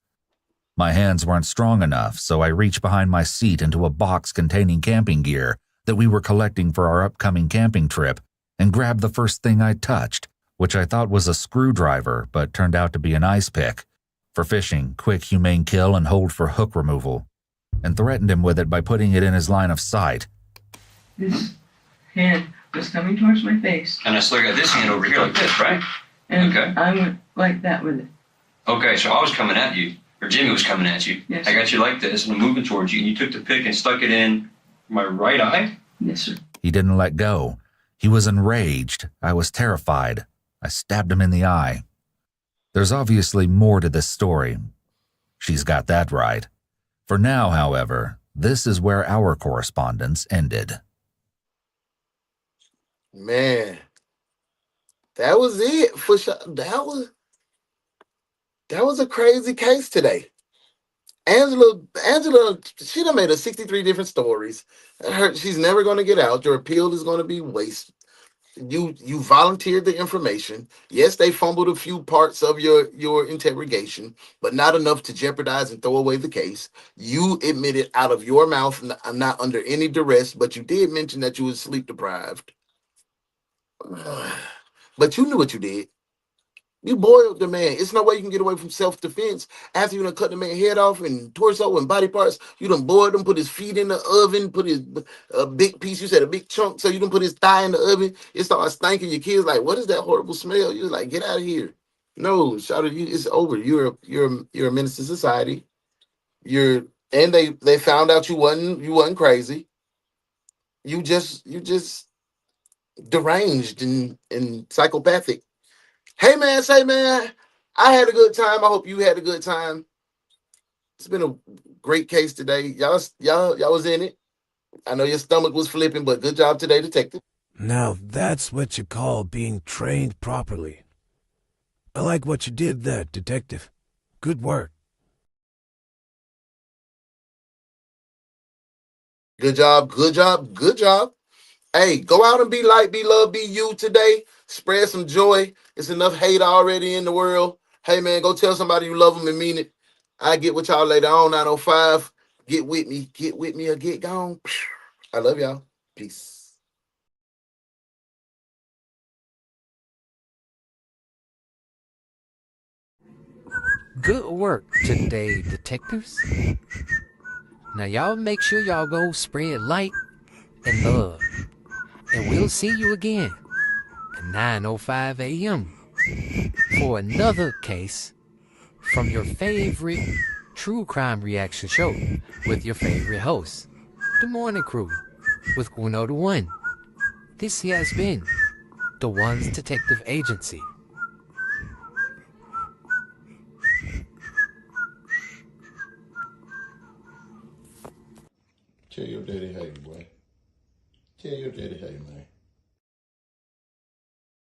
My hands weren't strong enough, so I reached behind my seat into a box containing camping gear that we were collecting for our upcoming camping trip and grabbed the first thing I touched, which I thought was a screwdriver, but turned out to be an ice pick. for fishing, quick, humane kill, and hold for hook removal, and threatened him with it by putting it in his line of sight. This hand was coming towards my face. And I still got this hand over here like this, right? And okay. I went like that with it. Okay, so I was coming at you, or Jimmy was coming at you. Yes. I got you like this, and I'm moving towards you, and you took the pick and stuck it in my right eye? Yes, sir. He didn't let go. He was enraged. I was terrified. I stabbed him in the eye. There's obviously more to this story. She's got that right. For now, however, this is where our correspondence ended. Man, that was it for sure. That was a crazy case today. Angela, she done made her 63 different stories. She's never going to get out. Your appeal is going to be wasted. You volunteered the information. Yes, they fumbled a few parts of your interrogation, but not enough to jeopardize and throw away the case. You admitted out of your mouth, I'm not under any duress, but you did mention that you were sleep deprived. But you knew what you did. You boiled the man. It's no way you can get away from self-defense after you done cut the man's head off and torso and body parts. You done boiled him, put his feet in the oven, put his a big piece, you said a big chunk, so you done put his thigh in the oven. It started stinking. Your kids like, what is that horrible smell? You was like, get out of here. No, shout at you. It's over. You're a menace to society. They found out you wasn't crazy. You just deranged and psychopathic. Hey man, I had a good time. I hope you had a good time. It's been a great case today. Y'all was in it. I know your stomach was flipping, but good job today, detective. Now that's what you call being trained properly. I like what you did there, detective. Good work. Good job. Hey, go out and be light, be love, be you today. Spread some joy. It's enough hate already in the world. Hey, man, go tell somebody you love them and mean it. I get with y'all later on, 905. Get with me or get gone. I love y'all. Peace. Good work today, detectives. Now y'all make sure y'all go spread light and love. And we'll see you again at 9:05 a.m. for another case from your favorite true crime reaction show with your favorite host, The Morning Krewe with UnoDaOne. This has been the One's Detective Agency. Tell your daddy hey, boy. Tell your daddy hey, man.